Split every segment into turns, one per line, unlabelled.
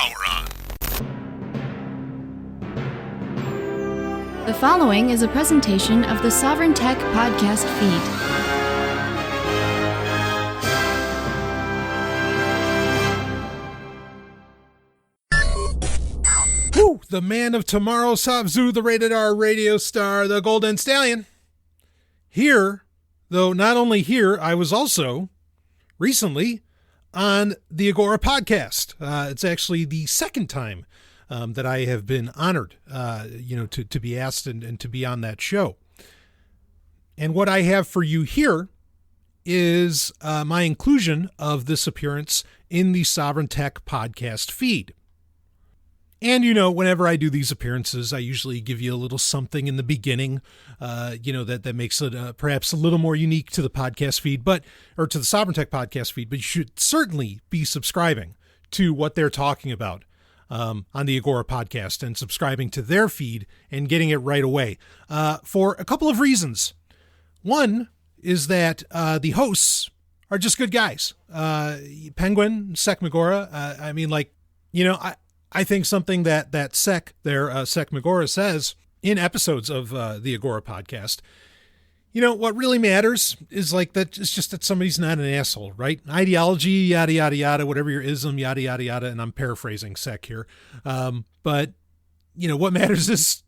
power on.
The following is a presentation of the Sovryn Tech Podcast Feed.
Woo! The man of tomorrow, Sabzu, the rated R radio star, the Golden Stallion. Here, though not only here, I was also recently on the Agora Podcast. It's actually the second time that I have been honored, to be asked and to be on that show. And what I have for you here is my inclusion of this appearance in the Sovryn Tech Podcast feed. And, whenever I do these appearances, I usually give you a little something in the beginning, that makes it perhaps a little more unique to the podcast feed, or to the Sovryn Tech Podcast feed. But you should certainly be subscribing to what they're talking about on the Agora Podcast and subscribing to their feed and getting it right away for a couple of reasons. One is that the hosts are just good guys. Penguin, Sek Magora, I think something that Sek Magora says in episodes of the Agora Podcast, what really matters is that it's just that somebody's not an asshole, right? Ideology, yada, yada, yada, whatever your ism, yada, yada, yada. And I'm paraphrasing Sek here. But what matters is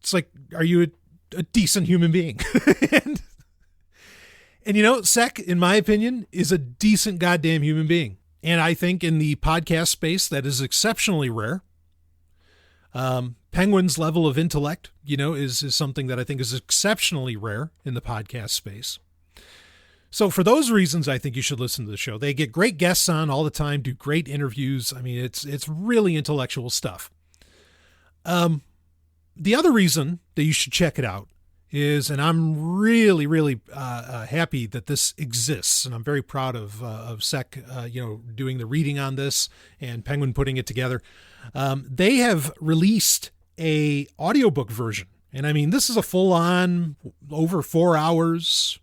are you a decent human being? and Sek, in my opinion, is a decent goddamn human being. And I think in the podcast space, that is exceptionally rare. Penguin's level of intellect, is something that I think is exceptionally rare in the podcast space. So for those reasons, I think you should listen to the show. They get great guests on all the time, do great interviews. I mean, it's really intellectual stuff. The other reason that you should check it out is, and I'm really, really happy that this exists, and I'm very proud of Sek, doing the reading on this and Penguin putting it together. They have released a audiobook version. And I mean, this is a full on over 4 hours,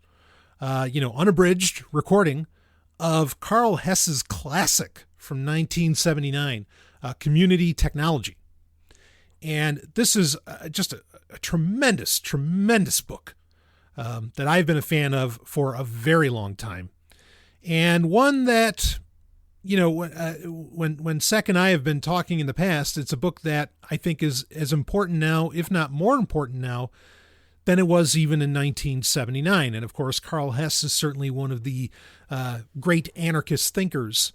unabridged recording of Carl Hess's classic from 1979, Community Technology. And this is just a tremendous, tremendous book that I've been a fan of for a very long time. And one that, when Sek and I have been talking in the past, it's a book that I think is as important now, if not more important now, than it was even in 1979. And of course, Carl Hess is certainly one of the great anarchist thinkers,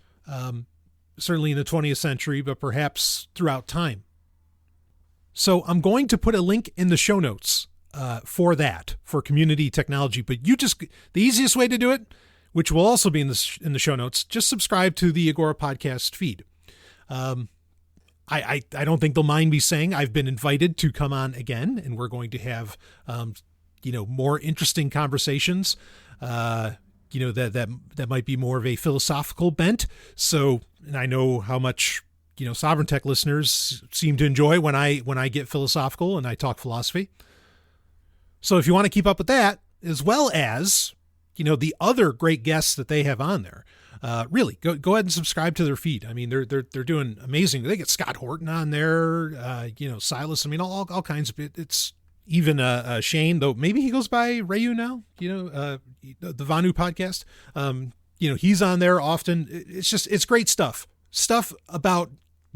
certainly in the 20th century, but perhaps throughout time. So I'm going to put a link in the show notes for Community Technology. But the easiest way to do it, which will also be in the show notes, just subscribe to the Agora Podcast feed. I don't think they'll mind me saying I've been invited to come on again, and we're going to have, more interesting conversations, that might be more of a philosophical bent. So, and I know how much, Sovryn Tech listeners seem to enjoy when I get philosophical and I talk philosophy. So if you want to keep up with that, as well as, the other great guests that they have on there, really go ahead and subscribe to their feed. I mean, they're doing amazing. They get Scott Horton on there, Silas. I mean, all kinds of it. It's even Shane, though maybe he goes by Rayu now, the Vanu podcast. He's on there often. It's great stuff about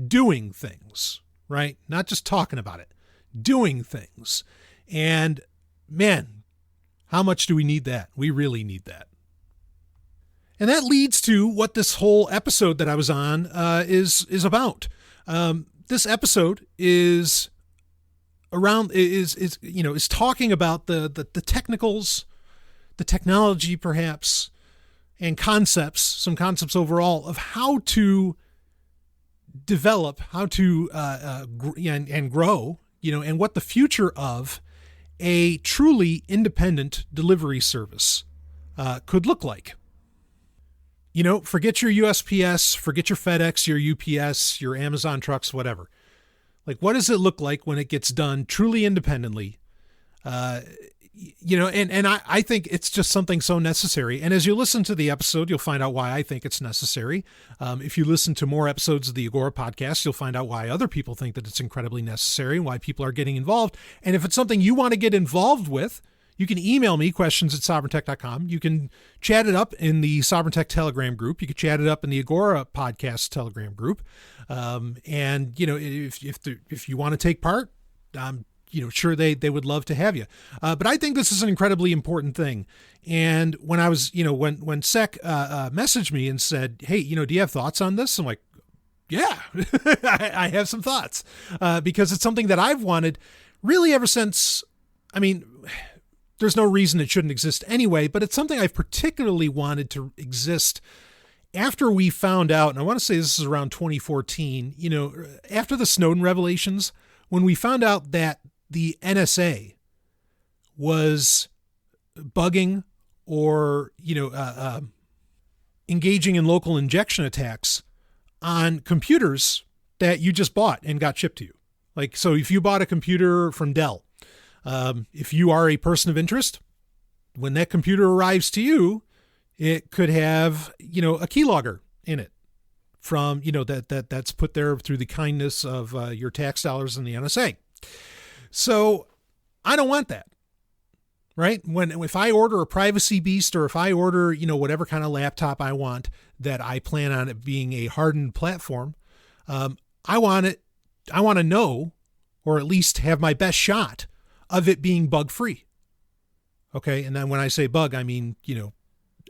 doing things, right? Not just talking about it, doing things. And man, how much do we need that? We really need that. And that leads to what this whole episode that I was on is about. This episode is talking about the technicals, the technology perhaps, and some concepts overall of how to develop, how to and grow, and what the future of a truly independent delivery service could look like. Forget your USPS, forget your FedEx, your UPS, your Amazon trucks, whatever. What does it look like when it gets done truly independently I think it's just something so necessary. And as you listen to the episode, you'll find out why I think it's necessary. If you listen to more episodes of the Agora podcast, you'll find out why other people think that it's incredibly necessary and why people are getting involved. And if it's something you want to get involved with, you can email me, questions@sovryntech.com. You can chat it up in the Sovryn Tech Telegram group. You can chat it up in the Agora Podcast Telegram group. If you want to take part, sure, they would love to have you. But I think this is an incredibly important thing. And when I was, when Sec messaged me and said, hey, do you have thoughts on this? I'm like, yeah, I have some thoughts because it's something that I've wanted really ever since. There's no reason it shouldn't exist anyway, but it's something I've particularly wanted to exist after we found out, and I want to say this is around 2014, after the Snowden revelations, when we found out that the NSA was bugging or, engaging in local injection attacks on computers that you just bought and got shipped to you. Like, so if you bought a computer from Dell, if you are a person of interest, when that computer arrives to you, it could have, a keylogger in it from, that's put there through the kindness of your tax dollars in the NSA. So I don't want that, right? If I order a privacy beast or if I order, whatever kind of laptop I want that I plan on it being a hardened platform, I want to know, or at least have my best shot of it being bug free. Okay. And then when I say bug, I mean,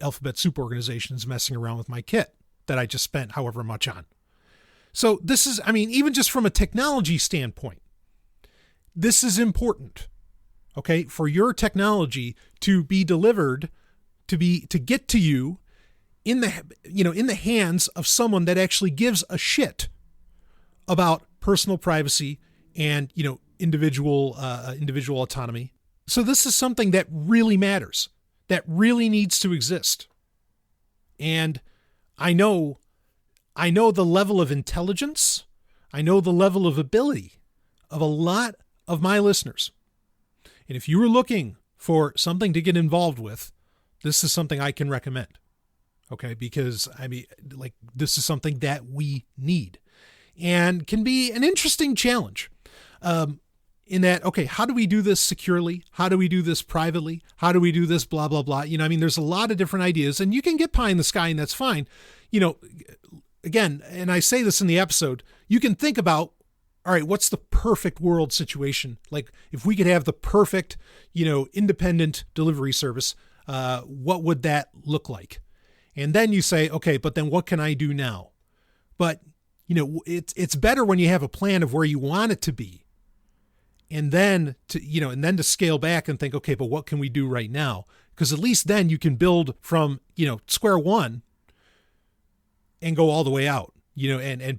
Alphabet Soup Organization's messing around with my kit that I just spent however much on. So this is, even just from a technology standpoint, this is important. Okay. For your technology to be delivered, to get to you in the hands of someone that actually gives a shit about personal privacy and, individual autonomy. So this is something that really matters, that really needs to exist. And I know the level of intelligence, I know the level of ability of a lot of my listeners. And if you were looking for something to get involved with, this is something I can recommend. Okay. Because this is something that we need and can be an interesting challenge. In that, okay, how do we do this securely? How do we do this privately? How do we do this blah, blah, blah? There's a lot of different ideas and you can get pie in the sky and that's fine. Again, and I say this in the episode, you can think about, all right, what's the perfect world situation? Like if we could have the perfect, independent delivery service, what would that look like? And then you say, okay, but then what can I do now? But, it's better when you have a plan of where you want it to be. And then to scale back and think, okay, but what can we do right now? Because at least then you can build from, square one and go all the way out,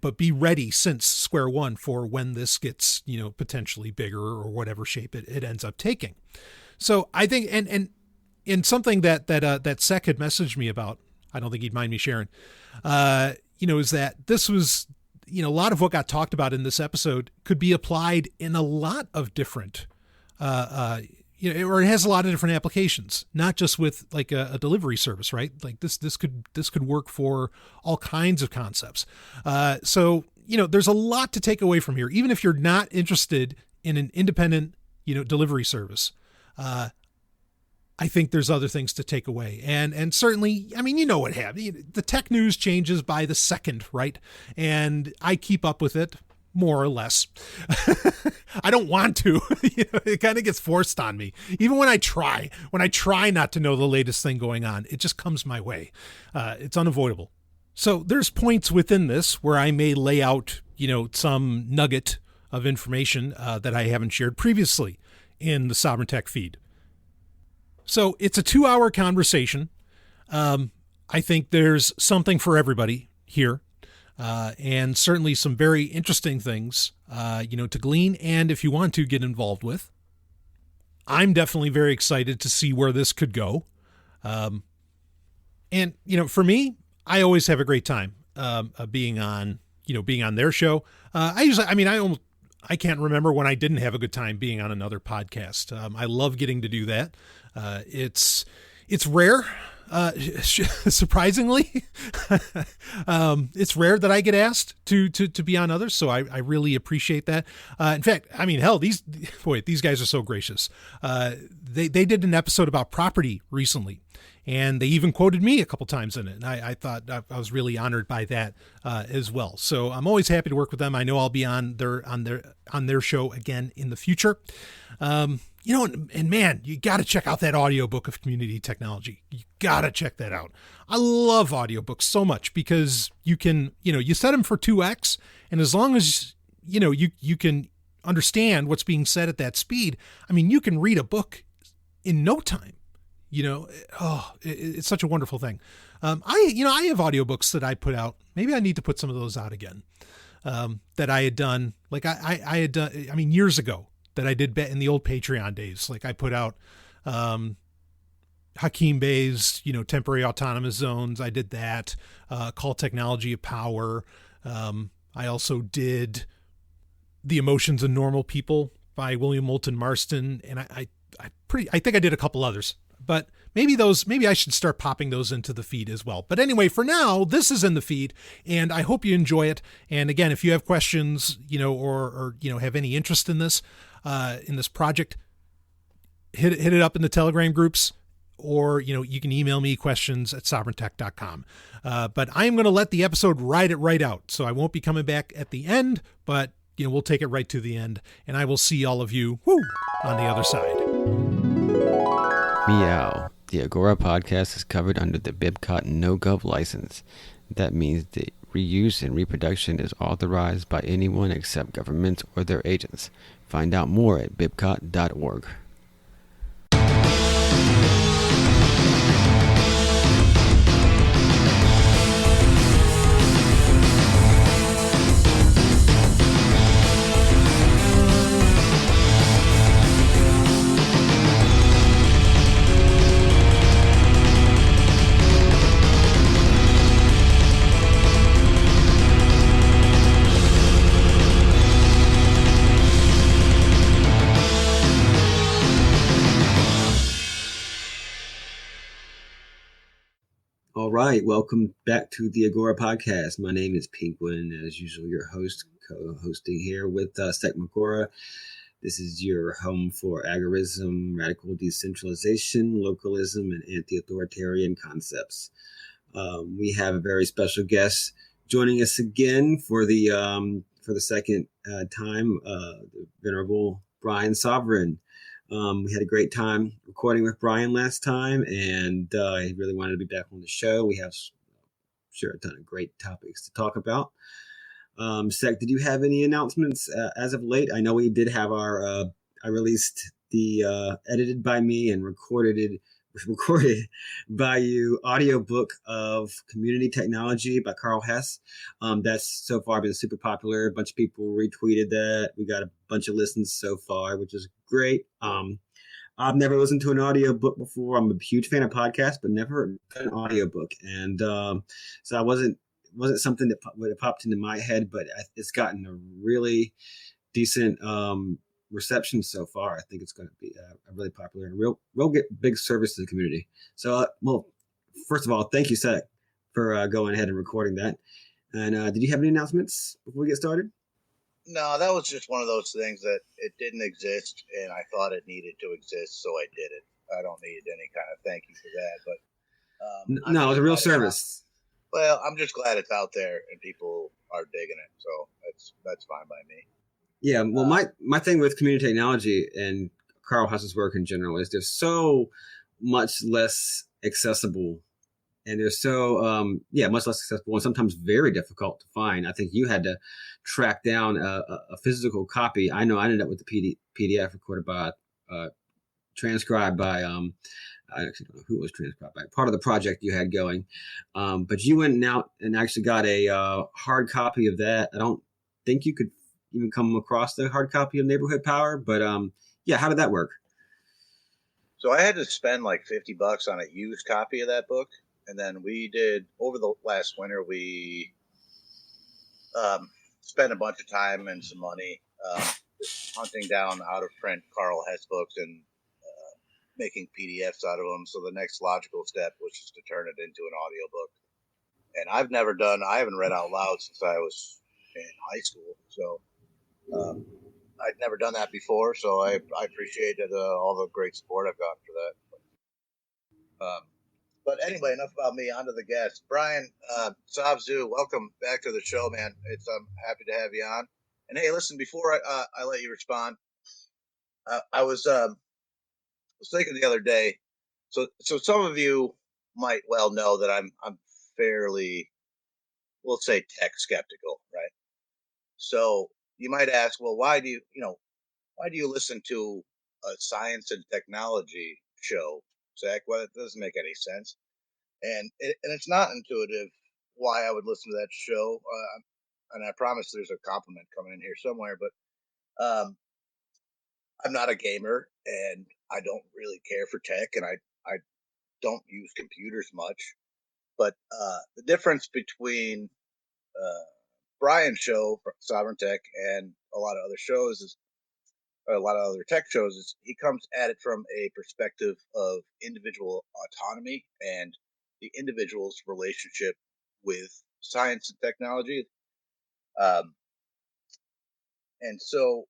but be ready since square one for when this gets, potentially bigger or whatever shape it ends up taking. So I think, and in something that Sec had messaged me about, I don't think he'd mind me sharing, is that this was, a lot of what got talked about in this episode could be applied in a lot of different, or it has a lot of different applications, not just with like a delivery service, right? Like this could work for all kinds of concepts. So, there's a lot to take away from here, even if you're not interested in an independent, delivery service. I think there's other things to take away. And certainly, what happens. The tech news changes by the second, right? And I keep up with it more or less. I don't want to, it kind of gets forced on me. Even when I try not to know the latest thing going on, it just comes my way. It's unavoidable. So there's points within this where I may lay out, some nugget of information that I haven't shared previously in the Sovryn Tech feed. So it's a 2-hour conversation. I think there's something for everybody here, and certainly some very interesting things, to glean and if you want to get involved with. I'm definitely very excited to see where this could go. And, for me, I always have a great time being on their show. I can't remember when I didn't have a good time being on another podcast. I love getting to do that. It's rare, surprisingly. It's rare that I get asked to be on others, so I really appreciate that. In fact, I mean, hell, these guys are so gracious. They did an episode about property recently, and they even quoted me a couple times in it. And I thought I was really honored by that as well. So I'm always happy to work with them. I know I'll be on their show again in the future. And man, you got to check out that audiobook of community technology. You got to check that out. I love audiobooks so much because you can, you set them for 2x, and as long as, you can understand what's being said at that speed, I mean, you can read a book in no time. It's such a wonderful thing. I have audiobooks that I put out. Maybe I need to put some of those out again. That I had done, like I had done, years ago, that I did in the old Patreon days. Like I put out, Hakeem Bey's, temporary autonomous zones. I did that, Call Technology a Power. I also did The Emotions of Normal People by William Moulton Marston. And I think I did a couple others. But maybe I should start popping those into the feed as well. But anyway, for now, this is in the feed, and I hope you enjoy it. And again, if you have questions, or have any interest in this project, hit it up in the Telegram groups, or, you can email me questions at sovryntech.com. But I am going to let the episode ride it right out. So I won't be coming back at the end, but, we'll take it right to the end, and I will see all of you on the other side.
Meow. The Agora Podcast is covered under the BibCot No-Gov license. That means the reuse and reproduction is authorized by anyone except governments or their agents. Find out more at bibcot.org.
All right, welcome back to the Agora Podcast. My name is Penguin, as usual, your host, co-hosting here with Agora. This is your home for agorism, radical decentralization, localism, and anti-authoritarian concepts. We have a very special guest joining us again for the second time, the Venerable Brian Sovryn. We had a great time recording with Brian last time, and he really wanted to be back on the show. We have, a ton of great topics to talk about. Sec, did you have any announcements as of late? I know we did have I released the edited by me and recorded by you audiobook of Community Technology by Carl Hess. That's so far been super popular. A bunch of people retweeted that. We got a bunch of listens so far, which is great. I've never listened to an audiobook before. I'm a huge fan of podcasts, but never an audiobook. And so I wasn't something that would have popped into my head, but it's gotten a really decent reception so far. I think it's going to be a really popular and real big service to the community. So, first of all, thank you, Seth, for going ahead and recording that. And did you have any announcements before we get started?
No, that was just one of those things that it didn't exist, and I thought it needed to exist, so I did it. I don't need any kind of thank you for that, but
no, it's a real service.
Well, I'm just glad it's out there and people are digging it, so that's fine by me.
Yeah, well, my thing with community technology and Carl Hess's work in general is they're so much less accessible, and they're so much less accessible and sometimes very difficult to find. I think you had to track down a physical copy. I know I ended up with the PDF recorded by transcribed by I actually don't know who it was transcribed by, part of the project you had going, but you went out and actually got a hard copy of that. I don't think you could even come across the hard copy of Neighborhood Power, but how did that work?
So I had to spend like $50 on a used copy of that book, and then we did over the last winter. We spent a bunch of time and some money hunting down out of print Carl Hess books and making PDFs out of them. So the next logical step was just to turn it into an audiobook. And I haven't read out loud since I was in high school. So I'd never done that before. So I appreciated all the great support I've gotten for that. But anyway, enough about me. On to the guest. Brian, Savzu, welcome back to the show, man. I'm happy to have you on. And hey, listen, before I let you respond, I was thinking the other day. So some of you might well know that I'm fairly, we'll say, tech skeptical, right? So you might ask, well, why do you listen to a science and technology show, Zach? Well, it doesn't make any sense, and it's not intuitive why I would listen to that show. And I promise there's a compliment coming in here somewhere, but I'm not a gamer, and I don't really care for tech, and I don't use computers much. But the difference between Brian's show, Sovryn Tech, and a lot of other shows is, or a lot of other tech shows, is he comes at it from a perspective of individual autonomy and the individual's relationship with science and technology. And so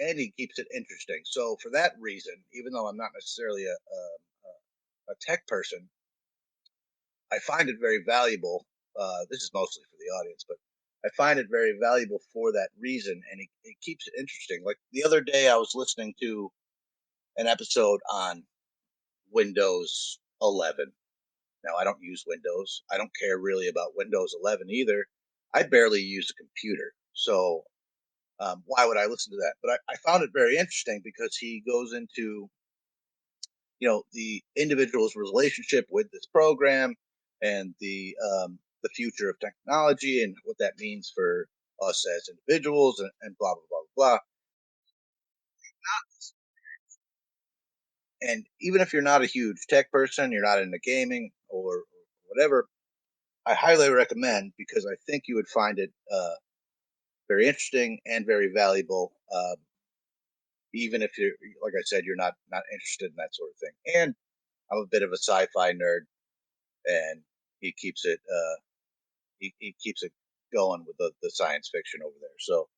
and he keeps it interesting. So for that reason, even though I'm not necessarily a tech person, I find it very valuable. This is mostly for the audience, but I find it very valuable for that reason, and it keeps it interesting. Like the other day, I was listening to an episode on Windows 11. Now, I don't use Windows. I don't care really about Windows 11 either. I barely use a computer, so why would I listen to that? But I found it very interesting because he goes into, the individual's relationship with this program and the future of technology and what that means for us as individuals and blah, blah, blah, blah. And even if you're not a huge tech person, you're not into gaming or whatever, I highly recommend, because I think you would find it very interesting and very valuable, even if you're, like I said, you're not interested in that sort of thing. And I'm a bit of a sci-fi nerd, and he keeps it he keeps it going with the science fiction over there. So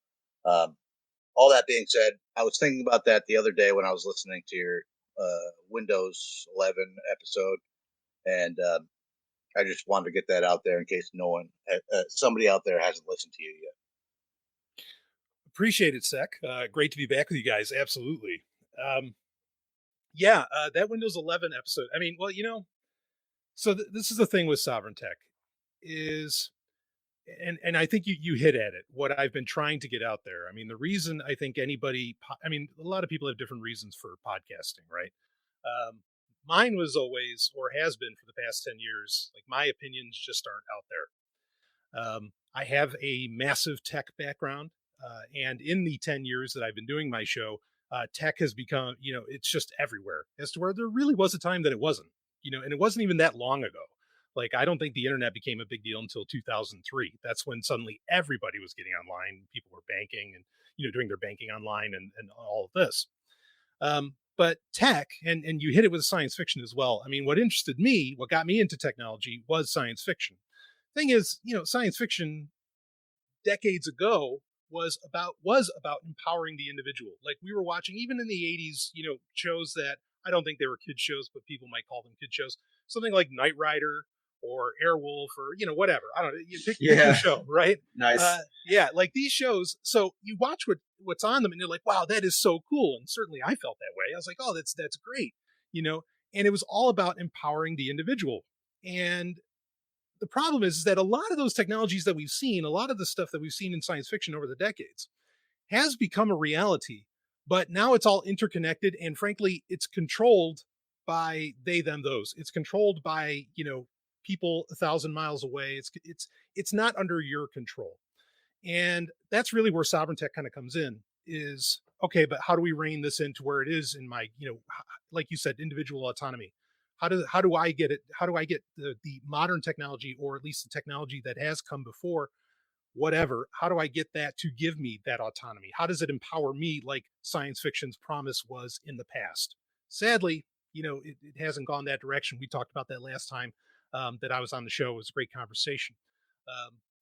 all that being said, I was thinking about that the other day when I was listening to your Windows 11 episode, and I just wanted to get that out there in case somebody out there hasn't listened to you yet.
Appreciate it, Sec. Great to be back with you guys. Absolutely. That Windows 11 episode. I mean, well, so this is the thing with Sovryn Tech is, and I think you hit at it, what I've been trying to get out there. I mean, the reason I think a lot of people have different reasons for podcasting, right? Mine was always, or has been for the past 10 years, like my opinions just aren't out there. I have a massive tech background. And in the 10 years that I've been doing my show, tech has become, it's just everywhere, as to where there really was a time that it wasn't, and it wasn't even that long ago. Like, I don't think the internet became a big deal until 2003. That's when suddenly everybody was getting online. People were banking and, doing their banking online and all of this. But tech, and you hit it with science fiction as well. I mean, what interested me, what got me into technology was science fiction. Thing is, science fiction decades ago was about empowering the individual. Like, we were watching, even in the 80s, shows that I don't think they were kid shows, but people might call them kid shows. Something like Knight Rider or Airwolf or, whatever. I don't know. You pick your show, right?
Nice.
Like these shows. So you watch what's on them and you're like, wow, that is so cool. And certainly I felt that way. I was like, oh, that's great. And it was all about empowering the individual. And the problem is that a lot of those technologies that we've seen, a lot of the stuff that we've seen in science fiction over the decades has become a reality, but now it's all interconnected. And frankly, it's controlled by they, them, those. It's controlled by, people 1,000 miles away. It's not under your control. And that's really where Sovryn Tech kind of comes in, is, okay, but how do we rein this into where it is in my, like you said, individual autonomy? How do I get it? How do I get the modern technology, or at least the technology that has come before, whatever. How do I get that to give me that autonomy? How does it empower me like science fiction's promise was in the past? Sadly, it hasn't gone that direction. We talked about that last time that I was on the show. It was a great conversation.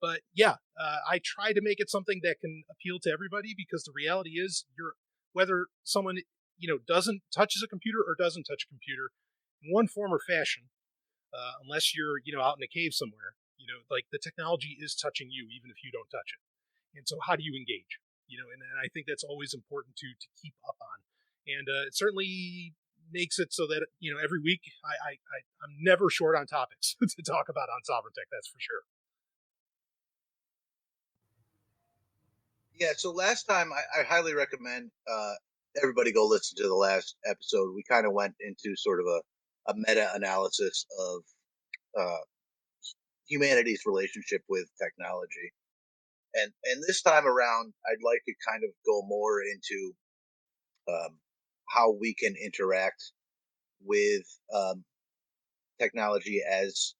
But yeah, I try to make it something that can appeal to everybody, because the reality is whether someone, doesn't touches a computer or doesn't touch a computer in one form or fashion, unless you're, out in a cave somewhere, like the technology is touching you, even if you don't touch it. And so how do you engage? And I think that's always important to keep up on. And it certainly makes it so that, every week I'm never short on topics to talk about on Sovryn Tech. That's for sure.
Yeah, so last time I highly recommend everybody go listen to the last episode. We kind of went into sort of a meta-analysis of humanity's relationship with technology. And this time around, I'd like to kind of go more into how we can interact with technology as,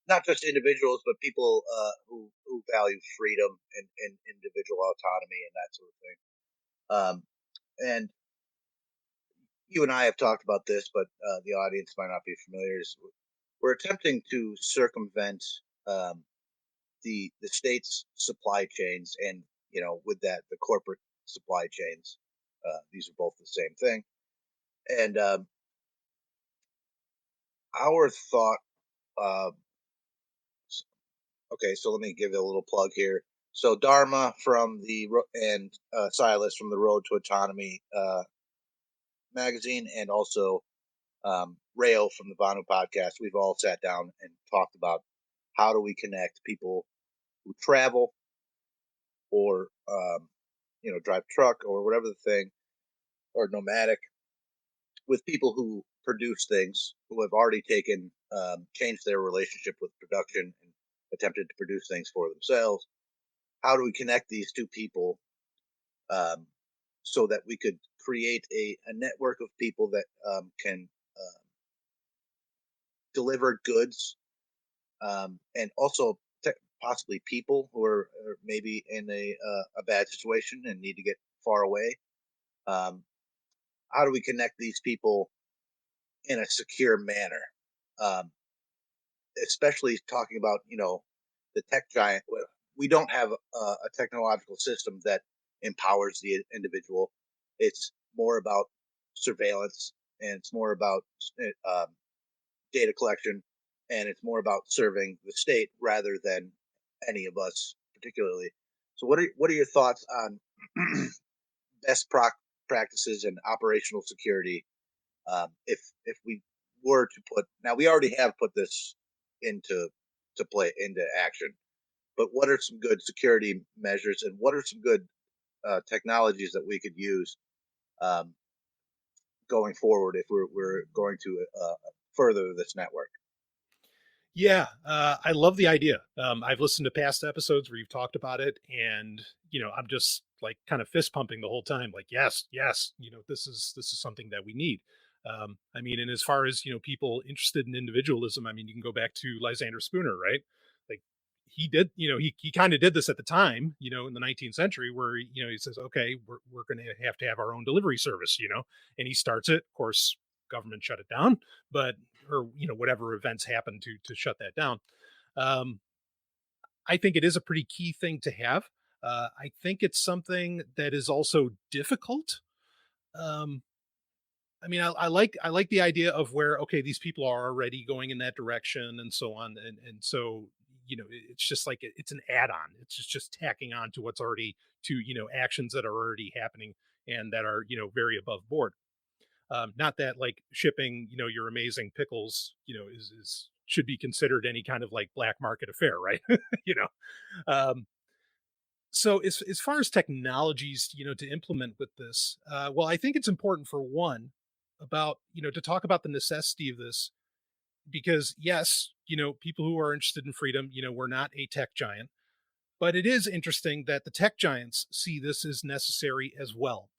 not just individuals, but people who value freedom and individual autonomy and that sort of thing. And you and I have talked about this, but the audience might not be familiar. We're attempting to circumvent the state's supply chains, and with that, the corporate supply chains. These are both the same thing. And our thought. Okay, so let me give you a little plug here. So Dharma and Silas from the Road to Autonomy magazine, and also Rayo from the Vanu podcast, we've all sat down and talked about how do we connect people who travel or drive truck or whatever the thing, or nomadic, with people who produce things, who have already changed their relationship with production and attempted to produce things for themselves. How do we connect these two people so that we could create a network of people that can deliver goods, and also possibly people who are maybe in a bad situation and need to get far away. How do we connect these people in a secure manner? Especially talking about, the tech giant. We don't have a technological system that empowers the individual. It's more about surveillance, and it's more about data collection, and it's more about serving the state rather than any of us particularly. So what are your thoughts on best practices and operational security? If we were to now we already have put this into action, but what are some good security measures, and what are some good technologies that we could use going forward if we're going to further this network?
Yeah, I love the idea. I've listened to past episodes where you've talked about it, and I'm just like kind of fist pumping the whole time, like yes, this is something that we need. I mean, and as far as people interested in individualism, I mean, you can go back to Lysander Spooner, right? Like he did, he kind of did this at the time, in the 19th century, where he says, okay, we're going to have our own delivery service, and he starts it. Of course, government shut it down, but or whatever events happen to shut that down. I think it is a pretty key thing to have. I think it's something that is also difficult. I mean, I like the idea of where, okay, these people are already going in that direction and so on. And so, it's just like, it's an add-on. It's just tacking on to what's already actions that are already happening and that are, very above board. Not that like shipping, your amazing pickles, should be considered any kind of like black market affair, right? So as far as technologies, to implement with this, well, I think it's important for one about, to talk about the necessity of this, because yes, people who are interested in freedom, we're not a tech giant, but it is interesting that the tech giants see this as necessary as well.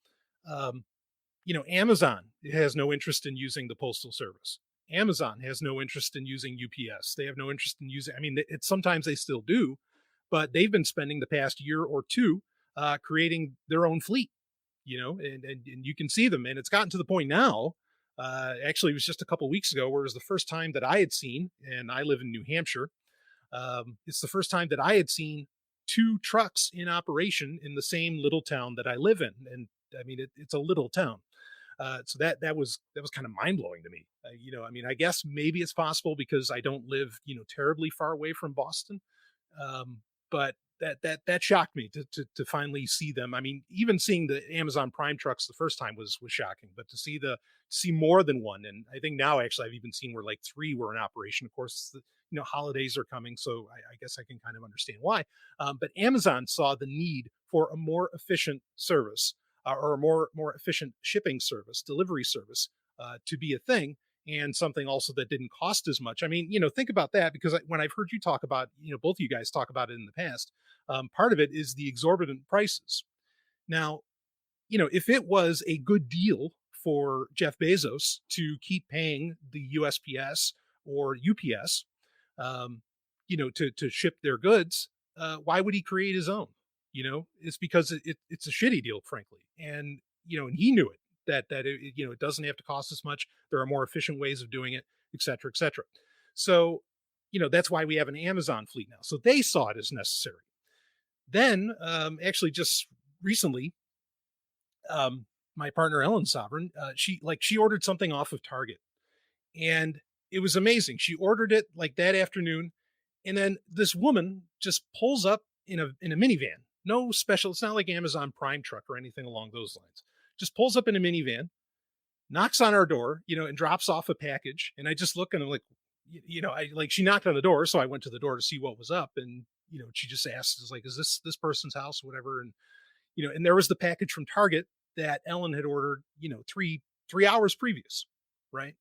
Amazon has no interest in using the postal service. Amazon has no interest in using UPS. They have no interest in using, I mean, sometimes they still do, but they've been spending the past year or two creating their own fleet, and you can see them. And it's gotten to the point now, actually, it was just a couple weeks ago where it was the first time that I had seen, and I live in New Hampshire. It's the first time that I had seen two trucks in operation in the same little town that I live in. And I mean, it's a little town. So that was kind of mind blowing to me. I guess maybe it's possible because I don't live, terribly far away from Boston. But that shocked me to finally see them. I mean, even seeing the Amazon Prime trucks the first time was shocking, but to see more than one. And I think now actually I've even seen where like 3 were in operation. Of course, holidays are coming, so I guess I can kind of understand why. But Amazon saw the need for a more efficient service, or a more efficient shipping service, delivery service, to be a thing, and something also that didn't cost as much. I mean, think about that, because when I've heard you talk about, both of you guys talk about it in the past, part of it is the exorbitant prices. Now, if it was a good deal for Jeff Bezos to keep paying the USPS or UPS, to ship their goods, why would he create his own? It's because it's a shitty deal, frankly. And, and he knew it, that it doesn't have to cost as much. There are more efficient ways of doing it, et cetera, et cetera. So, that's why we have an Amazon fleet now. So they saw it as necessary. Then, actually just recently, my partner, Ellen Sovryn, she ordered something off of Target, and it was amazing. She ordered it like that afternoon. And then this woman just pulls up in a minivan. No special. It's not like Amazon Prime truck or anything along those lines. Just pulls up in a minivan, knocks on our door, and drops off a package. And I just look and I'm like, she knocked on the door. So I went to the door to see what was up. And, she just asked, is this person's house or whatever? And, and there was the package from Target that Ellen had ordered, 3 hours previous. Right.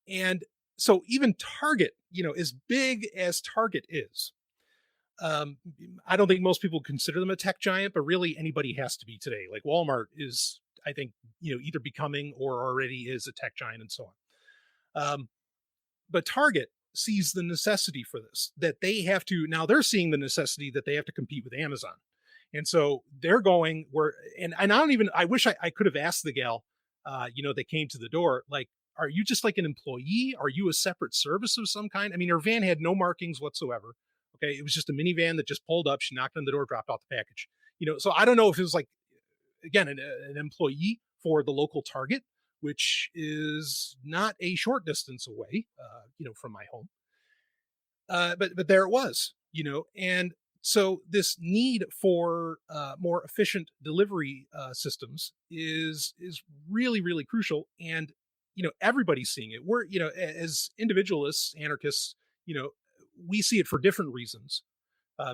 And so even Target, as big as Target is, I don't think most people consider them a tech giant, but really anybody has to be today. Like Walmart is, I think, either becoming or already is a tech giant and so on. But Target sees the necessity for this, that they have to, now they're seeing the necessity that they have to compete with Amazon. And so they're going and I wish I could have asked the gal, that came to the door, like, are you just like an employee? Are you a separate service of some kind? I mean, her van had no markings whatsoever. Okay. It was just a minivan that just pulled up. She knocked on the door, dropped off the package, so I don't know if it was like, again, an employee for the local Target, which is not a short distance away, from my home. But there it was, and so this need for more efficient delivery systems is really, really crucial. And, everybody's seeing it. We're, as individualists, anarchists, we see it for different reasons,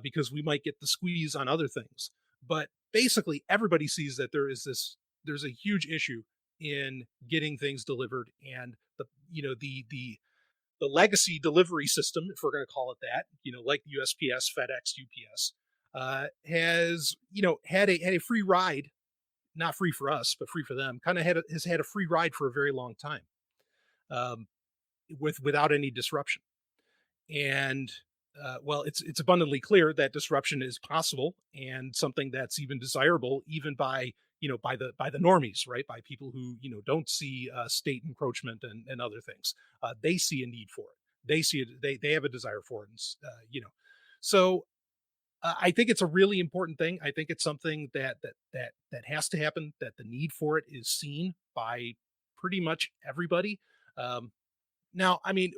because we might get the squeeze on other things. But basically, everybody sees that there's a huge issue in getting things delivered, and the legacy delivery system, if we're going to call it that, like USPS, FedEx, UPS, has had a free ride, not free for us, but free for them. Kind of has had a free ride for a very long time, without any disruption. And it's abundantly clear that disruption is possible, and something that's even desirable, even by the normies, right? By people who, don't see state encroachment and other things. They see a need for it. They see it. They have a desire for it. And, so I think it's a really important thing. I think it's something that has to happen, that the need for it is seen by pretty much everybody. Now, I mean,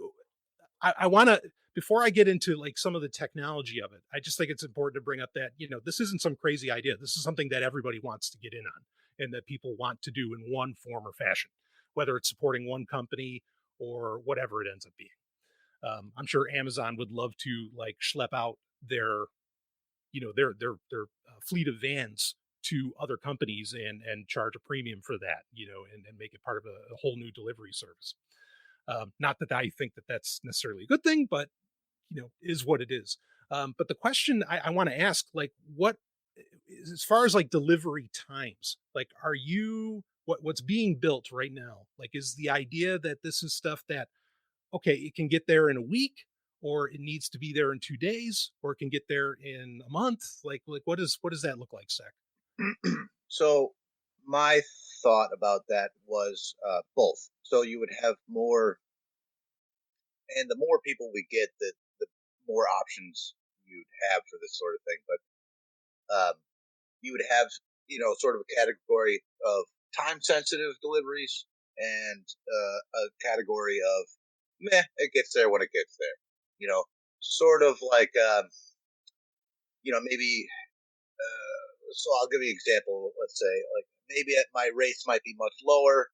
I want to, before I get into like some of the technology of it, I just think it's important to bring up that, this isn't some crazy idea. This is something that everybody wants to get in on, and that people want to do in one form or fashion, whether it's supporting one company or whatever it ends up being. I'm sure Amazon would love to like schlep out their fleet of vans to other companies and charge a premium for that, and make it part of a whole new delivery service. Not that I think that that's necessarily a good thing, but is what it is. But the question I want to ask, like, what, as far as like delivery times, like, are you, what's being built right now? Like, is the idea that this is stuff that, okay, it can get there in a week, or it needs to be there in 2 days, or it can get there in a month? Like what does that look like, Zach?
So my thought about that was both. So you would have more, and the more people we get, the more options you'd have for this sort of thing. But you would have, sort of a category of time sensitive deliveries and a category of meh, it gets there when it gets there. Sort of like, maybe. So I'll give you an example. Let's say, like, maybe my rates might be much lower,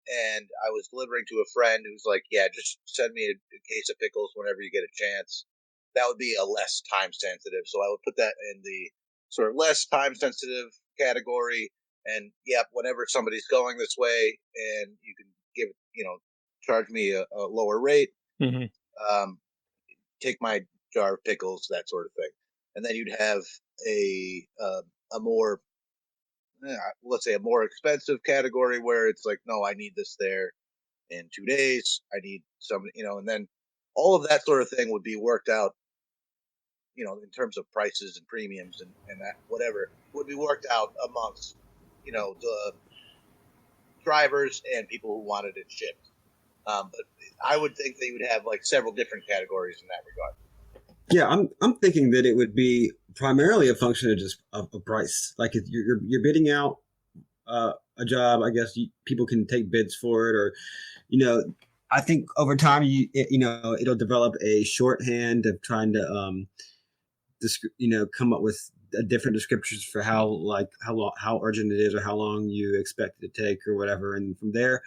and I was delivering to a friend who's like, "Yeah, just send me a case of pickles whenever you get a chance." That would be a less time sensitive. So I would put that in the sort of less time sensitive category. And whenever somebody's going this way, and you can charge me a lower rate, take my jar of pickles, that sort of thing. And then you'd have a more, let's say, a more expensive category where it's like, no, I need this there in 2 days. I need some, and then all of that sort of thing would be worked out, in terms of prices and premiums and that whatever would be worked out amongst, the drivers and people who wanted it shipped. But I would think they would have like several different categories in that regard.
Yeah, I'm thinking that it would be primarily a function of just of price. Like if you're bidding out a job, I guess people can take bids for it, or I think over time it'll develop a shorthand of trying to come up with different descriptions for how urgent it is or how long you expect it to take or whatever, and from there,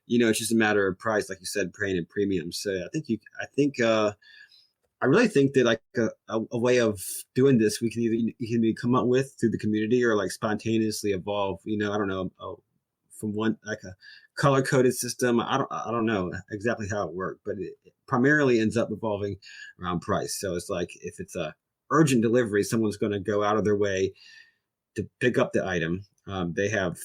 it's just a matter of price, like you said, paying a premium. So I really think that like a way of doing this, we can either come up with through the community or like spontaneously evolve. I don't know, from one like a color coded system. I don't know exactly how it worked, but it primarily ends up evolving around price. So it's like if it's a urgent delivery, someone's going to go out of their way to pick up the item. They have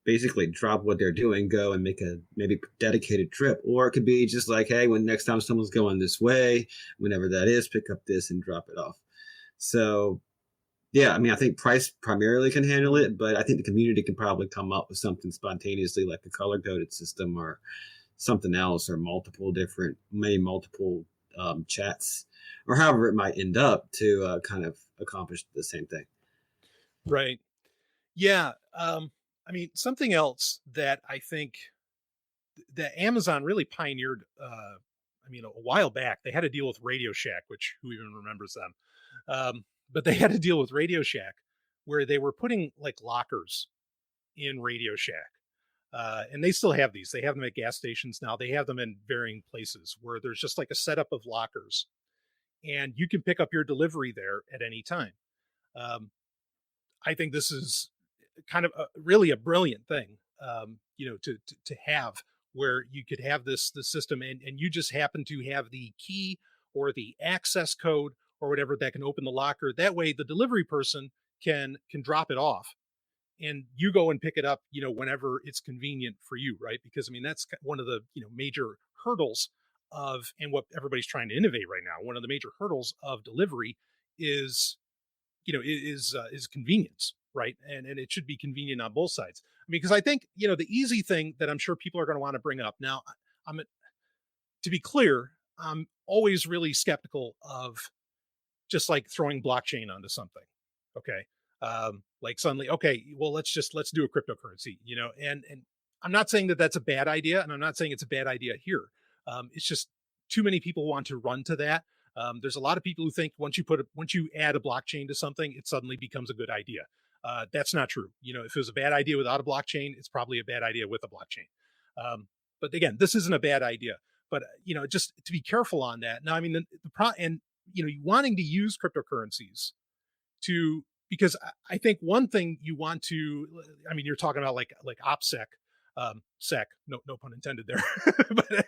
basically drop what they're doing, go and make a maybe dedicated trip. Or it could be just like, hey, when next time someone's going this way, whenever that is, pick up this and drop it off. So yeah, I mean, I think price primarily can handle it, but I think the community can probably come up with something spontaneously like a color coded system or something else, or multiple chats, or however it might end up to kind of accomplish the same thing.
Right. Yeah. I mean, something else that I think that Amazon really pioneered, a while back, they had to deal with Radio Shack, which who even remembers them? But they had to deal with Radio Shack where they were putting like lockers in Radio Shack. And they still have these. They have them at gas stations now. They have them in varying places where there's just like a setup of lockers and you can pick up your delivery there at any time. I think this is kind of really a brilliant thing, to have, where you could have this system and you just happen to have the key or the access code or whatever that can open the locker. That way the delivery person can drop it off and you go and pick it up, whenever it's convenient for you. Right. Because that's one of the, major hurdles of, and what everybody's trying to innovate right now. One of the major hurdles of delivery is convenience. Right. And it should be convenient on both sides. Because I think, the easy thing that I'm sure people are going to want to bring up now, to be clear, I'm always really skeptical of just like throwing blockchain onto something. Okay. Like suddenly, okay, well, let's do a cryptocurrency, and I'm not saying that that's a bad idea. And I'm not saying it's a bad idea here. It's just too many people want to run to that. There's a lot of people who think once you add a blockchain to something, it suddenly becomes a good idea. That's not true. If it was a bad idea without a blockchain, it's probably a bad idea with a blockchain. But again, this isn't a bad idea, but just to be careful on that. Now, wanting to use cryptocurrencies because I think one thing you want to, you're talking about like OPSEC, SEC, no pun intended there, but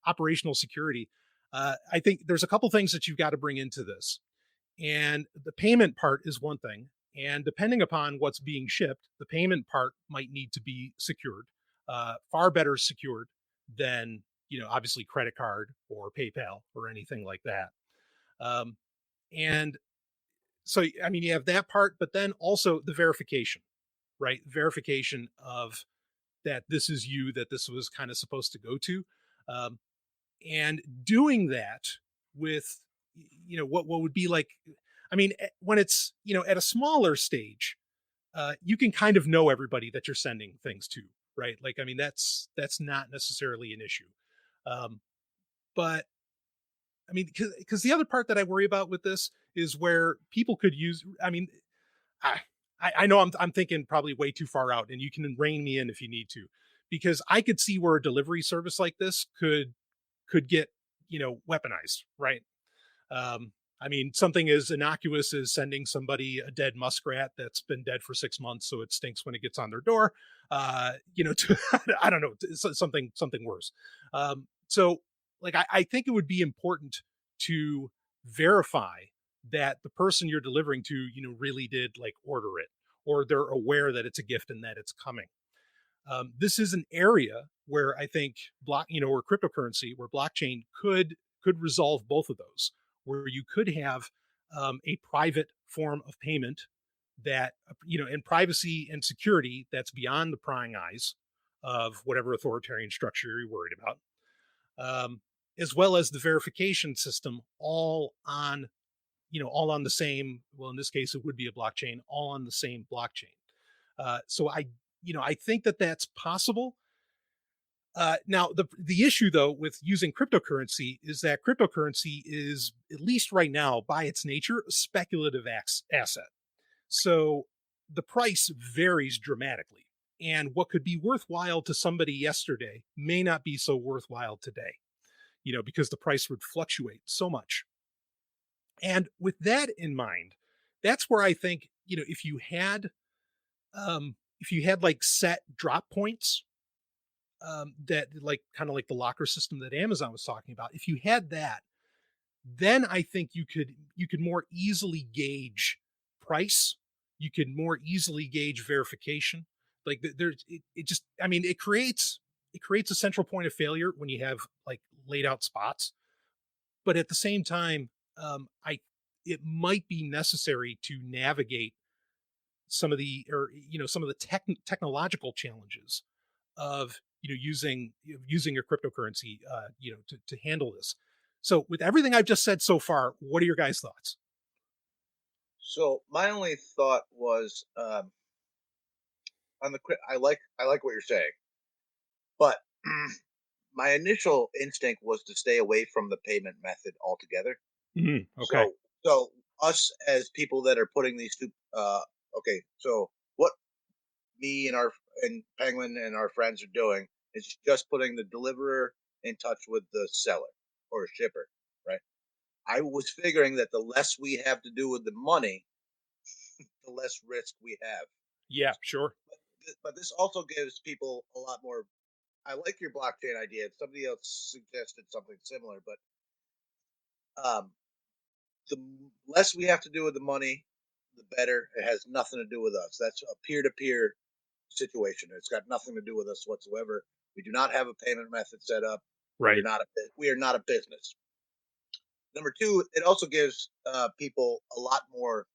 operational security. I think there's a couple things that you've got to bring into this, and the payment part is one thing. And depending upon what's being shipped, the payment part might need to be secured, far better secured than obviously credit card or PayPal or anything like that. And so, I mean, you have that part, but then also the verification, right? Verification of that this is you, that this was kind of supposed to go to. And doing that with, what would be like, I mean, when it's, at a smaller stage, you can kind of know everybody that you're sending things to, right? Like, I mean, that's not necessarily an issue. But I mean, because the other part that I worry about with this is where people could use, I mean, I know I'm thinking probably way too far out, and you can rein me in if you need to, because I could see where a delivery service like this could get, weaponized, right? I mean, something as innocuous as sending somebody a dead muskrat that's been dead for 6 months, so it stinks when it gets on their door. To, I don't know, something worse. So, like, I think it would be important to verify that the person you're delivering to, really did like order it, or they're aware that it's a gift and that it's coming. This is an area where I think or cryptocurrency, where blockchain could resolve both of those, where you could have a private form of payment that, and privacy and security that's beyond the prying eyes of whatever authoritarian structure you're worried about, as well as the verification system all on the same, well, in this case, it would be a blockchain, all on the same blockchain. So I think that that's possible. Now, the issue, though, with using cryptocurrency is that cryptocurrency is, at least right now, by its nature, a speculative asset. So the price varies dramatically. And what could be worthwhile to somebody yesterday may not be so worthwhile today, because the price would fluctuate so much. And with that in mind, that's where I think, if you had like set drop points, that like kind of like the locker system that Amazon was talking about, if you had that, then I think you could more easily gauge price. You could more easily gauge verification. Like it creates a central point of failure when you have like laid out spots. But at the same time, it might be necessary to navigate some of the technological challenges of using your cryptocurrency to handle this. So with everything I've just said so far, what are your guys' thoughts?
So my only thought was on the I like what you're saying, but my initial instinct was to stay away from the payment method altogether.
Mm-hmm. Okay.
So us as people that are putting these two, okay. So what me and Penguin and our friends are doing is just putting the deliverer in touch with the seller or shipper, right? I was figuring that the less we have to do with the money, the less risk we have.
Yeah, sure.
But this also gives people a lot more. I like your blockchain idea. Somebody else suggested something similar, but the less we have to do with the money, the better. It has nothing to do with us. That's a peer-to-peer situation. It's got nothing to do with us whatsoever. We do not have a payment method set up.
Right.
We are not a business. Number two, it also gives people a lot more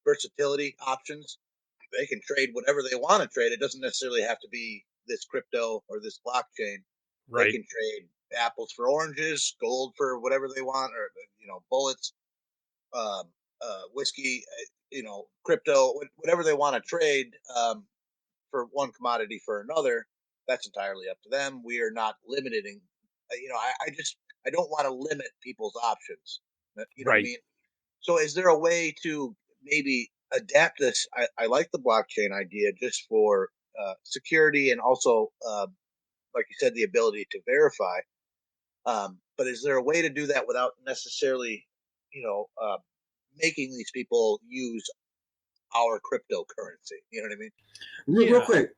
versatility options. They can trade whatever they want to trade. It doesn't necessarily have to be this crypto or this blockchain.
Right.
They can trade apples for oranges, gold for whatever they want, or bullets, whiskey, crypto, whatever they want to trade for one commodity for another. That's entirely up to them. We are not limiting. I don't want to limit people's options. You know
right.
what I mean? So is there a way to maybe adapt this? I like the blockchain idea just for security and also, like you said, the ability to verify. But is there a way to do that without necessarily, making these people use our cryptocurrency? You know what I mean?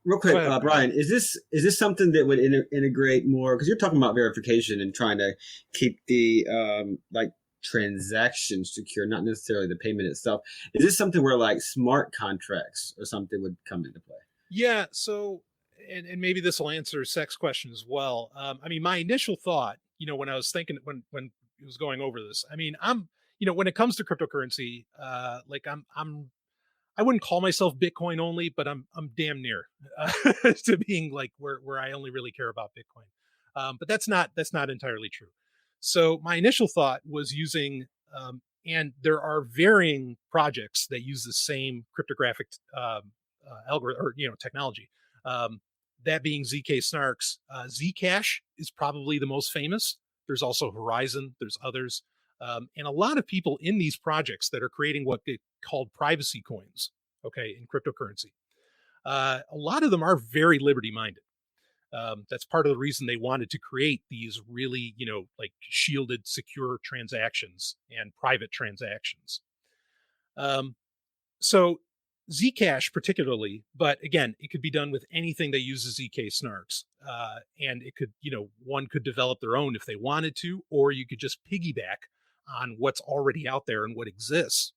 Real quick, Brian, is this something that would integrate more? Because you're talking about verification and trying to keep the transactions secure, not necessarily the payment itself. Is this something where like smart contracts or something would come into play?
Yeah. So and maybe this will answer Seth's question as well. I mean, my initial thought, when I was thinking, when it was going over this, I mean, when it comes to cryptocurrency, like I wouldn't call myself Bitcoin only, but I'm damn near to being like where I only really care about Bitcoin. But that's not entirely true. So my initial thought was using, and there are varying projects that use the same cryptographic algorithm or technology. That being ZK Snarks, Zcash is probably the most famous. There's also Horizon. There's others. And a lot of people in these projects that are creating what get called privacy coins, okay, in cryptocurrency. A lot of them are very liberty minded. That's part of the reason they wanted to create these really, like shielded, secure transactions and private transactions. So Zcash particularly, but again, it could be done with anything that uses ZK snarks. And it could, one could develop their own if they wanted to, or you could just piggyback on what's already out there and what exists,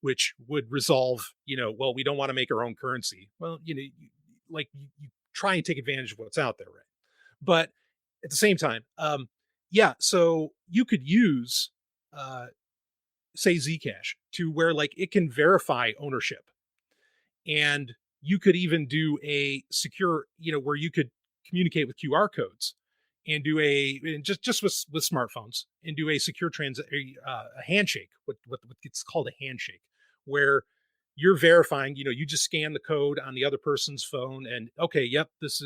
which would resolve, well, we don't want to make our own currency. Well, you try and take advantage of what's out there, right? But at the same time, so you could use, say Zcash to where like it can verify ownership. And you could even do a secure, where you could communicate with QR codes and do just with smartphones and do a secure a handshake, what it's called a handshake, where you're verifying, you just scan the code on the other person's phone and okay, yep, this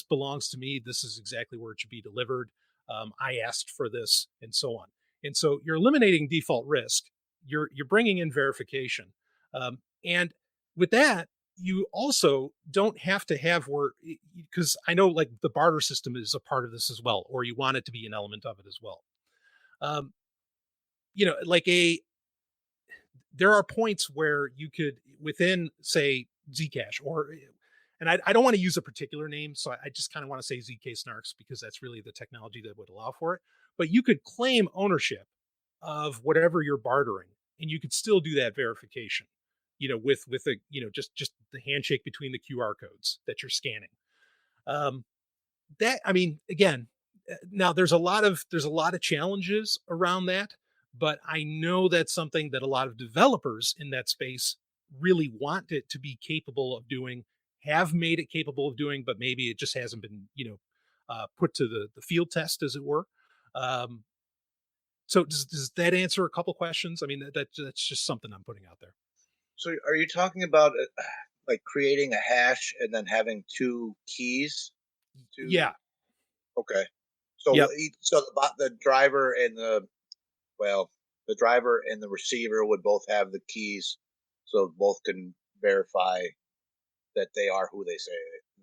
belongs to me. This is exactly where it should be delivered. I asked for this and so on. And so you're eliminating default risk. You're bringing in verification. And with that, you also don't have to have because I know like the barter system is a part of this as well, or you want it to be an element of it as well. There are points where you could within say Zcash and I don't want to use a particular name, so I just kind of want to say ZK Snarks because that's really the technology that would allow for it. But you could claim ownership of whatever you're bartering, and you could still do that verification, with a just the handshake between the QR codes that you're scanning. That I mean, again, now there's a lot of challenges around that, but I know that's something that a lot of developers in that space really want it to be capable of doing, have made it capable of doing, but maybe it just hasn't been, put to the field test, as it were. So does that answer a couple questions? I mean, that's just something I'm putting out there.
So are you talking about like creating a hash and then having two keys?
Yeah.
Okay. So
yep.
So the driver and the driver and the receiver would both have the keys, so both can verify that they are who they say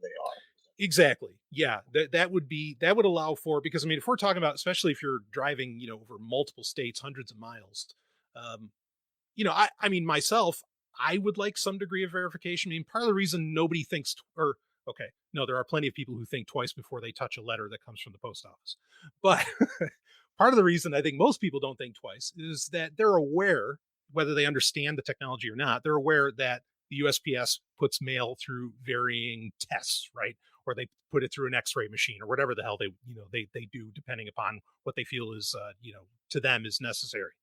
they are.
Exactly. Yeah. That would allow for, because I mean, if we're talking about, especially if you're driving, over multiple states, hundreds of miles, I mean, myself, I would like some degree of verification. I mean, part of the reason nobody thinks, there are plenty of people who think twice before they touch a letter that comes from the post office. But part of the reason I think most people don't think twice is that they're aware, whether they understand the technology or not, they're aware that the USPS puts mail through varying tests, right? Or they put it through an X-ray machine or whatever the hell they do, depending upon what they feel is, to them is necessary.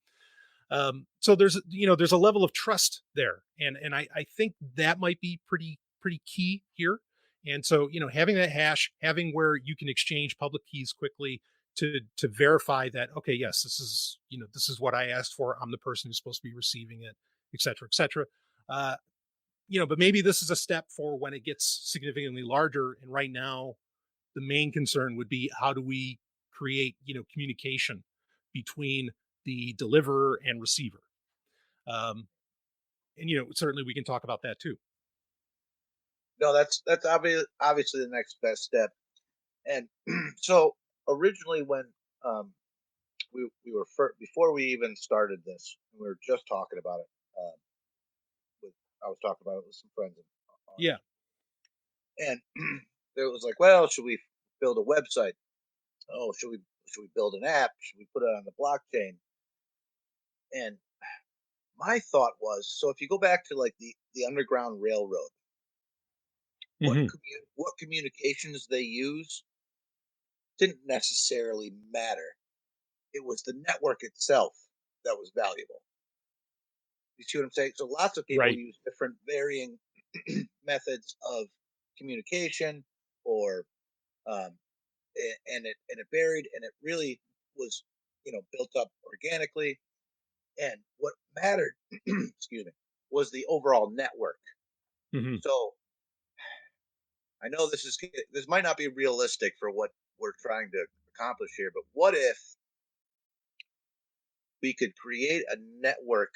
So there's a level of trust there. And I think that might be pretty key here. And so, having that hash, having where you can exchange public keys quickly to verify that, okay, yes, this is what I asked for. I'm the person who's supposed to be receiving it, et cetera, et cetera. But maybe this is a step for when it gets significantly larger. And right now, the main concern would be how do we create, communication between the deliverer and receiver. And certainly we can talk about that too.
No, that's obviously the next best step. And so originally when we were before we even started this, we were just talking about it. I was talking about it with some friends.
Yeah.
And it was like, well, should we build a website? Oh, should we build an app? Should we put it on the blockchain? And my thought was, so if you go back to like the Underground Railroad,
Mhm.
What communications they use didn't necessarily matter. It was the network itself that was valuable. You see what I'm saying? So lots of people
Right.
use different varying methods of communication, or um, and it varied, and it really was, built up organically. And what mattered, excuse me, was the overall network.
Mhm.
So I know this might not be realistic for what we're trying to accomplish here, but what if we could create a network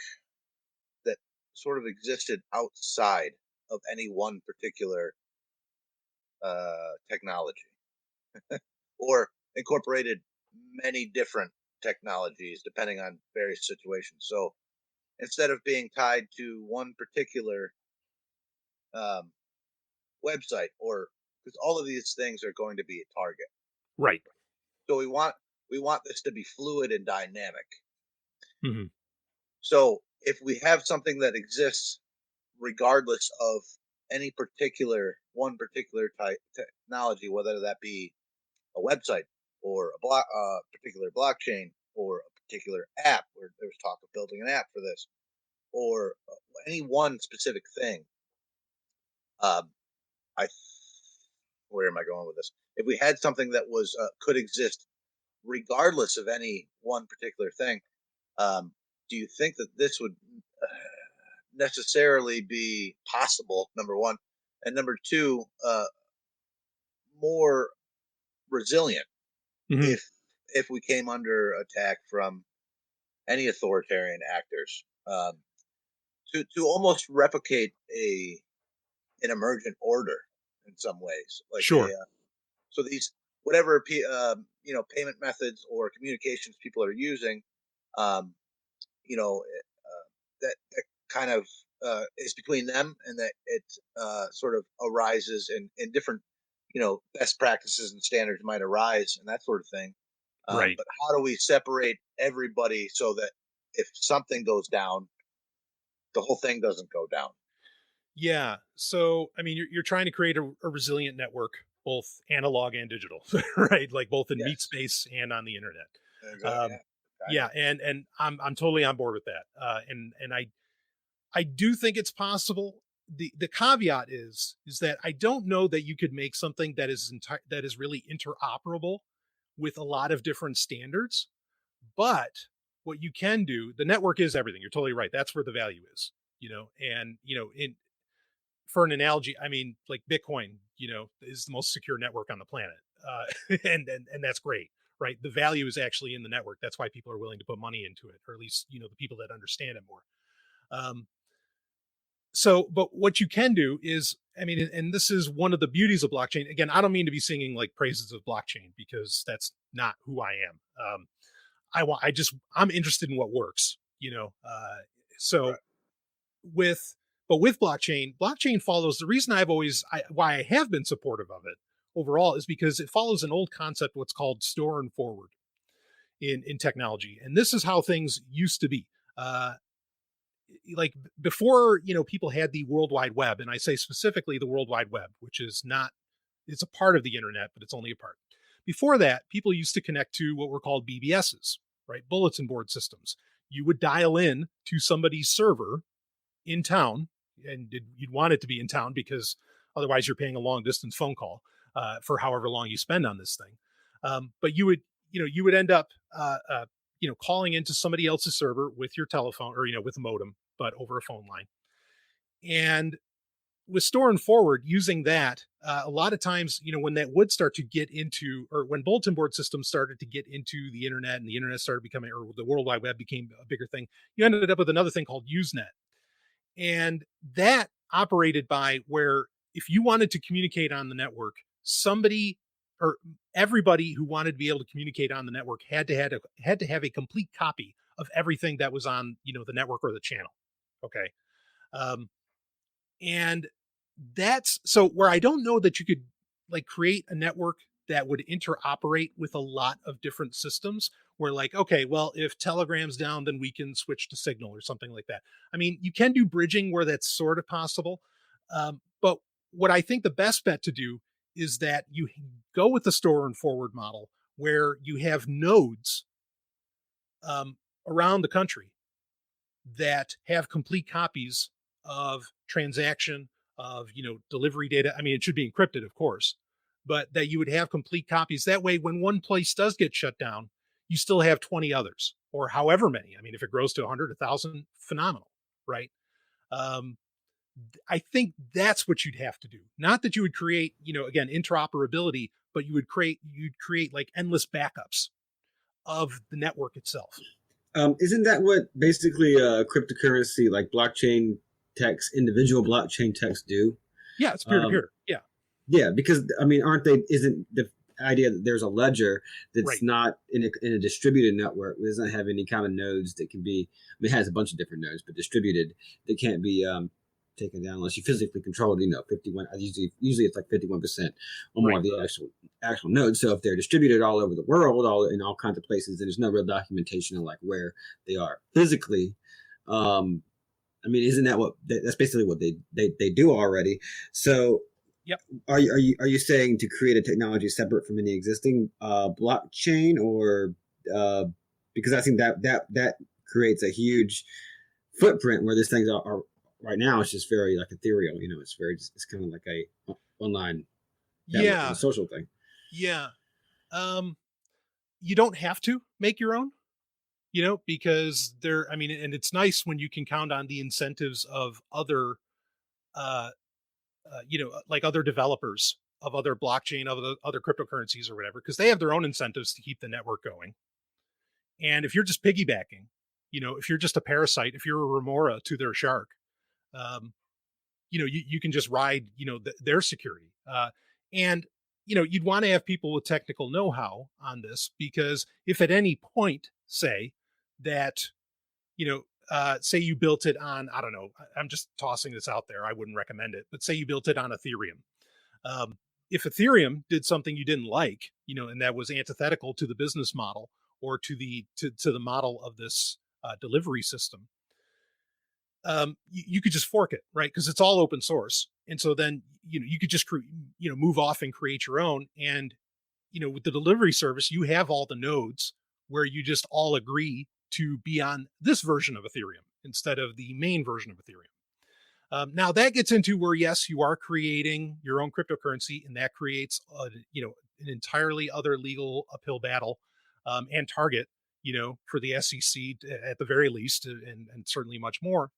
that sort of existed outside of any one particular technology, or incorporated many different technologies depending on various situations. So instead of being tied to one particular um, website, or because all of these things are going to be a target,
Right.
so we want this to be fluid and dynamic.
Mhm.
So if we have something that exists regardless of any particular type technology, whether that be a website, or particular blockchain, or a particular app, where there's talk of building an app for this, or any one specific thing. Um, I Where am I going with this? If we had something that was could exist regardless of any one particular thing, do you think that this would necessarily be possible? Number one, and number two, more resilient
Mhm.
if we came under attack from any authoritarian actors, to almost replicate a an emergent order in some ways, like
Sure.
so these whatever payment methods or communications people are using, um, that kind of is between them, and that it sort of arises in different, best practices and standards might arise, and that sort of thing.
Right.
But how do we separate everybody so that if something goes down, the whole thing doesn't go down?
Yeah. So, I mean, you're trying to create a resilient network, both analog and digital, right? Like both in meat
Yes,
space and on the internet.
exactly. Yeah, kind
Yeah,
of.
and I'm totally on board with that. And I do think it's possible. The caveat is that I don't know that you could make something that is really interoperable with a lot of different standards. But what you can do, the network is everything. You're totally right. That's where the value is, and in for an analogy, I mean, like Bitcoin, is the most secure network on the planet, and that's great, right? The value is actually in the network. That's why people are willing to put money into it, or at least the people that understand it more. Um, but what you can do is, I mean, and this is one of the beauties of blockchain. Again, I don't mean to be singing like praises of blockchain, because that's not who I am. I'm interested in what works, so
Right.
with but with blockchain follows the reason why I have been supportive of it overall is because it follows an old concept, what's called store and forward in technology. And this is how things used to be. Like before, people had the World Wide Web, and I say specifically the World Wide Web, which is not, it's a part of the internet, but it's only a part. Before that, people used to connect to what were called BBSs, right? Bulletin board systems. You would dial in to somebody's server in town, and you'd want it to be in town because otherwise you're paying a long distance phone call for however long you spend on this thing. But you would end up calling into somebody else's server with your telephone, or with a modem, but over a phone line. And with store and forward, using that, a lot of times, when that would start to get into, or when bulletin board systems started to get into the internet, and the internet started becoming, or the World Wide Web became a bigger thing, you ended up with another thing called Usenet. And that operated by where, if you wanted to communicate on the network, somebody or everybody who wanted to be able to communicate on the network had to have a complete copy of everything that was on, the network or the channel. Okay. Um, and that's so where I don't know that you could like create a network that would interoperate with a lot of different systems, where like, okay, well, if Telegram's down, then we can switch to Signal or something like that. I mean, you can do bridging where that's sort of possible. But what I think the best bet to do is that you go with the store and forward model where you have nodes around the country that have complete copies of transaction, of delivery data. I mean, it should be encrypted, of course, but that you would have complete copies. That way, when one place does get shut down, you still have 20 others, or however many. I mean, if it grows to 100, 1,000, phenomenal, right? I think that's what you'd have to do. Not that you would create, again, interoperability, but you'd create like endless backups of the network itself.
Isn't that what basically cryptocurrency, like blockchain techs, individual blockchain techs do?
Yeah, it's peer-to-peer. Yeah.
Yeah, because I mean, isn't the idea that there's a ledger that's
Right.
not in a distributed network, it doesn't have any kind of nodes that can be, I mean, it has a bunch of different nodes, but distributed, that can't be taken down unless you physically control it, 51, usually it's like 51% or more of the actual nodes. So if they're distributed all over the world, all in all kinds of places, and there's no real documentation of like where they are physically, I mean, isn't that that's basically what they do already? So
Yep.
Are you saying to create a technology separate from any existing blockchain, or because I think that creates a huge footprint where these things are right now? It's just very like ethereal, it's kind of like a online social thing.
Yeah. You don't have to make your own, because and it's nice when you can count on the incentives of other like other developers of other blockchain, of other cryptocurrencies or whatever, because they have their own incentives to keep the network going. And if you're just piggybacking, if you're just a parasite, if you're a remora to their shark, you can just ride, their security. And you'd want to have people with technical know-how on this, because if at any point, say that, say you built it on, I don't know, I'm just tossing this out there, I wouldn't recommend it, but say you built it on Ethereum. If Ethereum did something you didn't like, and that was antithetical to the business model or to the model of this delivery system, you could just fork it, right? Because it's all open source. And so then, you could just, move off and create your own. And, with the delivery service, you have all the nodes where you just all agree to be on this version of Ethereum instead of the main version of Ethereum. Now that gets into where, yes, you are creating your own cryptocurrency, and that creates an entirely other legal uphill battle and target, for the SEC at the very least, and certainly much more.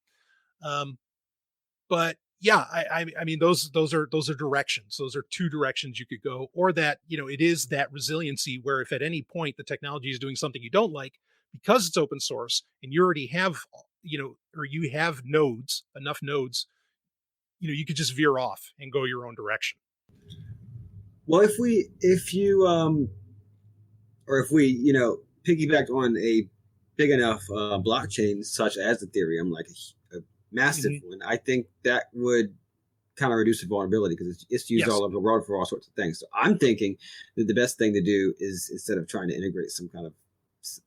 But yeah, I mean, those are directions. Those are two directions you could go, or that, it is that resiliency where if at any point the technology is doing something you don't like, because it's open source and you already have, or you have enough nodes, you could just veer off and go your own direction.
Well, if we piggybacked on a big enough blockchain such as Ethereum, like a massive one, I think that would kind of reduce the vulnerability, because it's used all over the world for all sorts of things. So I'm thinking that the best thing to do is, instead of trying to integrate some kind of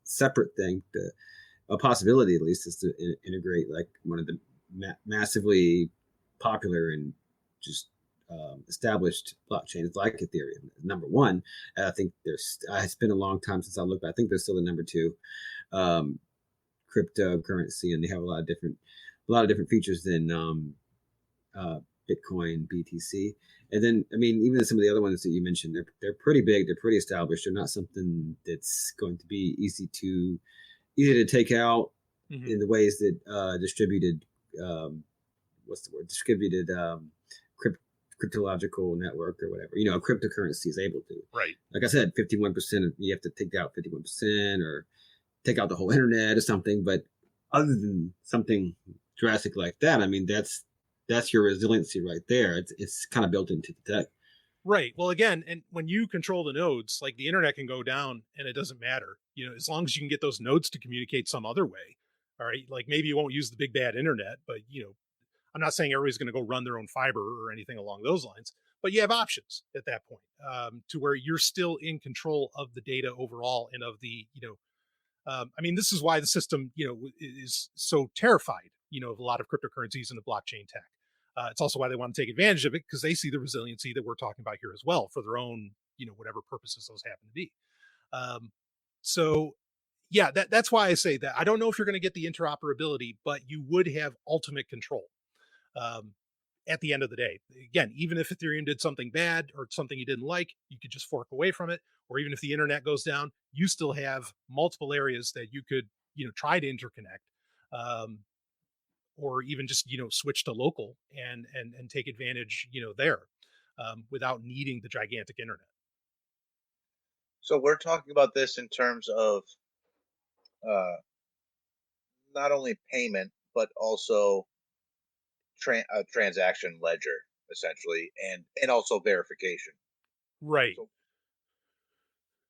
separate thing, a possibility at least is to integrate like one of the massively popular and just established blockchains like Ethereum. Number one, I think it's been a long time since I looked, but I think they're still the number two cryptocurrency, and they have a lot of different features than Bitcoin, BTC. And then, I mean, even some of the other ones that you mentioned, they're pretty big, they're pretty established. They're not something that's going to be easy to take out in the ways that distributed cryptological network or whatever, a cryptocurrency is able to.
Right.
Like I said, 51%, you have to take out 51% or take out the whole internet or something. But other than something drastic like that, I mean, that's your resiliency right there. It's kind of built into the tech.
Right. Well, again, and when you control the nodes, like the internet can go down and it doesn't matter, as long as you can get those nodes to communicate some other way. All right. Like maybe you won't use the big bad internet, but I'm not saying everybody's going to go run their own fiber or anything along those lines, but you have options at that point to where you're still in control of the data overall and of the, I mean, this is why the system, is so terrified, of a lot of cryptocurrencies and the blockchain tech. It's also why they want to take advantage of it, because they see the resiliency that we're talking about here as well for their own, whatever purposes those happen to be. So yeah, that's why I say that. I don't know if you're going to get the interoperability, but you would have ultimate control. At the end of the day, again, even if Ethereum did something bad or something you didn't like, you could just fork away from it. Or even if the internet goes down, you still have multiple areas that you could, try to interconnect, or even just, switch to local and take advantage, there, without needing the gigantic internet.
So we're talking about this in terms of not only payment, but also a transaction ledger, essentially, and also verification.
Right.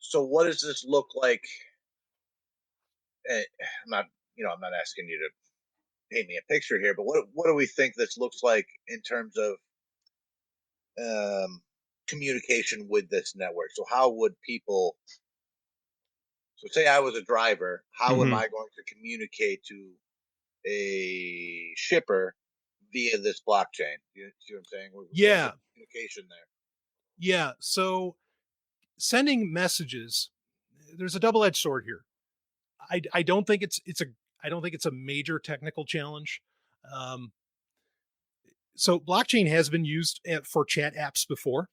So what does this look like? I'm not asking you to paint me a picture here, but what do we think this looks like in terms of communication with this network? So how would people? So say I was a driver, how am I going to communicate to a shipper via this blockchain? You see what I'm saying?
Yeah.
Communication there.
Yeah. So sending messages, there's a double-edged sword here. I don't think I don't think it's a major technical challenge. So blockchain has been used for chat apps before.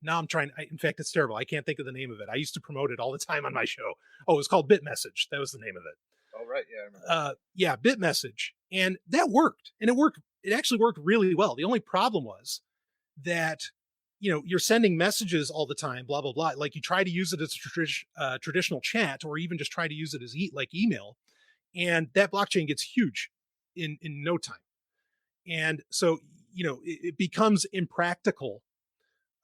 Now in fact, it's terrible. I can't think of the name of it. I used to promote it all the time on my show. Oh, it was called BitMessage. That was the name of it.
Oh, right. Yeah, I remember.
Yeah, BitMessage. And that worked. And it actually worked really well. The only problem was that, you're sending messages all the time, blah, blah, blah. Like you try to use it as a traditional chat, or even just try to use it as like email. And that blockchain gets huge in no time. And so, it becomes impractical,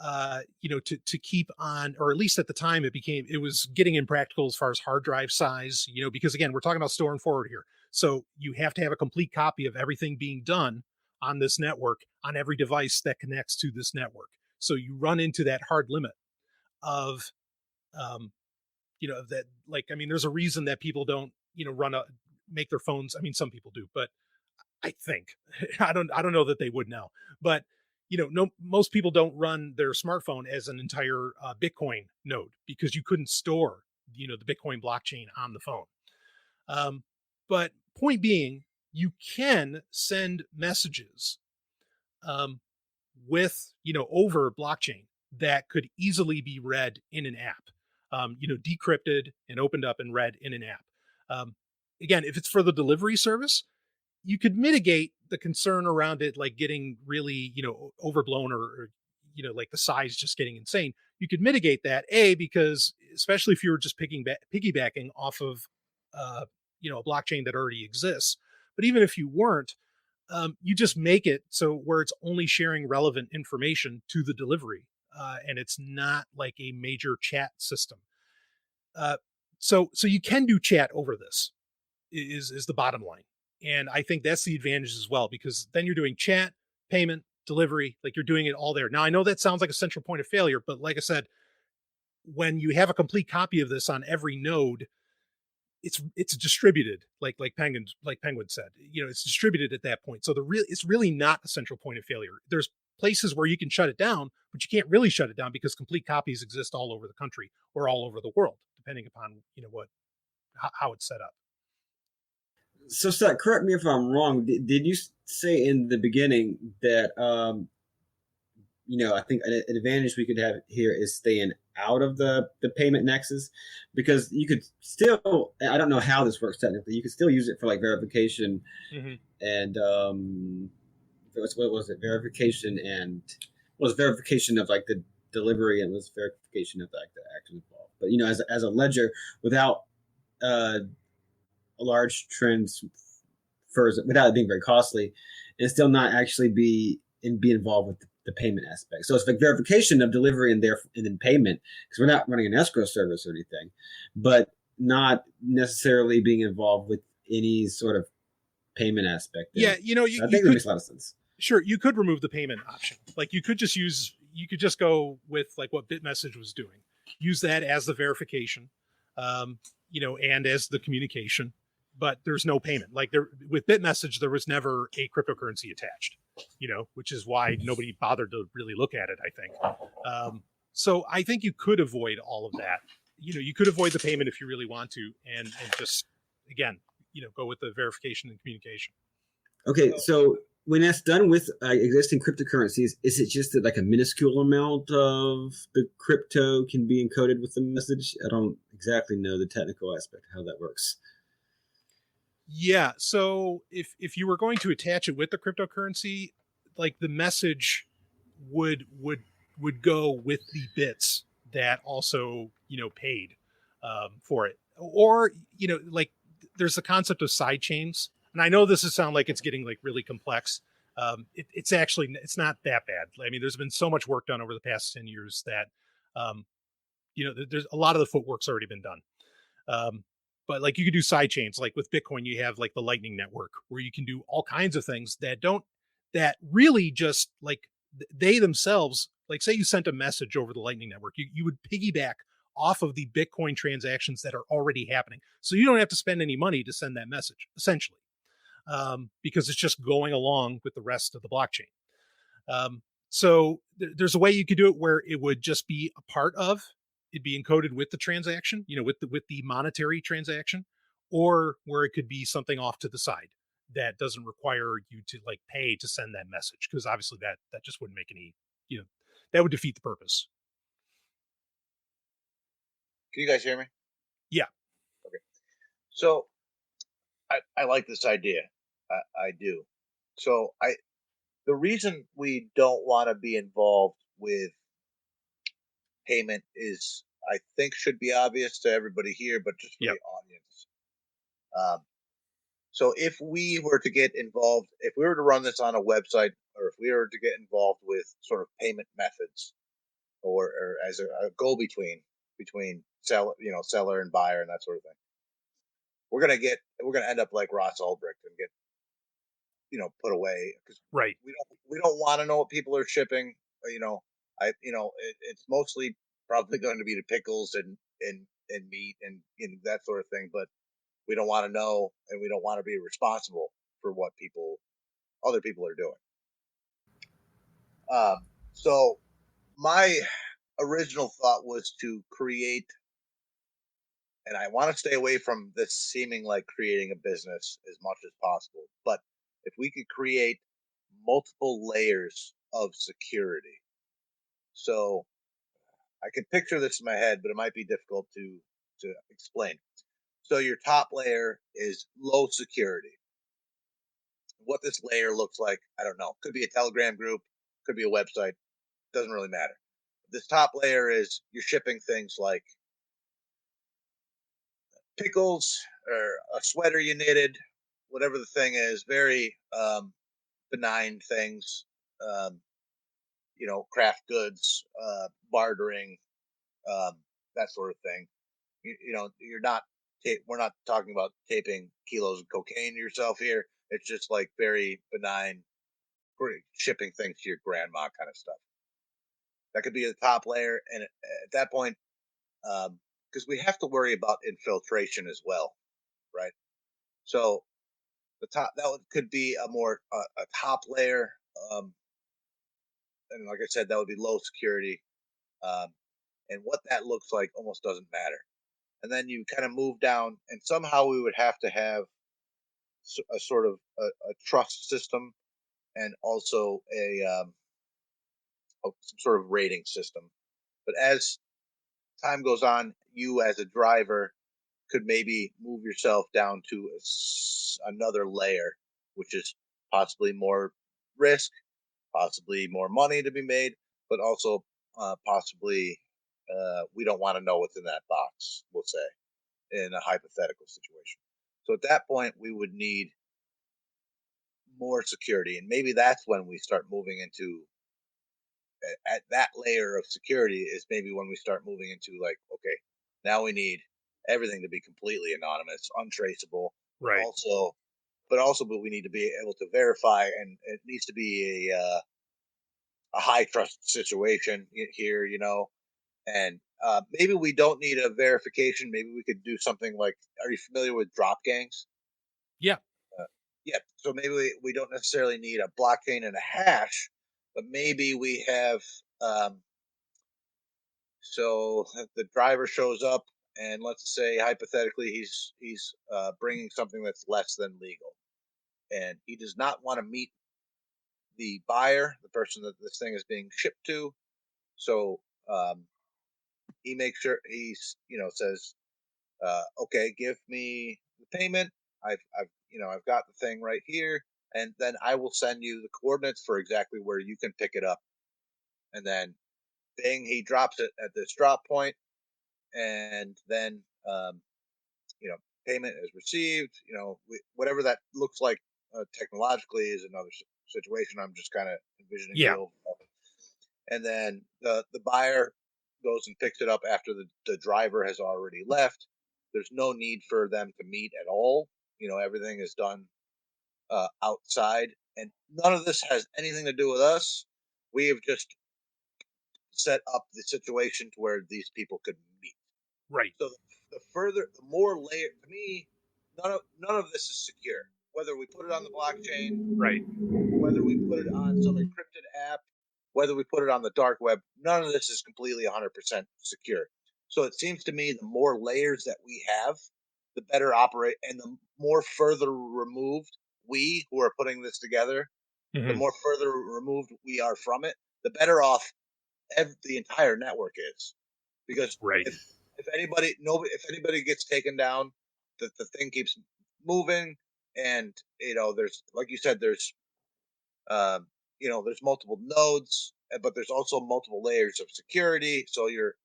to keep on, or at least at the time it was getting impractical as far as hard drive size, because again, we're talking about store and forward here. So you have to have a complete copy of everything being done on this network on every device that connects to this network. So you run into that hard limit of, that, like, I mean, there's a reason that people don't, make their phones. I mean, some people do, but I think, I don't know that they would now, but most people don't run their smartphone as an entire Bitcoin node, because you couldn't store, the Bitcoin blockchain on the phone. But point being, you can send messages with, over blockchain that could easily be read in an app, decrypted and opened up and read in an app. Again, if it's for the delivery service, you could mitigate the concern around it, like getting really, overblown or like the size just getting insane. You could mitigate that, because especially if you were just piggybacking off of, a blockchain that already exists. But even if you weren't, you just make it so where it's only sharing relevant information to the delivery, and it's not like a major chat system. So you can do chat over this is the bottom line. And I think that's the advantage as well, because then you're doing chat, payment, delivery, like you're doing it all there. Now, I know that sounds like a central point of failure, but like I said, when you have a complete copy of this on every node, it's distributed, like Penguin said, it's distributed at that point. So it's really not a central point of failure. There's places where you can shut it down, but you can't really shut it down because complete copies exist all over the country or all over the world, depending upon, how it's set up.
So, Seth, correct me if I'm wrong. Did you say in the beginning that, I think an advantage we could have here is staying out of the payment nexus? Because you could still, I don't know how this works technically, you could still use it for like verification and, what was it? Verification and verification of like the delivery, and was verification of like the action involved. But, as a ledger without, a large transfers without it being very costly, and still not actually be involved with the payment aspect. So it's like verification of delivery and then payment, because we're not running an escrow service or anything, but not necessarily being involved with any sort of payment aspect.
Yeah,
I think that makes a lot of sense.
Sure, you could remove the payment option. Like you could just go with like what BitMessage was doing. Use that as the verification, and as the communication. but there's no payment. Like there with BitMessage, there was never a cryptocurrency attached, which is why nobody bothered to really look at it, I think. So I think you could avoid all of that. You could avoid the payment if you really want to, and just, again, go with the verification and communication.
Okay, so when that's done with existing cryptocurrencies, is it just that like a minuscule amount of the crypto can be encoded with the message? I don't exactly know the technical aspect of how that works.
Yeah, so if you were going to attach it with the cryptocurrency, like the message would go with the bits that also paid for it, or like there's the concept of side chains, and I know this is sound like it's getting like really complex. It's not that bad. I mean, there's been so much work done over the past 10 years that there's a lot of the footwork's already been done. But like you could do side chains, like with Bitcoin, you have like the Lightning Network where you can do all kinds of things that really just like they themselves, like say you sent a message over the Lightning Network, you would piggyback off of the Bitcoin transactions that are already happening. So you don't have to spend any money to send that message, essentially, because it's just going along with the rest of the blockchain. So there's a way you could do it where it would just be a part of, it'd be encoded with the transaction, with the monetary transaction, or where it could be something off to the side that doesn't require you to like pay to send that message, because obviously that just wouldn't make any, that would defeat the purpose.
Can you guys hear me?
Yeah.
Okay. So I like this idea. I do. So the reason we don't want to be involved with payment is, I think, should be obvious to everybody here, but just for the audience. So if we were to get involved, if we were to run this on a website, or if we were to get involved with sort of payment methods, or as a go-between between seller and buyer and that sort of thing, we're gonna end up like Ross Ulbricht and get put away, because
right,
we don't want to know what people are shipping. It's mostly probably going to be the pickles and meat and that sort of thing, but we don't want to know, and we don't want to be responsible for what other people are doing. So my original thought was to create, and I want to stay away from this seeming like creating a business as much as possible, but if we could create multiple layers of security. So I can picture this in my head, but it might be difficult to explain. So your top layer is low security. What this layer looks like, I don't know. Could be a Telegram group, could be a website, doesn't really matter. This top layer is you're shipping things like pickles or a sweater you knitted, whatever the thing is, very benign things, craft goods, bartering, that sort of thing. You're not, we're not talking about taping kilos of cocaine to yourself here. It's just like very benign, shipping things to your grandma kind of stuff. That could be the top layer. And at that point, because we have to worry about infiltration as well, right? So the top, could be a top layer. And like I said, that would be low security. And what that looks like almost doesn't matter. And then you kind of move down, and somehow we would have to have a sort of a trust system, and also some sort of rating system. But as time goes on, you as a driver could maybe move yourself down to another layer, which is possibly more risk, possibly more money to be made, but also possibly we don't want to know what's in that box, we'll say, in a hypothetical situation. So at that point, we would need more security. And maybe that's when we start moving into, at that layer of security is maybe when we start moving into like, okay, now we need everything to be completely anonymous, untraceable.
right.
But we need to be able to verify, and it needs to be a high trust situation here, and maybe we don't need a verification. Maybe we could do something like, are you familiar with drop gangs?
Yeah.
Yeah. So maybe we don't necessarily need a blockchain and a hash, but maybe we have, so the driver shows up, and let's say hypothetically he's bringing something that's less than legal, and he does not want to meet the buyer, the person that this thing is being shipped to. So he makes sure says, okay, give me the payment. I've got the thing right here, and then I will send you the coordinates for exactly where you can pick it up. And then, bing, he drops it at this drop point, and then payment is received. Whatever that looks like technologically is another situation. I'm just kind of envisioning
Yeah.
the old. And then the buyer goes and picks it up after the driver has already left. There's no need for them to meet at all. Everything is done outside, and none of this has anything to do with us. We have just set up the situation to where these people could meet.
Right.
So the more layer, to me, none of this is secure. Whether we put it on the blockchain,
Right.
whether we put it on some encrypted app, whether we put it on the dark web, none of this is completely 100% secure. So it seems to me the more layers that we have, the better operate, and the more further removed we who are putting this together, the more further removed we are from it, the better off the entire network is. Because
Right.
if anybody gets taken down, the thing keeps moving, and there's, like you said, there's there's multiple nodes, but there's also multiple layers of security. So you're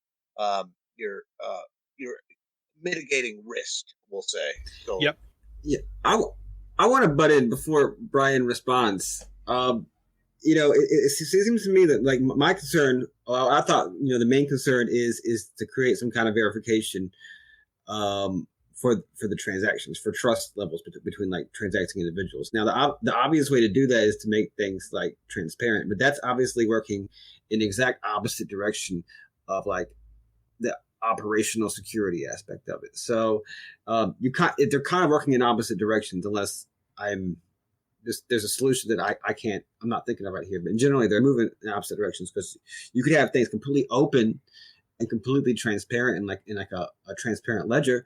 mitigating risk, we'll say. So
Yep.
Yeah, I want to butt in before Brian responds. It seems to me that, like, my concern, I thought, the main concern is to create some kind of verification for the transactions, for trust levels between like transacting individuals. Now, the obvious way to do that is to make things like transparent, but that's obviously working in the exact opposite direction of like the operational security aspect of it. So they're kind of working in opposite directions, unless there's a solution that I'm not thinking about here, but generally they're moving in opposite directions, because you could have things completely open and completely transparent in a transparent ledger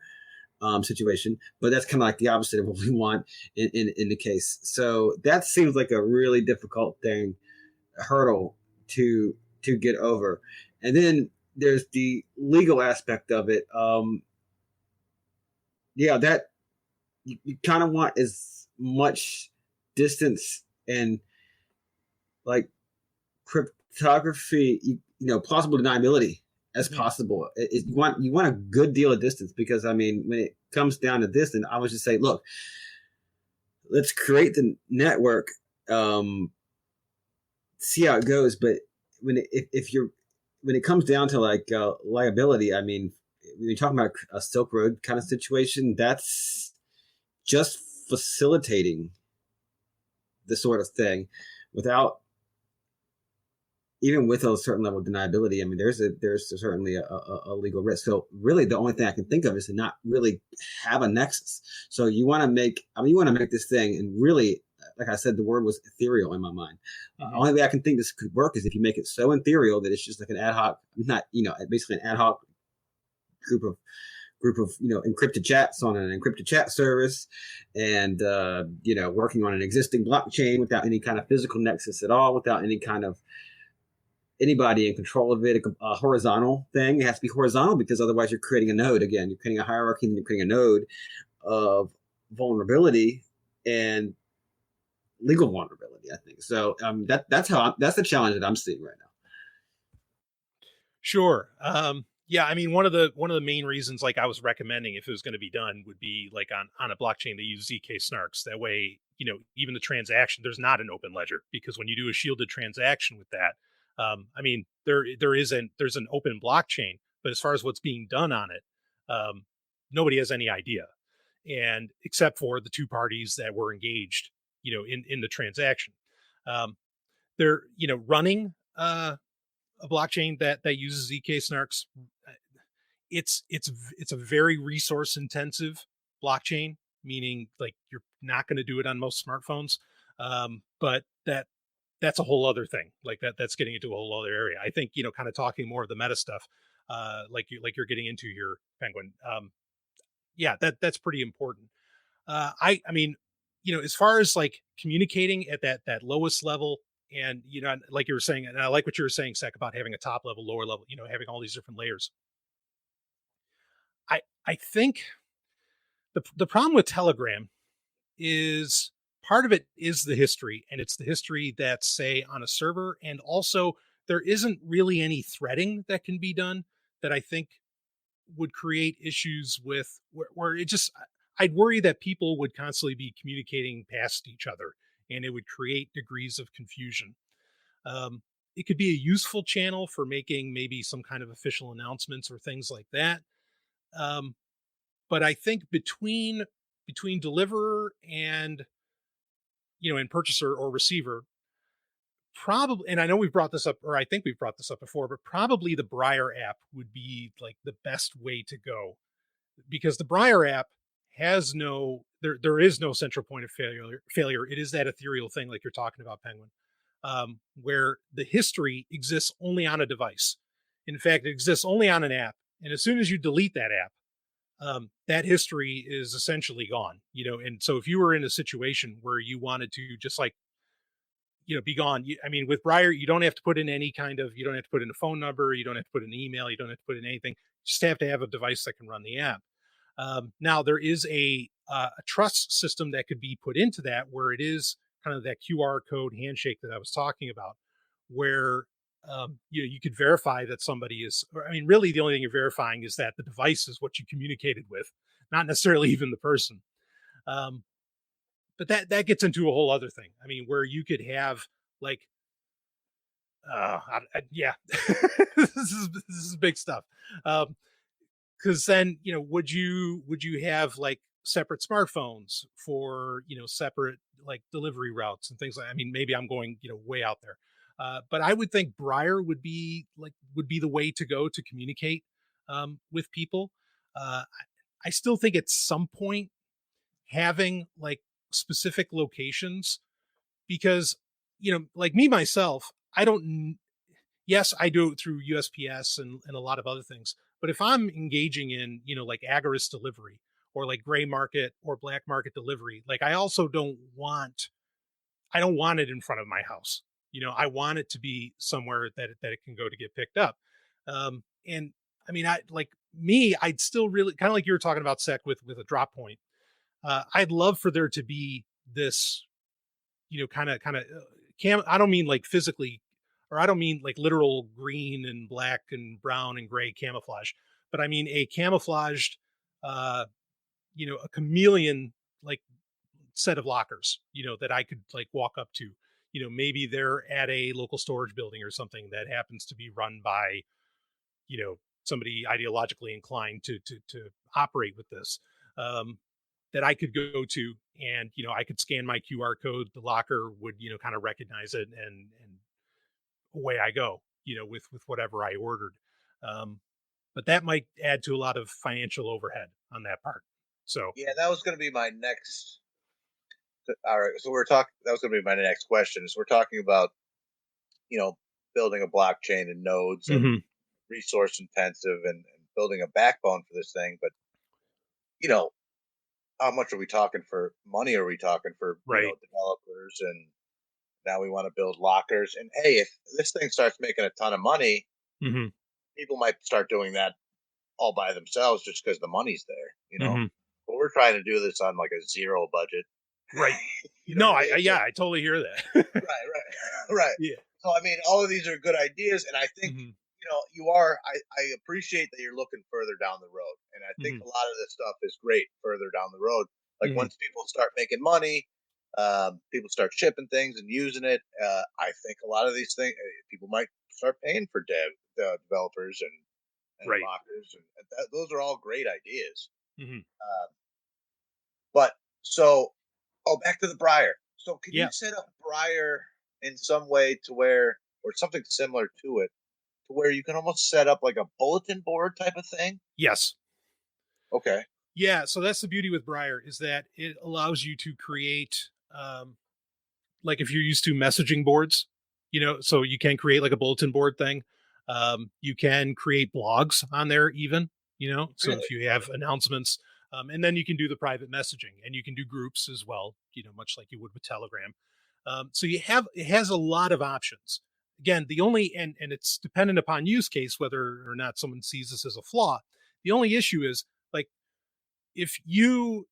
situation, but that's kind of like the opposite of what we want in the case. So that seems like a really difficult hurdle to get over. And then there's the legal aspect of it. That you kind of want as much distance and like cryptography, plausible deniability as possible. You want a good deal of distance, because when it comes down to this, then I would just say, look, let's create the network, see how it goes. But when it comes down to like liability, when you're talking about a Silk Road kind of situation, that's just facilitating the sort of thing without, even with a certain level of deniability. There's certainly a legal risk. So really the only thing I can think of is to not really have a nexus. So you want to make this thing, and really, like I said, the word was ethereal in my mind. Only way I can think this could work is if you make it so ethereal that it's just like an ad hoc, basically an ad hoc group of encrypted chats on an encrypted chat service, and working on an existing blockchain without any kind of physical nexus at all, without any kind of anybody in control of it. A horizontal thing. It has to be horizontal, because otherwise you're creating a node. Again, you're creating a hierarchy, and you're creating a node of vulnerability and legal vulnerability, I think. So that's the challenge that I'm seeing right now.
Sure. One of the main reasons, like I was recommending, if it was going to be done, would be like on a blockchain they use ZK snarks. That way, even the transaction, there's not an open ledger, because when you do a shielded transaction with that, there's an open blockchain, but as far as what's being done on it, nobody has any idea, and except for the two parties that were engaged, in the transaction. They're running a blockchain that uses ZK snarks. It's a very resource intensive blockchain meaning like you're not going to do it on most smartphones. But that's a whole other thing. Like that's getting into a whole other area. I think, kind of talking more of the meta stuff, like you're getting into your Penguin. Yeah, that's pretty important. I mean, as far as like communicating at that lowest level, and like you were saying, and I like what you were saying, Sec, about having a top level, lower level, having all these different layers. I think the problem with Telegram is part of it is the history, and it's the history that's, say, on a server, and also there isn't really any threading that can be done that I think would create issues with where it just, I'd worry that people would constantly be communicating past each other, and it would create degrees of confusion. It could be a useful channel for making maybe some kind of official announcements or things like that. But I think between deliverer and and purchaser or receiver, probably, and I know we've brought this up, or I think we've brought this up before, but probably the Briar app would be like the best way to go, because the Briar app has there is no central point of failure. It is that ethereal thing like you're talking about, Penguin, where the history exists only on a device. In fact, it exists only on an app. And as soon as you delete that app, that history is essentially gone, and so if you were in a situation where you wanted to just like, be gone, I mean, with Briar, you don't have to put in you don't have to put in a phone number, you don't have to put in an email, you don't have to put in anything. You just have to have a device that can run the app. Now there is a trust system that could be put into that, where it is kind of that QR code handshake that I was talking about, where you could verify that somebody is, I mean, really the only thing you're verifying is that the device is what you communicated with, not necessarily even the person. But that gets into a whole other thing. I mean, where you could have like, yeah, this is big stuff. Cause then, would you have like separate smartphones for, separate like delivery routes and things like, I mean, maybe I'm going, way out there. But I would think Briar would be the way to go to communicate with people. I still think at some point having like specific locations, because, like me, myself, yes, I do it through USPS and a lot of other things. But if I'm engaging in, like agorist delivery or like gray market or black market delivery, like I also don't want it in front of my house. I want it to be somewhere that it can go to get picked up. And I mean, I'd still really kind of like you were talking about, Sec, with a drop point. I'd love for there to be this, kind of I don't mean like physically, or I don't mean like literal green and black and brown and gray camouflage, but I mean a camouflaged, a chameleon like set of lockers, that I could like walk up to. Maybe they're at a local storage building or something that happens to be run by, somebody ideologically inclined to operate with this, that I could go to, and, I could scan my QR code, the locker would, kind of recognize it, and away I go, with whatever I ordered. But that might add to a lot of financial overhead on that part. So,
yeah, that was going to be my next. All right. So that was going to be my next question. So we're talking about, building a blockchain and nodes and resource intensive and building a backbone for this thing. But, how much are we talking for money? Are we talking for developers? And now we want to build lockers. And hey, if this thing starts making a ton of money, people might start doing that all by themselves just because the money's there, But we're trying to do this on like a zero budget.
Right. I totally hear that.
Right.
Yeah.
So, I mean, all of these are good ideas. And I think, I appreciate that you're looking further down the road. And I think a lot of this stuff is great further down the road. Like once people start making money, people start shipping things and using it. I think a lot of these things, people might start paying for developers and lockers. And those are all great ideas. But so, back to the Briar. So can you set up Briar in some way to where, or something similar to it, to where you can almost set up like a bulletin board type of thing?
Yes.
Okay.
Yeah, so that's the beauty with Briar is that it allows you to create, like if you're used to messaging boards, so you can create like a bulletin board thing. You can create blogs on there even, so
Really?
if you have announcements, and then you can do the private messaging and you can do groups as well, much like you would with Telegram. So it has a lot of options. Again, and it's dependent upon use case, whether or not someone sees this as a flaw. The only issue is like, if you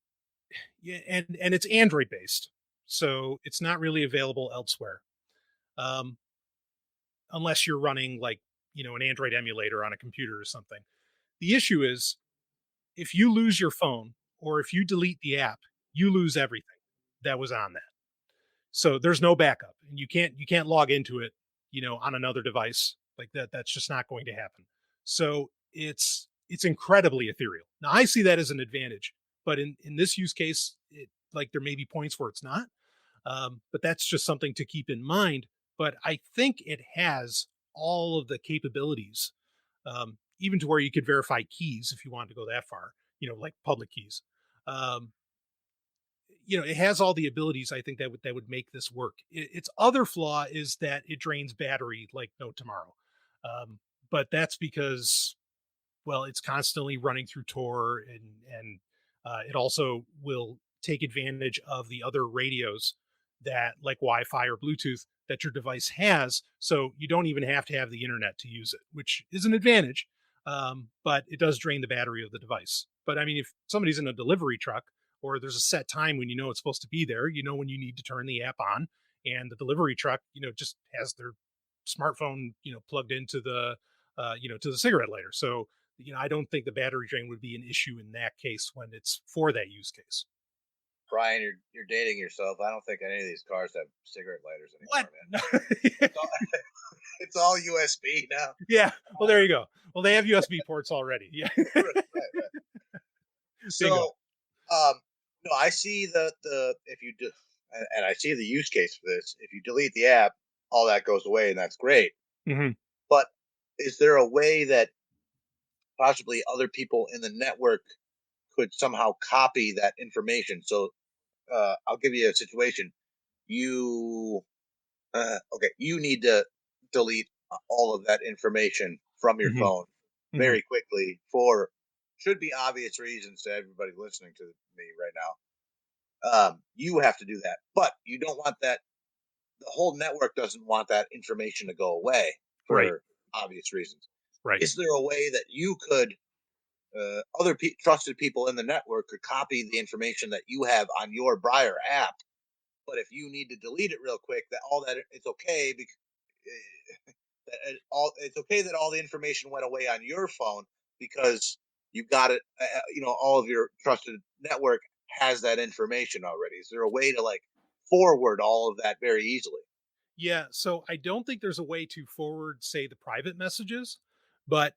yeah, and it's Android based, so it's not really available elsewhere, um, unless you're running like an Android emulator on a computer or something. The issue is if you lose your phone or if you delete the app, you lose everything that was on that. So there's no backup, and you can't log into it, on another device like that. That's just not going to happen. So it's incredibly ethereal. Now I see that as an advantage, but in this use case, like there may be points where it's not. But that's just something to keep in mind. But I think it has all of the capabilities, even to where you could verify keys if you wanted to go that far, like public keys. Um, it has all the abilities I think that would make this work. Its other flaw is that it drains battery like no tomorrow. But that's because, well, it's constantly running through Tor, and it also will take advantage of the other radios that, like Wi-Fi or Bluetooth, that your device has. So you don't even have to have the internet to use it, which is an advantage. But it does drain the battery of the device. But I mean, if somebody's in a delivery truck, or there's a set time when it's supposed to be there, when you need to turn the app on, and the delivery truck, just has their smartphone, plugged into to the cigarette lighter. So, I don't think the battery drain would be an issue in that case when it's for that use case.
Brian, you're dating yourself. I don't think any of these cars have cigarette lighters anymore,
What?
man. It's all USB now.
Yeah. Well, there you go. Well, they have USB ports already. Yeah.
Right. So, no, I see the if you do, and I see the use case for this. If you delete the app, all that goes away, and that's great.
Mm-hmm.
But is there a way that possibly other people in the network could somehow copy that information? So I'll give you a situation. You you need to delete all of that information from your
Mm-hmm.
phone very quickly for should be obvious reasons to everybody listening to me right now. You have to do that, but you don't want that. The whole network doesn't want that information to go away
Right.
for obvious reasons.
Right.
Is there a way that you could, other trusted people in the network could copy the information that you have on your Briar app? But if you need to delete it real quick, that all that it's okay because it's okay that all the information went away on your phone because you got it. All of your trusted network has that information already. Is there a way to like forward all of that very easily?
Yeah. So I don't think there's a way to forward, say, the private messages, but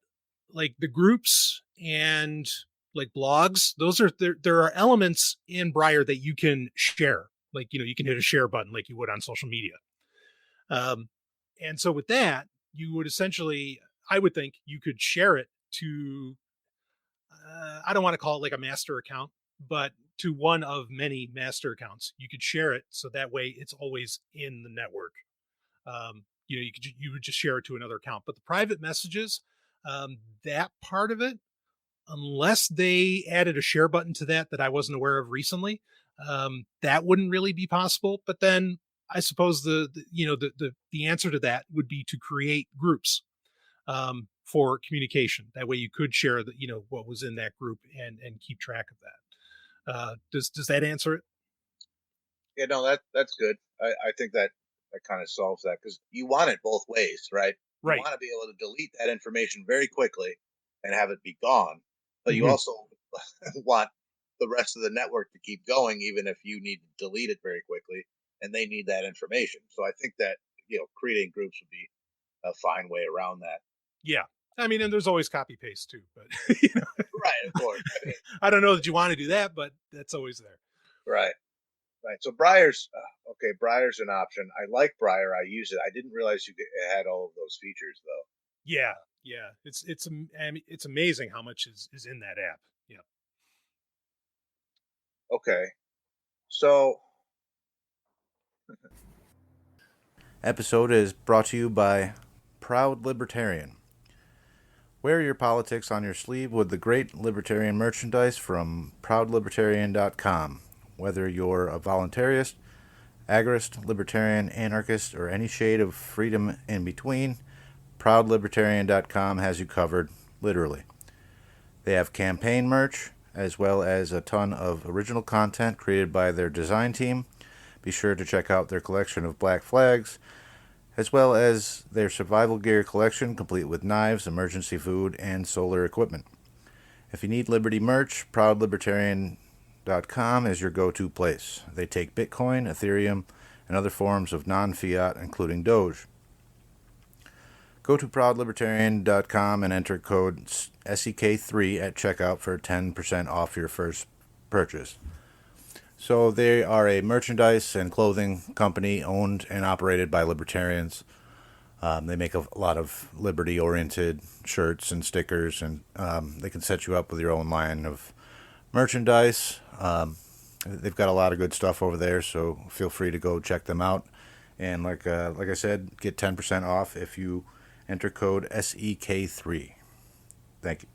like the groups and like blogs, there are elements in Briar that you can share. Like, you can hit a share button like you would on social media. And so with that, you would essentially, I would think you could share it to, I don't want to call it like a master account, but to one of many master accounts. You could share it so that way it's always in the network. You would just share it to another account. But the private messages, that part of it, unless they added a share button to that I wasn't aware of recently, that wouldn't really be possible. But then I suppose the answer to that would be to create groups for communication. That way you could share what was in that group and keep track of that. Does that answer it?
Yeah, no, that's good. I think that kind of solves that because you want it both ways, right?
Right.
You want to be able to delete that information very quickly and have it be gone, but you
Mhm.
also want the rest of the network to keep going, even if you need to delete it very quickly and they need that information. So I think that creating groups would be a fine way around that.
Yeah. I mean, and there's always copy paste too, but
Right, of course. I mean,
I don't know that you want to do that, but that's always there.
right. Right. So Briar's okay. Briar's an option. I like Briar. I use it. I didn't realize it had all of those features though.
Yeah. It's amazing how much is in that app. Yeah.
Okay. So,
Episode is brought to you by Proud Libertarian. Wear your politics on your sleeve with the great libertarian merchandise from ProudLibertarian.com. Whether you're a voluntarist, agorist, libertarian, anarchist, or any shade of freedom in between, ProudLibertarian.com has you covered, literally. They have campaign merch, as well as a ton of original content created by their design team. Be sure to check out their collection of black flags, as well as their survival gear collection, complete with knives, emergency food, and solar equipment. If you need Liberty merch, ProudLibertarian.com is your go-to place. They take Bitcoin, Ethereum, and other forms of non-fiat, including Doge. Go to ProudLibertarian.com and enter code SEK3 at checkout for 10% off your first purchase. So they are a merchandise and clothing company owned and operated by libertarians. They make a lot of liberty-oriented shirts and stickers, and they can set you up with your own line of merchandise. They've got a lot of good stuff over there, so feel free to go check them out. And like I said, get 10% off if you enter code SEK3. Thank you.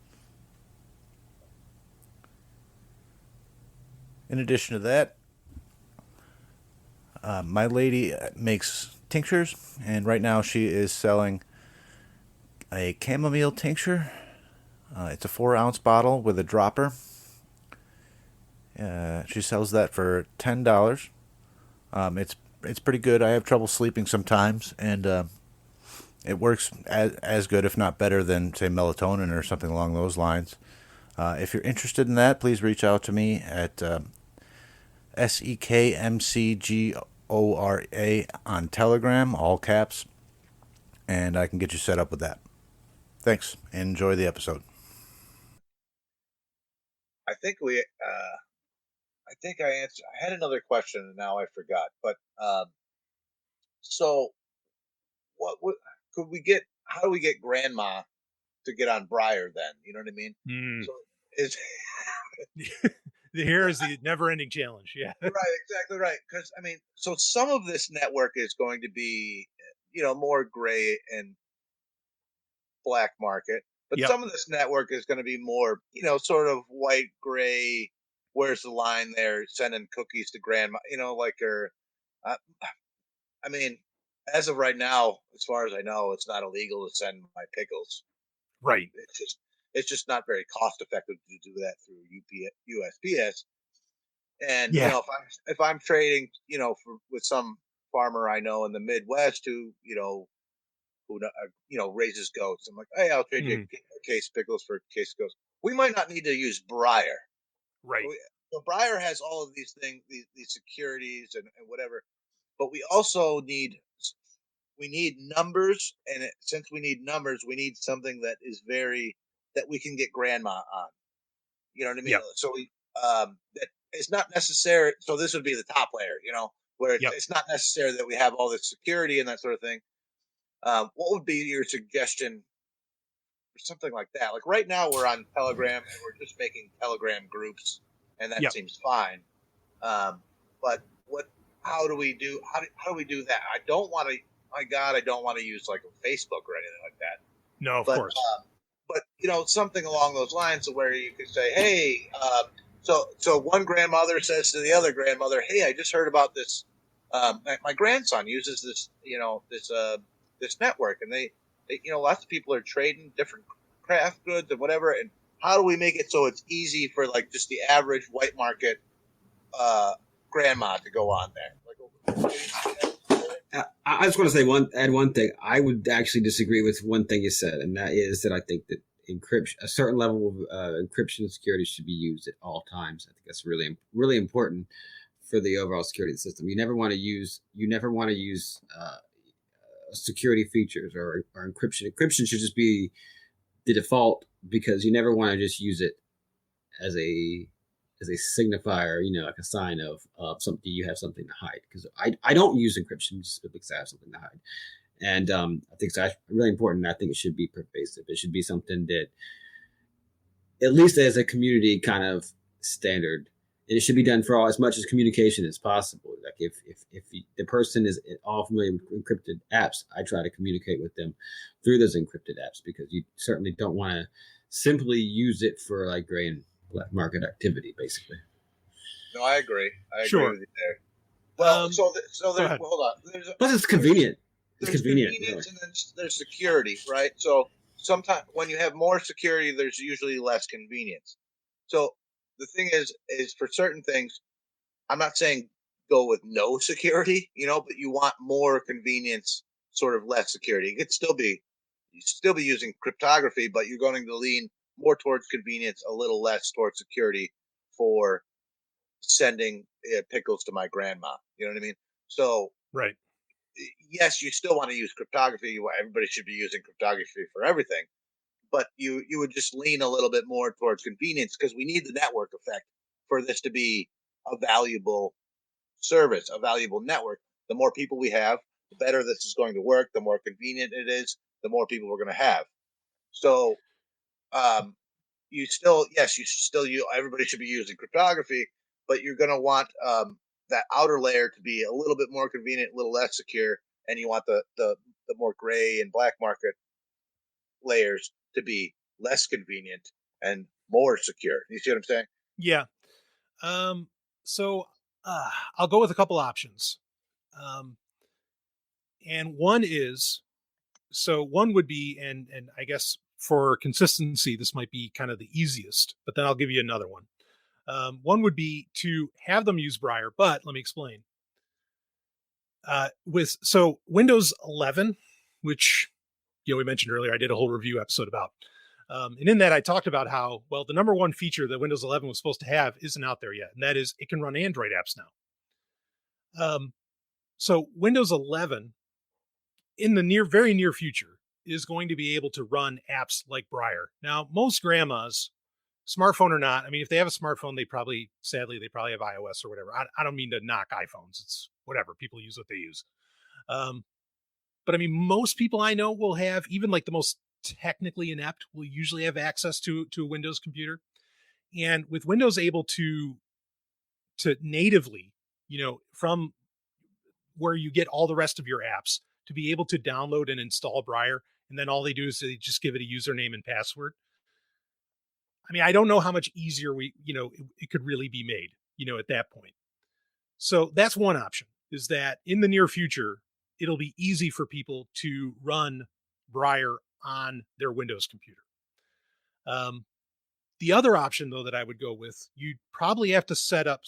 In addition to that, my lady makes tinctures, and right now she is selling a chamomile tincture. It's a 4-ounce bottle with a dropper. She sells that for $10. It's pretty good. I have trouble sleeping sometimes, and it works as good, if not better, than, say, melatonin or something along those lines. If you're interested in that, please reach out to me at SEKMCGORA on Telegram, all caps, and I can get you set up with that. Thanks, and enjoy the episode.
I think I answered. I had another question and now I forgot. But so what could we get? How do we get Grandma to get on Briar then? You know what I mean? So is
Here is the never-ending challenge. Yeah.
Right, exactly right. Because I mean, so some of this network is going to be, more gray and black market, but
Yep.
some of this network is going to be more, sort of white, gray. Where's the line there? Sending cookies to Grandma, I mean, as of right now, as far as I know, it's not illegal to send my pickles.
Right.
It's just not very cost effective to do that through USPS. And
Yeah.
if I'm trading, with some farmer I know in the Midwest who raises goats, I'm like, hey, I'll trade you a case of pickles for a case of goats. We might not need to use Briar.
Right.
So Briar has all of these things, these securities and whatever, but we also need numbers, and since we need numbers, we need something that is that we can get Grandma on. You know what I mean?
Yep.
So that it's not necessary. So this would be the top layer, where it's not necessary that we have all this security and that sort of thing. What would be your suggestion for something like that? Like right now we're on Telegram and we're just making Telegram groups, and that seems fine. But how do we do that? I don't want to. My God, I don't want to use like a Facebook or anything like that.
No, of course.
But something along those lines, where you could say, hey, so one grandmother says to the other grandmother, hey, I just heard about this. My grandson uses this, this network, and they lots of people are trading different craft goods and whatever. And how do we make it so it's easy for like just the average white market grandma to go on there?
I just want to add one thing. I would actually disagree with one thing you said, and that is that I think that a certain level of encryption security should be used at all times. I think that's really, really important for the overall security of the system. You never want to use security features or encryption. Encryption should just be the default, because you never want to just use it as a signifier, like a sign of something, you have something to hide. Because I don't use encryption just because I have something to hide. And I think it's really important. I think it should be pervasive. It should be something that, at least as a community kind of standard, And it should be done for as much as communication as possible. Like if the person is all familiar with encrypted apps, I try to communicate with them through those encrypted apps, because you certainly don't want to simply use it for like gray and black market activity, basically.
No, I agree. I
Sure.
agree with you there. Well,
Go
there's
ahead.
hold on.
Plus, it's convenient.
There's convenience and then there's security, right? So sometimes when you have more security, there's usually less convenience. So the thing is for certain things, I'm not saying go with no security, but you want more convenience, sort of less security. It could still be using cryptography, but you're going to lean more towards convenience, a little less towards security for sending pickles to my grandma. You know what I mean? So
Right.
yes, you still want to use cryptography. Everybody should be using cryptography for everything, but you would just lean a little bit more towards convenience, because we need the network effect for this to be a valuable service, a valuable network. The more people we have, the better this is going to work. The more convenient it is, the more people we're going to have. So, you should still use. Everybody should be using cryptography, but you're going to want that outer layer to be a little bit more convenient, a little less secure, and you want the more gray and black market layers to be less convenient and more secure. You see what I'm saying?
Yeah. So I'll go with a couple options. And one would be, and I guess for consistency, this might be kind of the easiest, but then I'll give you another one. One would be to have them use Briar, but let me explain. So Windows 11, which we mentioned earlier, I did a whole review episode about. And in that, I talked about how, well, the number one feature that Windows 11 was supposed to have isn't out there yet, and that is it can run Android apps now. So Windows 11, in the very near future, is going to be able to run apps like Briar. Now, most grandmas, smartphone or not, I mean, if they have a smartphone, sadly, they probably have iOS or whatever. I don't mean to knock iPhones. It's whatever. People use what they use. But I mean, most people I know will have, even like the most technically inept, will usually have access to a Windows computer. And with Windows able to natively, from where you get all the rest of your apps, to be able to download and install Briar, and then all they do is they just give it a username and password. I mean, I don't know how much easier it could really be made, at that point. So that's one option, is that in the near future, it'll be easy for people to run Briar on their Windows computer. The other option, though, that I would go with, you'd probably have to set up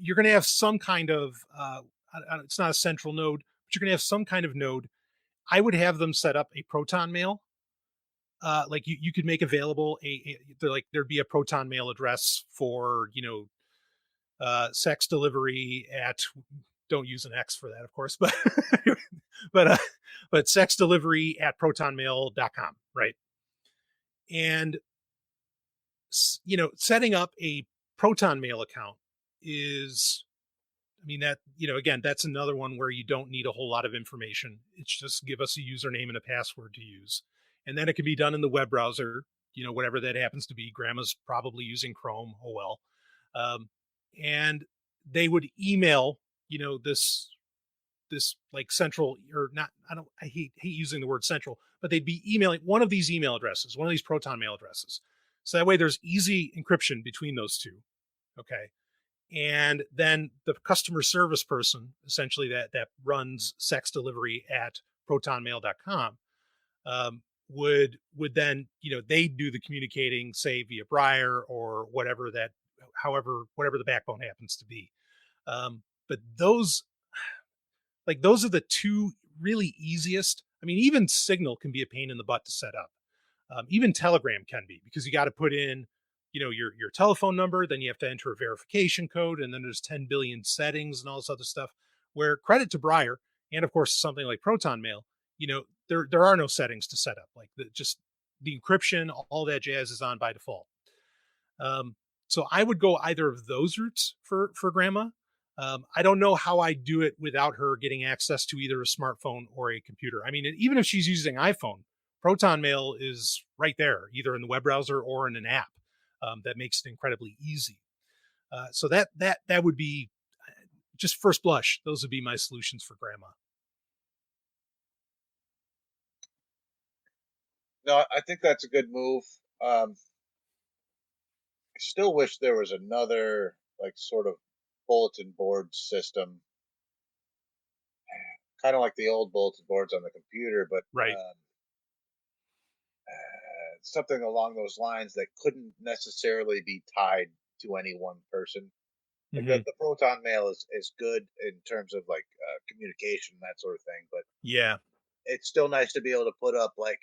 you're going to have some kind of, it's not a central node, but you're going to have some kind of node. I would have them set up a Proton Mail. Like you could make available there'd be a Proton Mail address for, sex delivery at, don't use an X for that, of course, but sex delivery at protonmail.com. Right. And, setting up a Proton Mail account is, I mean, that, again, that's another one where you don't need a whole lot of information. It's just give us a username and a password to use. And then it can be done in the web browser, whatever that happens to be. Grandma's probably using Chrome. Oh, well. And they would email, this like central, or not, I hate using the word central, but they'd be emailing one of these email addresses, one of these Proton Mail addresses. So that way there's easy encryption between those two. Okay. And then the customer service person, essentially that runs sex delivery at protonmail.com, would then, they do the communicating, say via Briar or whatever the backbone happens to be. But those are the two really easiest. I mean, even Signal can be a pain in the butt to set up. Even Telegram can be, because you got to put in, your telephone number, then you have to enter a verification code, and then there's 10 billion settings and all this other stuff, where credit to Briar, and of course something like Proton Mail, there are no settings to set up. Like just the encryption, all that jazz is on by default. So I would go either of those routes for grandma. I don't know how I do it without her getting access to either a smartphone or a computer. I mean, even if she's using iPhone, Proton Mail is right there, either in the web browser or in an app. That makes it incredibly easy. So that would be just first blush. Those would be my solutions for grandma.
No, I think that's a good move. I still wish there was another like sort of bulletin board system, kind of like the old bulletin boards on the computer, but
Right.
Something along those lines that couldn't necessarily be tied to any one person. Like
Mm-hmm.
the Proton Mail is good in terms of like communication, that sort of thing, but
Yeah.
it's still nice to be able to put up like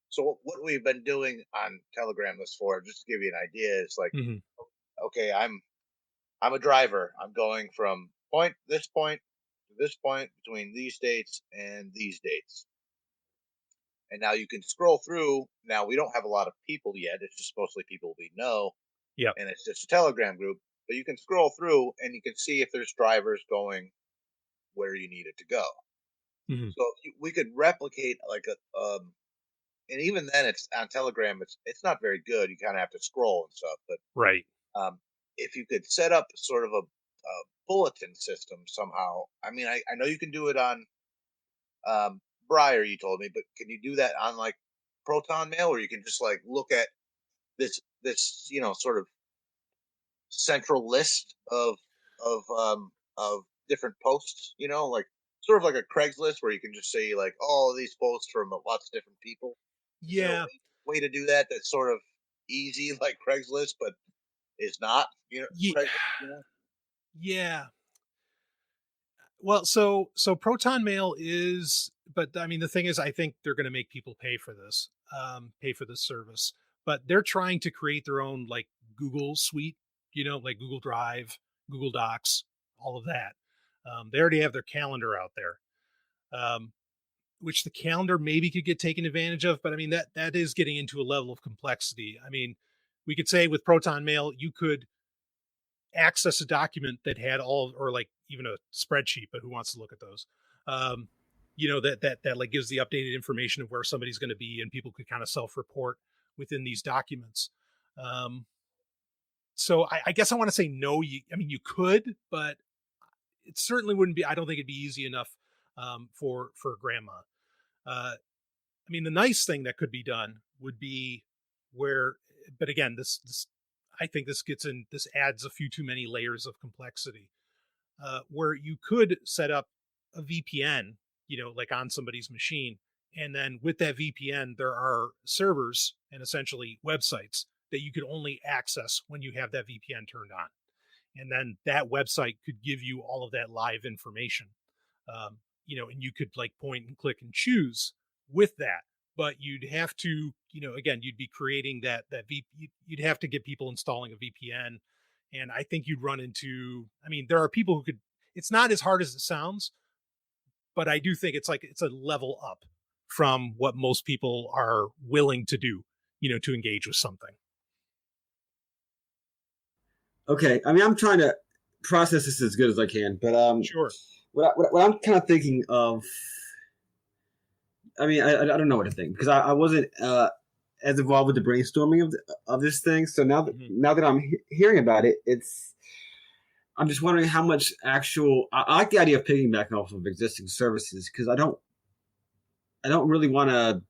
so what we've been doing on Telegram this for, just to give you an idea, is like,
Mm-hmm.
okay, I'm a driver. I'm going from this point to this point between these dates and these dates. And now you can scroll through. Now we don't have a lot of people yet. It's just mostly people we know.
Yep.
And it's just a Telegram group. But you can scroll through and you can see if there's drivers going where you need it to go.
Mm-hmm.
So we could replicate like and even then it's on Telegram. It's not very good. You kind of have to scroll and stuff. But
Right.
if you could set up sort of a bulletin system somehow, I mean, I know you can do it on Briar, you told me, but can you do that on like Proton Mail, where you can just like look at this sort of central list of different posts, like sort of like a Craigslist where you can just say like all of these posts from lots of different people. Is there a
Yeah.
way to do that that's sort of easy like Craigslist, but is not,
Yeah.
Craigslist,
Yeah. Well, so Proton Mail is, but I mean, the thing is, I think they're going to make people pay for this service, but they're trying to create their own like Google suite, like Google Drive, Google Docs, all of that. They already have their calendar out there, which the calendar maybe could get taken advantage of, but I mean, that is getting into a level of complexity. I mean, we could say with Proton Mail, you could access a document that had all, or like even a spreadsheet, but who wants to look at those? That like gives the updated information of where somebody's going to be, and people could kind of self-report within these documents. So I guess I want to say no. You could, but it certainly wouldn't be. I don't think it'd be easy enough for grandma. I mean, the nice thing that could be done would be where, but again, this I think this adds a few too many layers of complexity, where you could set up a VPN, like on somebody's machine. And then with that VPN, there are servers and essentially websites that you could only access when you have that VPN turned on. And then that website could give you all of that live information, and you could like point and click and choose with that. But you'd have to, again, you'd be creating you'd have to get people installing a VPN. And I think you'd run into, I mean, there are people who could, it's not as hard as it sounds, but I do think it's a level up from what most people are willing to do, to engage with something.
Okay. I mean, I'm trying to process this as good as I can, but
Sure.
What I'm kind of thinking of, I mean, I don't know what to think, because I wasn't as involved with the brainstorming of this thing. So now that I'm hearing about it, I'm just wondering how much actual. I like the idea of piggybacking off of existing services, because I don't really want to.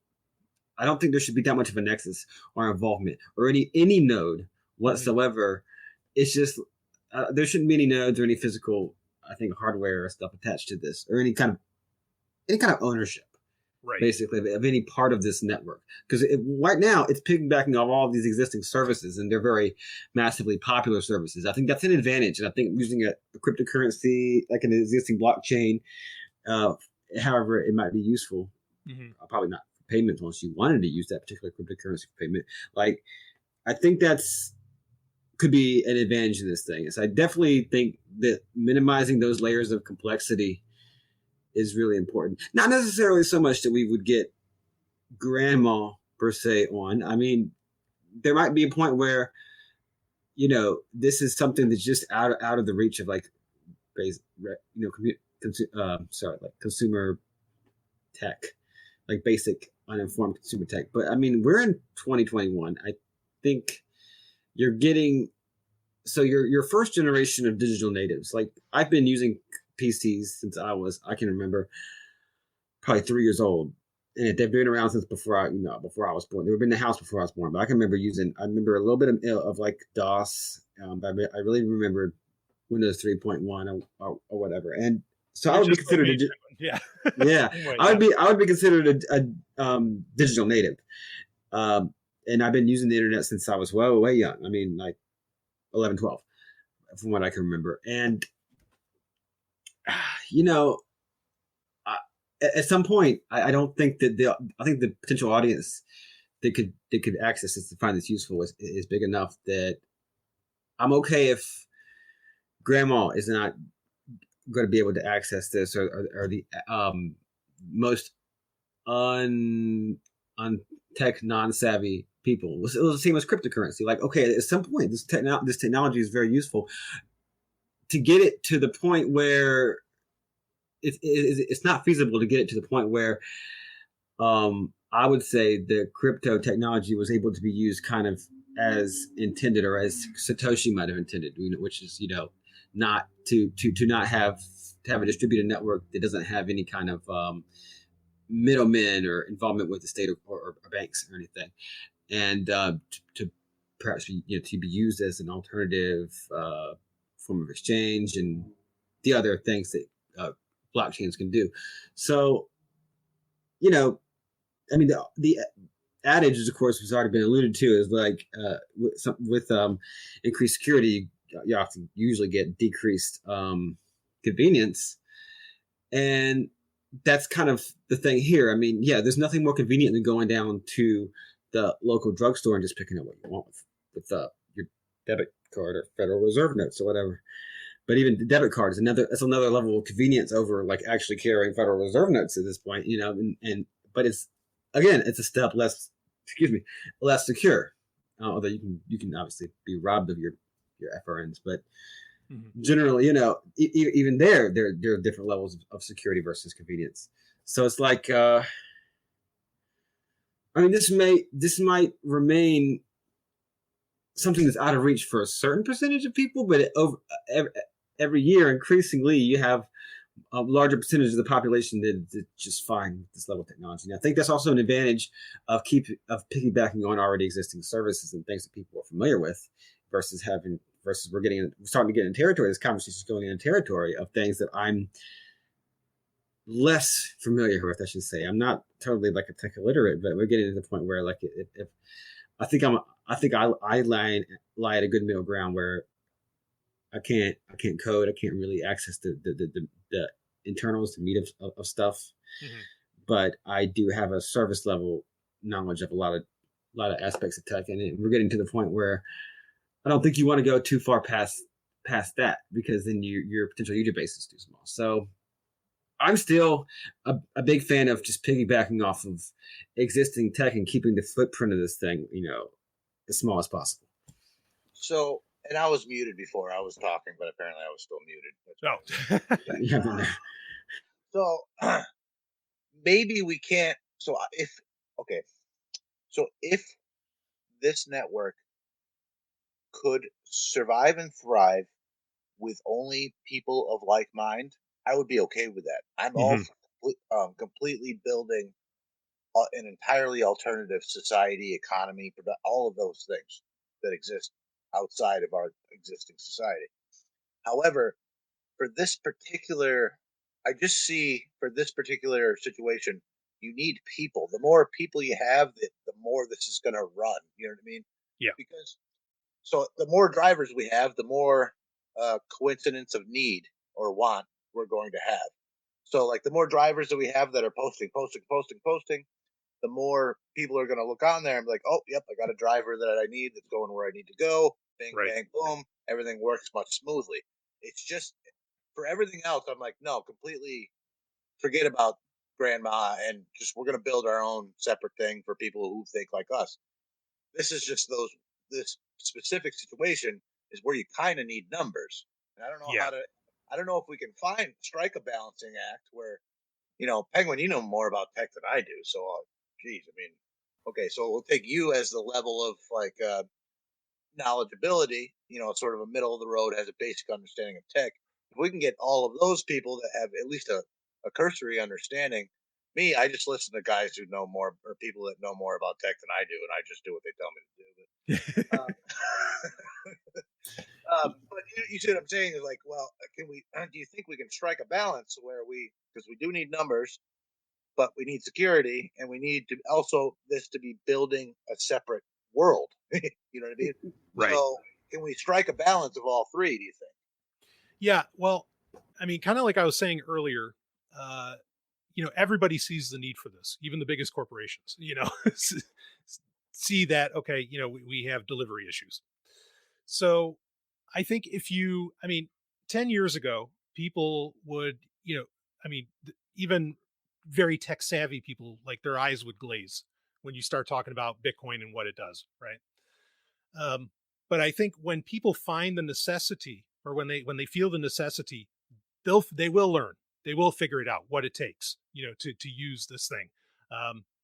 I don't think there should be that much of a nexus or involvement or any node whatsoever. It's just there shouldn't be any nodes or any physical, I think, hardware or stuff attached to this, or any kind of ownership.
Right.
Basically, of any part of this network, because right now it's piggybacking off all of these existing services, and they're very massively popular services. I think that's an advantage, and I think using a cryptocurrency like an existing blockchain, however it might be useful, probably not for payments unless you wanted to use that particular cryptocurrency for payment. Like, I think could be an advantage in this thing. So I definitely think that minimizing those layers of complexity is really important. Not necessarily so much that we would get grandma per se on. I mean, there might be a point where, this is something that's just out of the reach of like, consumer tech, like basic uninformed consumer tech. But I mean, we're in 2021. I think you're getting so your first generation of digital natives, like I've been using PCs since I can remember, probably 3 years old. And they've been around since before I was born. They were in the house before I was born, but I remember a little bit of like DOS. But I really remember Windows 3.1 or whatever. And so I would be considered
yeah.
I would be considered a digital native. And I've been using the internet since I was way young. I mean, like 11, 12, from what I can remember. And, at some point, I don't think that I think the potential audience that could access this to find this useful is big enough that I'm okay if grandma is not going to be able to access this, or the most tech non-savvy people. It was the same as cryptocurrency. Like, okay, at some point, this technology is very useful. To get it to the point where it's not feasible to get it to the point where I would say the crypto technology was able to be used kind of as intended, or as Satoshi might have intended, which is not to not have a distributed network that doesn't have any kind of middlemen or involvement with the state or banks or anything, and to perhaps to be used as an alternative form of exchange and the other things that blockchains can do. So, I mean, the adage, of course, has already been alluded to, is like with increased security, you often usually get decreased convenience, and that's kind of the thing here. I mean, yeah, there's nothing more convenient than going down to the local drugstore and just picking up what you want with your debit card or Federal Reserve notes or whatever. But even the debit card is another level of convenience over like actually carrying Federal Reserve notes at this point, but it's a step less secure. Although you can obviously be robbed of your FRNs, but generally, even there are different levels of security versus convenience. So it's like, I mean, this might remain something that's out of reach for a certain percentage of people, but every year, increasingly, you have a larger percentage of the population that just fine with this level of technology. And I think that's also an advantage of piggybacking on already existing services and things that people are familiar with, versus we're starting to get in territory. This conversation is going in territory of things that I'm less familiar with, I should say. I'm not totally like a tech illiterate, but we're getting to the point where like if I think I lie at a good middle ground where I can't code. I can't really access the internals, the meat of stuff. But I do have a service level knowledge of a lot of aspects of tech, and we're getting to the point where I don't think you want to go too far past that, because then your potential user base is too small. So I'm still a big fan of just piggybacking off of existing tech and keeping the footprint of this thing, as small as possible.
So, and I was muted before I was talking, but apparently I was still muted. So maybe we can't. So if this network could survive and thrive with only people of like mind, I would be okay with that. I'm all for completely building an entirely alternative society, economy, all of those things that exist outside of our existing society. However, for this particular situation, you need people. The more people you have, the more this is going to run. You know what I mean?
Yeah.
Because so the more drivers we have, the more coincidence of need or want we're going to have. So like the more drivers that we have that are posting, the more people are going to look on there and be like, oh, yep, I got a driver that I need that's going where I need to go. Bing, bang, boom. Everything works much smoothly. It's just for everything else, I'm like, no, completely forget about grandma and just we're going to build our own separate thing for people who think like us. This is just this specific situation is where you kind of need numbers. And I don't know I don't know if we can strike a balancing act where, Penguin, you know more about tech than I do. So, geez, I mean, okay, so we'll take you as the level of like, knowledgeability, sort of a middle of the road, has a basic understanding of tech. If we can get all of those people that have at least a cursory understanding, I just listen to guys who know more, or people that know more about tech than I do, and I just do what they tell me to do. But you see what I'm saying? Is like, well, do you think we can strike a balance where because we do need numbers, but we need security, and we need to also this to be building a separate world. You know what I mean?
Right.
So can we strike a balance of all three, do you think?
Yeah. Well, I mean, kind of like I was saying earlier, everybody sees the need for this, even the biggest corporations, see that, okay, we have delivery issues. So I think 10 years ago, people would, even very tech savvy people, like their eyes would glaze when you start talking about Bitcoin and what it does. Right. But I think when people find the necessity, or when they feel the necessity, they will learn. They will figure it out, what it takes, to use this thing.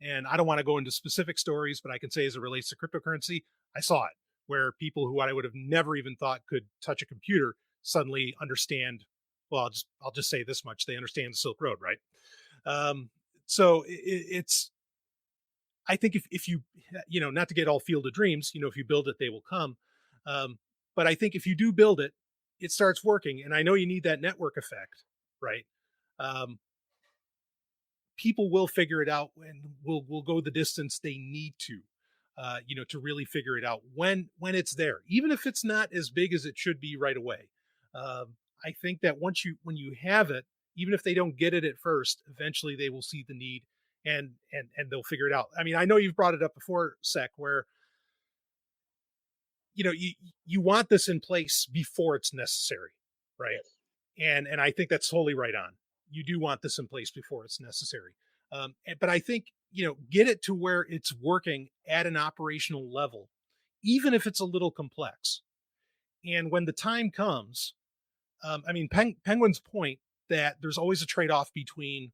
And I don't want to go into specific stories, but I can say as it relates to cryptocurrency, I saw it where people who I would have never even thought could touch a computer suddenly understand. Well, I'll just say this much: they understand the Silk Road, right? So it's. I think if you, not to get all field of dreams, if you build it, they will come. But I think if you do build it, it starts working, and I know you need that network effect, right? People will figure it out, and will go the distance they need to really figure it out when it's there, even if it's not as big as it should be right away. I think that when you have it, even if they don't get it at first, eventually they will see the need, and they'll figure it out. I mean, I know you've brought it up before, Sec, where you want this in place before it's necessary, right? Yes. And I think that's totally right on. You do want this in place before it's necessary. But I think, get it to where it's working at an operational level, even if it's a little complex. And when the time comes, Penguin's point that there's always a trade-off between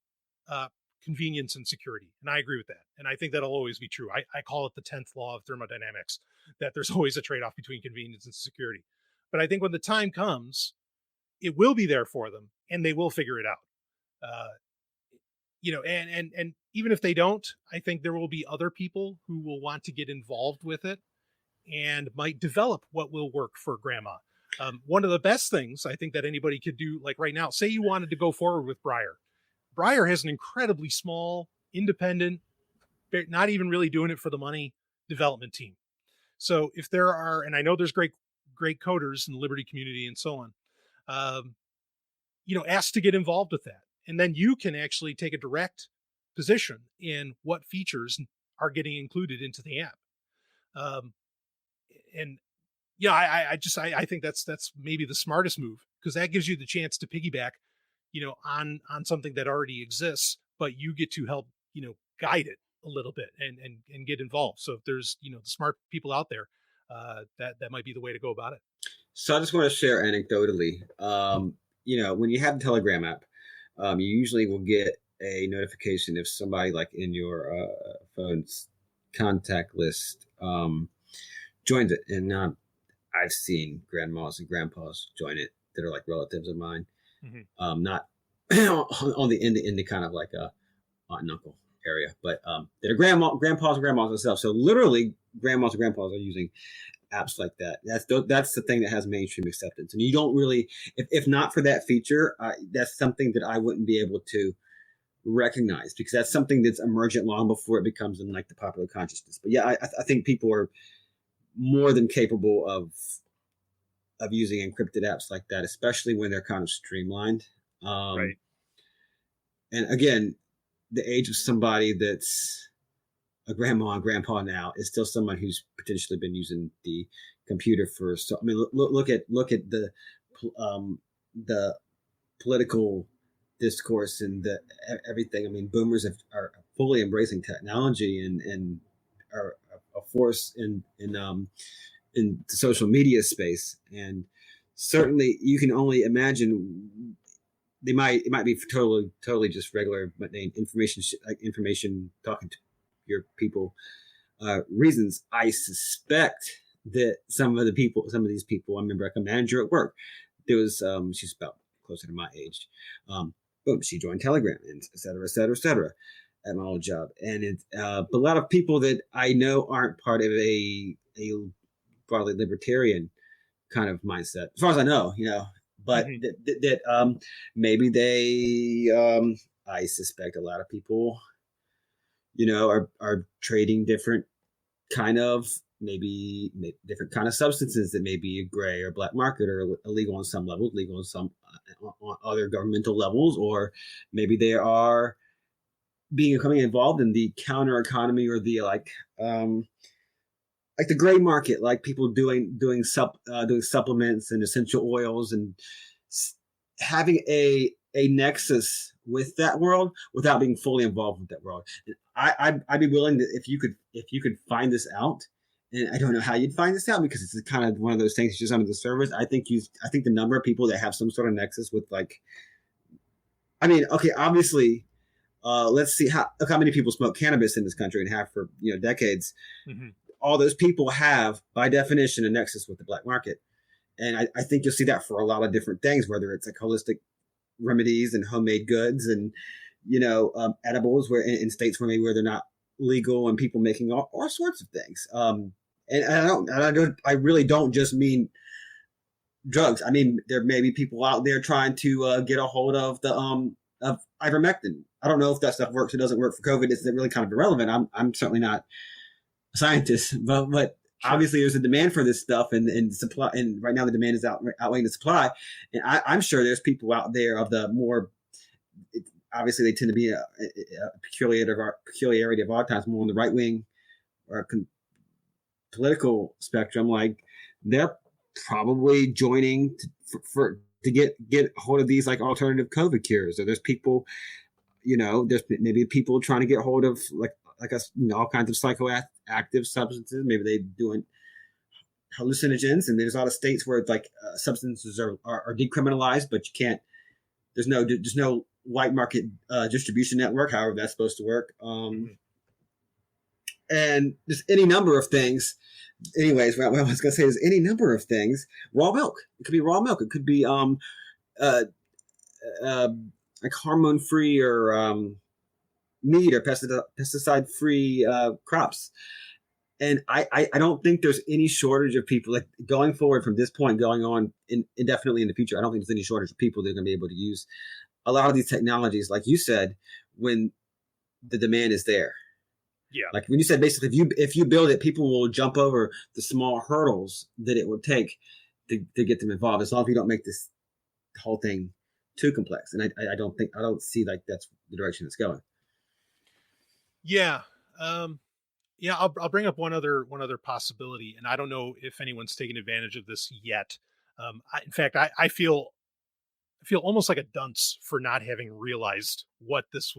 convenience and security. And I agree with that. And I think that'll always be true. I call it the 10th law of thermodynamics, that there's always a trade-off between convenience and security. But I think when the time comes, it will be there for them, and they will figure it out. And even if they don't, I think there will be other people who will want to get involved with it and might develop what will work for grandma. One of the best things I think that anybody could do, like right now, say you wanted to go forward with Briar. Briar has an incredibly small, independent, not even really doing it for the money, development team. So if there are, and I know there's great coders in the Liberty community and so on, ask to get involved with that. And then you can actually take a direct position in what features are getting included into the app. I think that's maybe the smartest move, because that gives you the chance to piggyback, on something that already exists, but you get to help, guide it a little bit and get involved. So if there's, the smart people out there, that might be the way to go about it.
So I just want to share anecdotally, when you have the Telegram app, you usually will get a notification if somebody like in your phone's contact list joins it. And I've seen grandmas and grandpas join it that are like relatives of mine. Mm-hmm. Not on in the kind of like a aunt and uncle area, but that are grandpas and grandmas themselves. So literally grandmas and grandpas are using apps like that. That's the thing that has mainstream acceptance. And you don't really, if not for that feature, that's something that I wouldn't be able to recognize, because that's something that's emergent long before it becomes in like the popular consciousness. But yeah, I think people are more than capable of using encrypted apps like that, especially when they're kind of streamlined. Right. And again, the age of somebody that's a grandma and grandpa now is still someone who's potentially been using the computer for. So I mean, look at the political discourse and everything. I mean, boomers are fully embracing technology and are a force in the social media space. And certainly, you can only imagine it might be totally just regular information talking to your people reasons. I suspect that some of these people, I remember like a manager at work, there was, she's about closer to my age. Boom, she joined Telegram, and et cetera, et cetera, et cetera, at my old job. And but a lot of people that I know aren't part of a broadly libertarian kind of mindset, as far as I know, but that maybe they, I suspect a lot of people, are trading different kind of, maybe different kind of substances that may be a gray or black market or illegal on some levels, legal on some on other governmental levels, or maybe they are becoming involved in the counter economy or the like the gray market, like people doing supplements and essential oils and having a nexus with that world without being fully involved with that world. I'd be willing to, if you could find this out. And I don't know how you'd find this out, because it's kind of one of those things just under the surface. I think the number of people that have some sort of nexus with, like, I mean, okay, obviously, let's see how many people smoke cannabis in this country and have for decades. Mm-hmm. All those people have, by definition, a nexus with the black market, and I think you'll see that for a lot of different things, whether it's like holistic remedies and homemade goods and edibles, where in states where they're not legal, and people making all sorts of things. I really don't just mean drugs. I mean, there may be people out there trying to get a hold of the of ivermectin. I don't know if that stuff works or doesn't work for COVID. It's really kind of irrelevant. I'm certainly not a scientist, but sure. Obviously there's a demand for this stuff, and supply, and right now the demand is outweighing the supply. And I'm sure there's people out there of the more, obviously they tend to be a peculiarity of our times, more on the right wing or political spectrum. Like, they're probably joining to get hold of these like alternative COVID cures. Or there's people, there's maybe people trying to get hold of like all kinds of psychoactive substances. Maybe they're doing hallucinogens, and there's a lot of states where like substances are decriminalized, but you can't. There's no white market distribution network, however that's supposed to work. And there's any number of things. Anyways, what I was going to say is any number of things. Raw milk. It could be raw milk. It could be like hormone-free or meat or pesticide-free crops. And I don't think there's any shortage of people, like, going forward from this point, going on indefinitely in the future. I don't think there's any shortage of people that are going to be able to use a lot of these technologies, like you said, when the demand is there. Yeah. Like when you said, basically, if you build it, people will jump over the small hurdles that it would take to get them involved, as long as we don't make this whole thing too complex. And I don't see like that's the direction it's going.
Yeah. I'll bring up one other possibility, and I don't know if anyone's taken advantage of this yet. In fact, I feel almost like a dunce for not having realized what this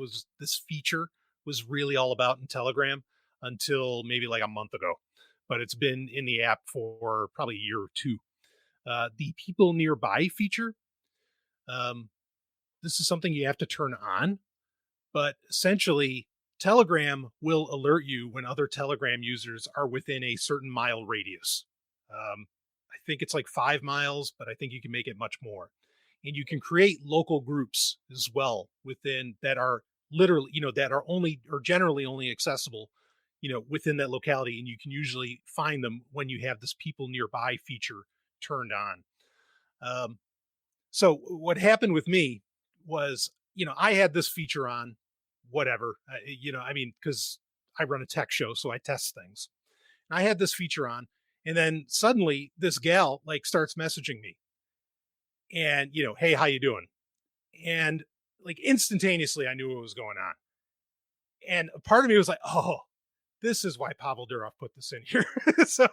feature was really all about in Telegram until maybe like a month ago, but it's been in the app for probably a year or two. The people nearby feature. This is something you have to turn on, but essentially Telegram will alert you when other Telegram users are within a certain mile radius. I think it's like 5 miles, but I think you can make it much more. And you can create local groups as well within that are literally, that are only or generally only accessible, within that locality. And you can usually find them when you have this people nearby feature turned on. So what happened with me was, I had this feature on, whatever, because I run a tech show, so I test things. And I had this feature on, and then suddenly this gal like starts messaging me and, hey, how you doing? And like instantaneously I knew what was going on. And a part of me was like, oh, this is why Pavel Durov put this in here. So,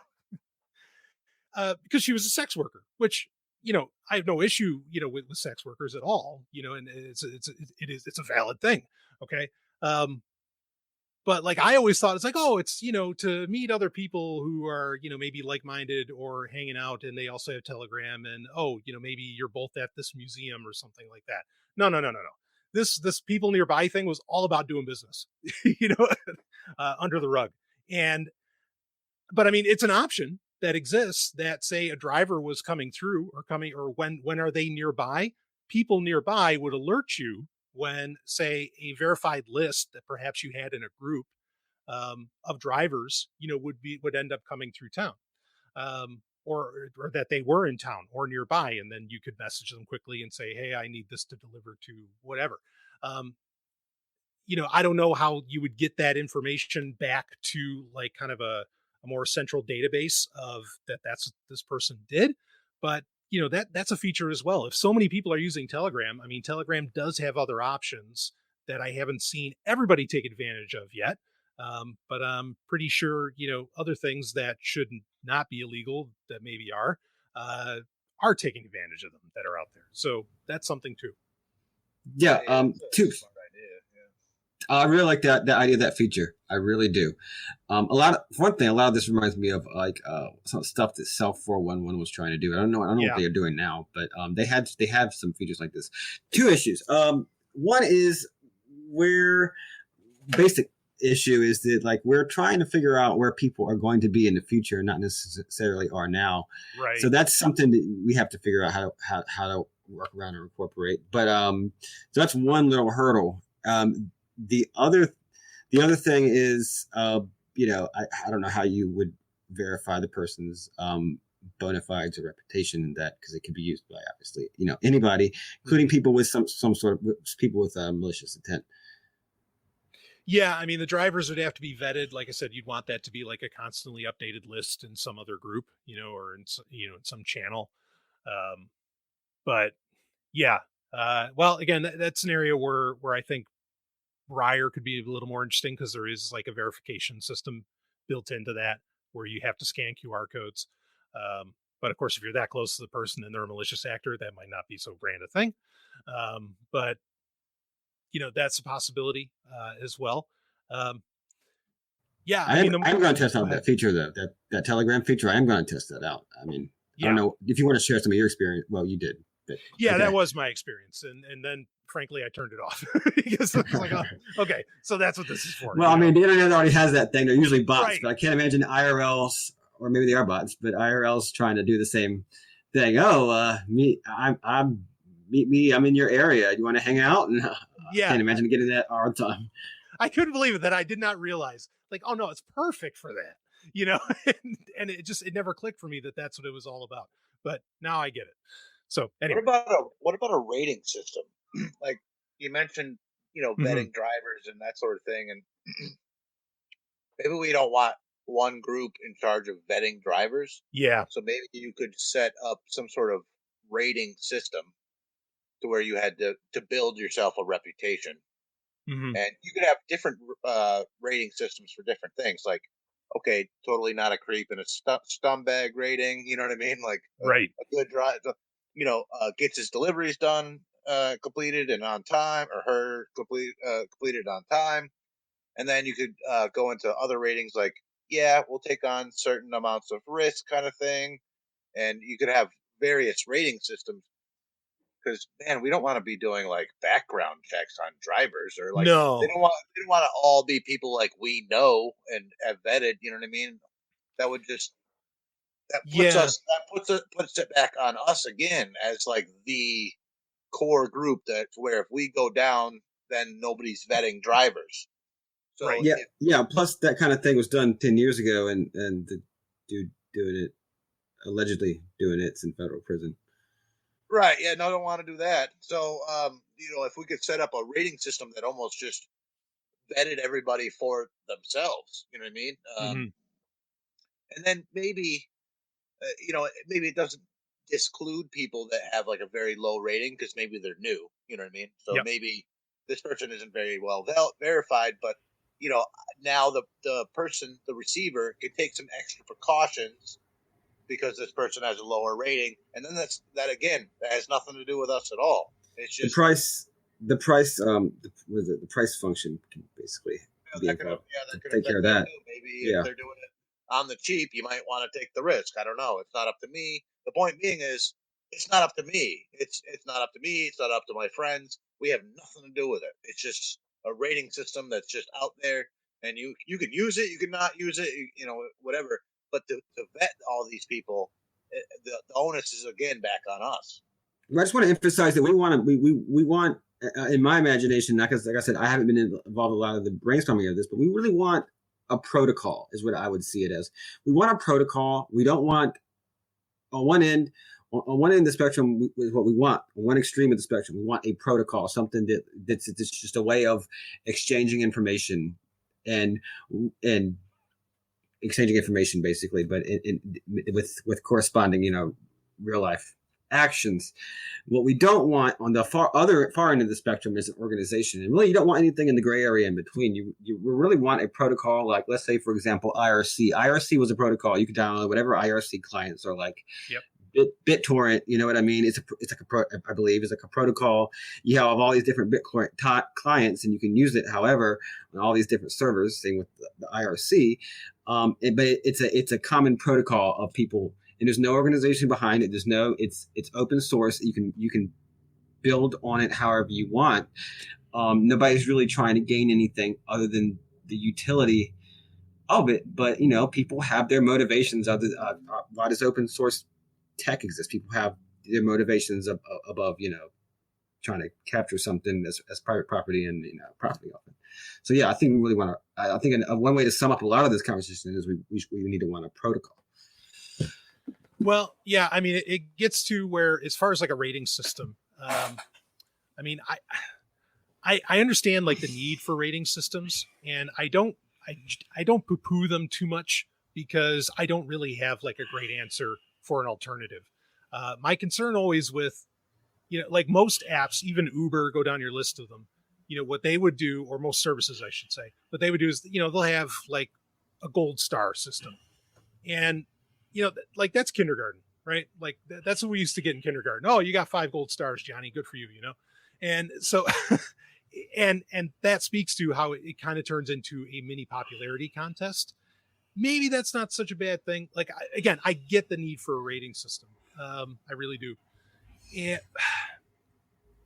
because she was a sex worker, which, I have no issue, with sex workers at all, and it's a valid thing. Okay. But like, I always thought it's like, oh, it's, to meet other people who are, maybe like-minded or hanging out, and they also have Telegram, and, oh, maybe you're both at this museum or something like that. No. This people nearby thing was all about doing business, under the rug. But I mean, it's an option that exists that say a driver was coming through or when are they nearby. People nearby would alert you when, say, a verified list that perhaps you had in a group of drivers, would end up coming through town, or that they were in town or nearby, and then you could message them quickly and say, "Hey, I need this to deliver to whatever." I don't know how you would get that information back to like kind of a more central database of that's what this person did, but that's a feature as well. If so many people are using Telegram, I mean, Telegram does have other options that I haven't seen everybody take advantage of yet. But I'm pretty sure, other things that should not be illegal that maybe are taking advantage of them that are out there. So that's something too.
Yeah.
Two.
I really like that idea of that feature. I really do. A lot of this reminds me of like some stuff that Self 411 was trying to do. I don't know what they are doing now, but they have some features like this. Two issues. One is where basic issue is that like we're trying to figure out where people are going to be in the future, not necessarily are now.
Right.
So that's something that we have to figure out how to work around or incorporate. But so that's one little hurdle. The other thing is, I don't know how you would verify the person's bona fides or reputation in that, because it could be used by obviously anybody, including people with some sort of people with malicious intent.
Yeah, I mean, the drivers would have to be vetted. Like I said, you'd want that to be like a constantly updated list in some other group, or in some channel. But yeah, well, again, that's an area where I think Briar could be a little more interesting, because there is like a verification system built into that where you have to scan QR codes. But of course, if you're that close to the person and they're a malicious actor, that might not be so grand a thing. But that's a possibility as well. Yeah,
I'm going to test out that feature though. That Telegram feature, I am going to test that out. I mean, I don't know if you want to share some of your experience. Well, you did. But,
yeah,
okay.
That was my experience, and then frankly, I turned it off because I was like, oh, okay, so that's what this is for.
Well, I mean, the internet already has that thing. They're usually bots,
right.
But I can't imagine IRLs, or maybe they are bots, but IRLs trying to do the same thing. Oh, meet me. I'm in your area. Do you want to hang out? And I can't imagine getting that all the time.
I couldn't believe it that I did not realize. Like, oh no, it's perfect for that. And it never clicked for me that that's what it was all about. But now I get it. So anyway,
what about a rating system? Like you mentioned, vetting drivers and that sort of thing, and maybe we don't want one group in charge of vetting drivers.
Yeah.
So maybe you could set up some sort of rating system to where you had to build yourself a reputation.
Mm-hmm.
And you could have different rating systems for different things. Like, okay, totally not a creep and a scumbag rating. You know what I mean? Like
right.
A good drive, gets his deliveries done, completed and on time, or her completed on time. And then you could go into other ratings like, yeah, we'll take on certain amounts of risk kind of thing. And you could have various rating systems. Because man, we don't want to be doing like background checks on drivers, or like
no.
They don't want to all be people like we know and have vetted. You know what I mean? That would just puts it back on us again as like the core group, that where if we go down, then nobody's vetting drivers. So
right.
Yeah. Plus, that kind of thing was done 10 years ago, and the dude allegedly doing it's in federal prison.
Right. Yeah. No, I don't want to do that. So, if we could set up a rating system that almost just vetted everybody for themselves, you know what I mean? And then maybe, maybe it doesn't disclude people that have like a very low rating because maybe they're new, you know what I mean? So maybe this person isn't very well verified, but now the receiver could take some extra precautions because this person has a lower rating, and then that has nothing to do with us at all. It's just
the price function can basically take care of that.
Maybe if they're doing it on the cheap, you might want to take the risk. I don't know. It's not up to me. The point being is, it's not up to me. It's not up to me. It's not up to my friends. We have nothing to do with it. It's just a rating system that's just out there, and you can use it. You can not use it. Whatever. But to vet all these people, the onus is again back on us.
I just want to emphasize that we want, in my imagination, not because, like I said, I haven't been involved in a lot of the brainstorming of this, but we really want a protocol, is what I would see it as. We want a protocol. We don't want on one end of the spectrum is what we want. On one extreme of the spectrum, we want a protocol, something that's just a way of exchanging information and exchanging information, basically, but with corresponding, real life actions. What we don't want on the far end of the spectrum is an organization, and really you don't want anything in the gray area in between. You really want a protocol, like, let's say, for example, IRC. IRC was a protocol. You could download whatever IRC clients are like.
Yep.
BitTorrent, you know what I mean? I believe it's like a protocol. You have all these different BitTorrent clients, and you can use it, however, on all these different servers. Same with the IRC, but it's a common protocol of people, and there's no organization behind it. It's open source. You can build on it however you want. Nobody's really trying to gain anything other than the utility of it. But people have their motivations. Why does open source tech exists? People have their motivations above, trying to capture something as private property and property often. So yeah, I think we really want to. I think one way to sum up a lot of this conversation is we need to want a protocol.
Well, yeah, I mean, it gets to where, as far as like a rating system, I mean, I understand like the need for rating systems, and I don't poo-poo them too much, because I don't really have like a great answer for an alternative. My concern always with, like most apps, even Uber, go down your list of them, what they would do, or most services, I should say, what they would do is, they'll have like a gold star system. And, like that's kindergarten, right? Like that's what we used to get in kindergarten. Oh, you got 5 gold stars, Johnny. Good for you, And so, and that speaks to how it kind of turns into a mini popularity contest. Maybe that's not such a bad thing. Like, again, I get the need for a rating system. I really do. And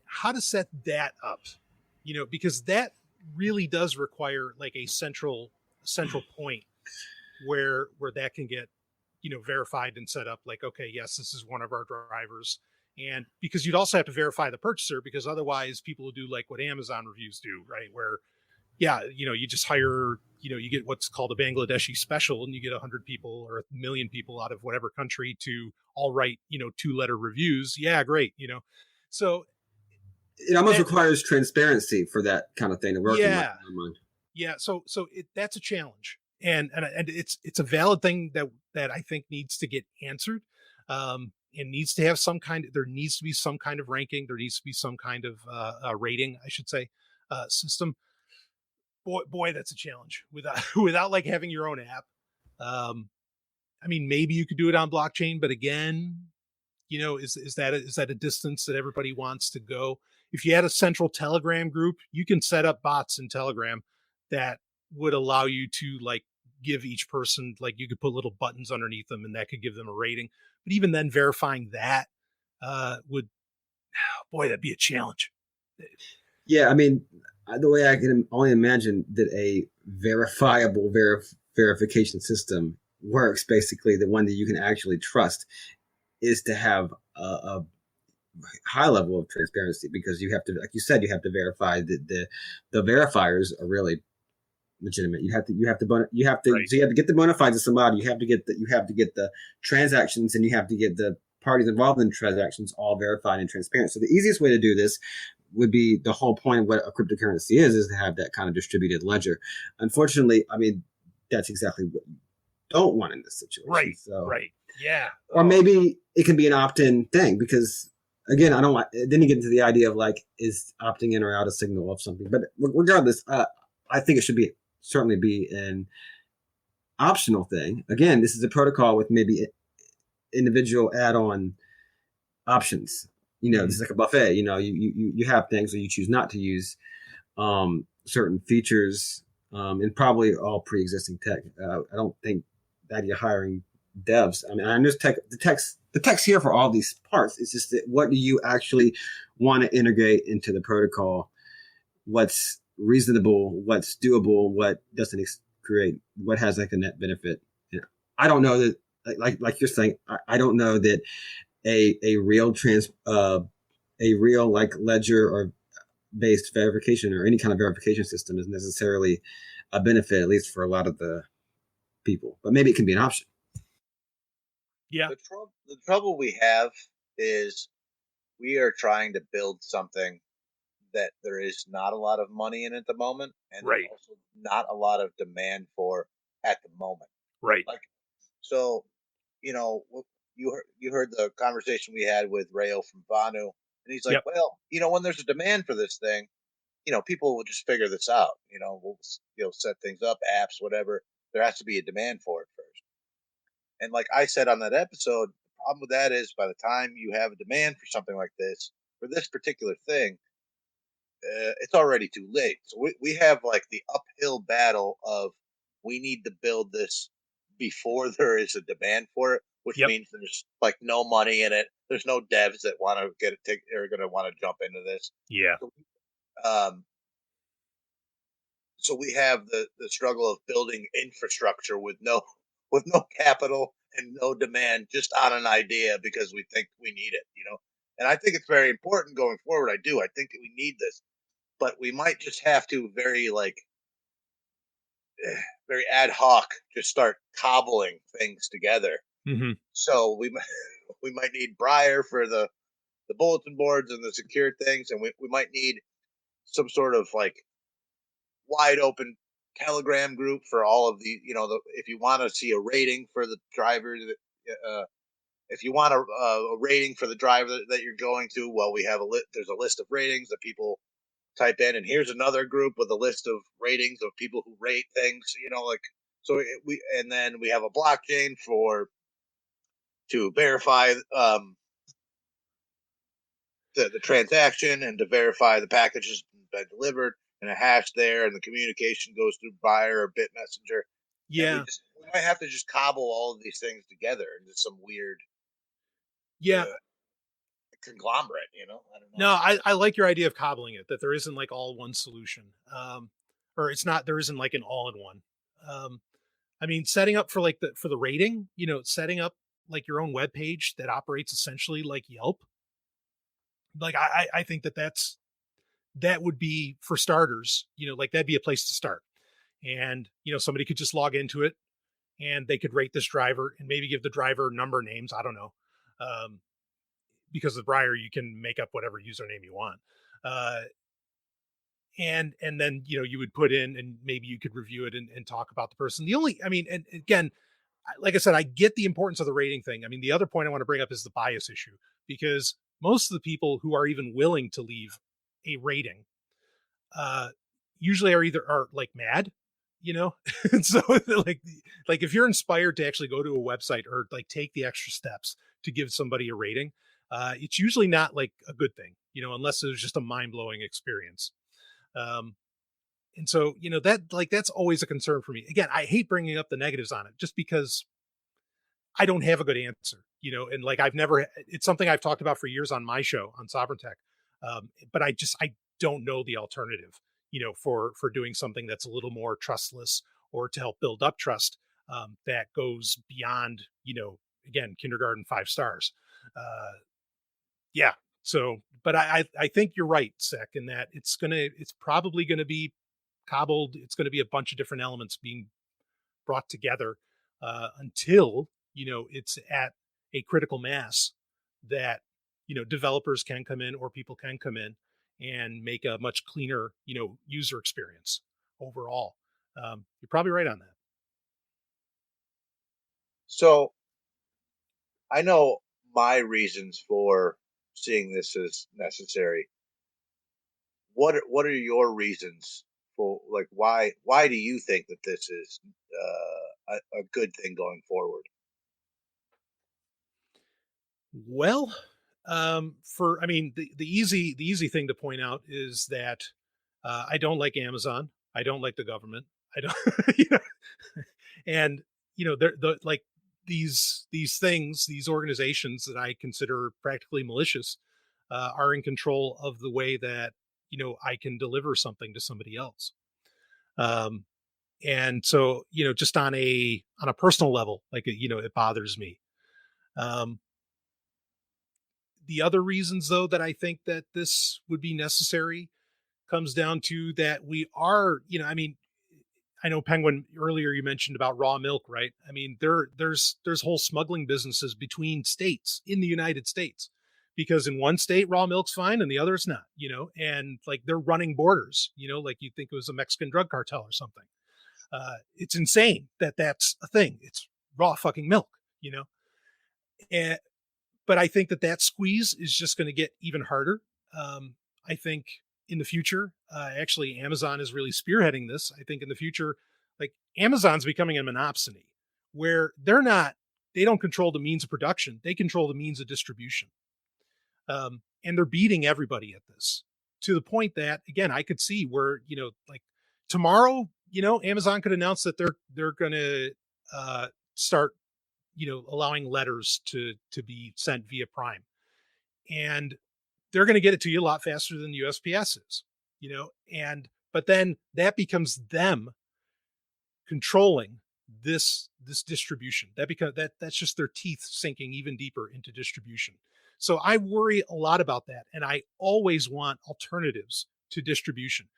how to set that up, because that really does require like a central point where that can get, verified and set up, like, okay, yes, this is one of our drivers. And because you'd also have to verify the purchaser, because otherwise people will do like what Amazon reviews do, right? Where, yeah, you just hire, you get what's called a Bangladeshi special, and you get 100 people or 1 million people out of whatever country to all write, 2-letter reviews. Yeah, great. So
it almost requires transparency for that kind of thing to work.
Yeah. In my mind. Yeah. So that's a challenge. And it's a valid thing that I think needs to get answered. It needs to have there needs to be some kind of ranking. There needs to be some kind of rating, I should say, system. Boy, that's a challenge without like having your own app. I mean, maybe you could do it on blockchain, but again, is that a distance that everybody wants to go? If you had a central Telegram group, you can set up bots in Telegram that would allow you to like give each person, like you could put little buttons underneath them, and that could give them a rating. But even then, verifying that that'd be a challenge.
Yeah, I mean, the way I can only imagine that a verifiable verification system works, basically the one that you can actually trust, is to have a high level of transparency, because you have to, like you said, you have to verify that the verifiers are really legitimate. You have to
right.
So you have to get the bona fides of somebody. You have to get the transactions, and you have to get the parties involved in the transactions all verified and transparent. So the easiest way to do this would be, the whole point of what a cryptocurrency is to have that kind of distributed ledger. Unfortunately, I mean, that's exactly what you don't want in this situation.
Right.
So,
right. Yeah.
Or maybe it can be an opt-in thing, because again, then you get into the idea of like, is opting in or out a signal of something. But regardless, I think it should certainly be an optional thing. Again, this is a protocol with maybe individual add-on options. This is like a buffet. You have things that you choose not to use certain features, and probably all pre-existing tech. I don't think that you're hiring devs. I mean, I understand the tech's here for all these parts. It's just that, what do you actually want to integrate into the protocol? What's reasonable? What's doable? What doesn't create? What has like a net benefit? I don't know that, like you're saying, I don't know that a real a real like ledger or based verification or any kind of verification system is necessarily a benefit, at least for a lot of the people. But maybe it can be an option.
Yeah.
The trouble we have is we are trying to build something that there is not a lot of money in at the moment, and
Right.
there's also not a lot of demand for at the moment.
Right.
Like, so, you heard the conversation we had with Rayo from Vanu, and he's like,
Yep.
well, when there's a demand for this thing, people will just figure this out. We'll set things up, apps, whatever. There has to be a demand for it first. And like I said on that episode, the problem with that is by the time you have a demand for something like this, for this particular thing, it's already too late. So we have like the uphill battle of we need to build this before there is a demand for it, which
Yep.
means there's like no money in it. There's no devs that want to are going to want to jump into this.
Yeah.
So we have the struggle of building infrastructure with no capital and no demand, just on an idea because we think we need it, And I think it's very important going forward. I do. I think we need this, but we might just have to very ad hoc just start cobbling things together.
Mm-hmm.
So we might need Briar for the bulletin boards and the secure things, and we might need some sort of like wide open Telegram group for all of the, if you want to see a rating for the driver, if you want a rating for the driver that you're going to, well, we have there's a list of ratings that people type in, and here's another group with a list of ratings of people who rate things, and then we have a blockchain to verify the transaction and to verify the package has been delivered, and a hash there, and the communication goes through Buyer or BitMessenger.
Yeah.
We might have to just cobble all of these things together into some weird conglomerate, I don't know.
No, I like your idea of cobbling it, that there isn't like all one solution. Or there isn't like an all-in-one. I mean, setting up for for the rating, setting up like your own web page that operates essentially like Yelp. Like I think that would be, for starters, like that'd be a place to start. And, somebody could just log into it and they could rate this driver and maybe give the driver number names. I don't know. Because with Briar, you can make up whatever username you want. And then, you would put in, and maybe you could review it and talk about the person. And again, like I said, I get the importance of the rating thing. I mean, the other point I want to bring up is the bias issue, because most of the people who are even willing to leave a rating, usually are like mad, and so like if you're inspired to actually go to a website or like take the extra steps to give somebody a rating, it's usually not like a good thing, unless it was just a mind-blowing experience. And so, that's always a concern for me. Again, I hate bringing up the negatives on it just because I don't have a good answer, and like it's something I've talked about for years on my show on Sovryn Tech. But I don't know the alternative, for doing something that's a little more trustless, or to help build up trust, that goes beyond, again, kindergarten 5 stars. Yeah. So, but I think you're right, Sec, in that it's probably going to be cobbled. It's going to be a bunch of different elements being brought together, until, it's at a critical mass that, developers can come in, or people can come in and make a much cleaner, user experience overall. You're probably right on that.
So I know my reasons for seeing this as necessary. What are your reasons for, like, why do you think that this is a good thing going forward?
Well, the easy thing to point out is that I don't like Amazon. I don't like the government. I don't, and these things, these organizations that I consider practically malicious, are in control of the way that, I can deliver something to somebody else. And so, just on a personal level, like, it bothers me. The other reasons, though, that I think that this would be necessary comes down to that we are, I know Penguin earlier you mentioned about raw milk, right? I mean, there's whole smuggling businesses between states in the United States, because in one state raw milk's fine and the other it's not, and like they're running borders, like you'd think it was a Mexican drug cartel or something. It's insane that that's a thing. It's raw fucking milk, and but I think that squeeze is just going to get even harder. I think in the future, actually, Amazon is really spearheading this. I think in the future, like Amazon's becoming a monopsony where they don't control the means of production. They control the means of distribution. And they're beating everybody at this, to the point that, again, I could see where, like tomorrow, Amazon could announce that they're going to start, allowing letters to be sent via Prime. And they're going to get it to you a lot faster than the USPS is, but then that becomes them controlling this distribution. That's just their teeth sinking even deeper into distribution. So I worry a lot about that. And I always want alternatives to distribution.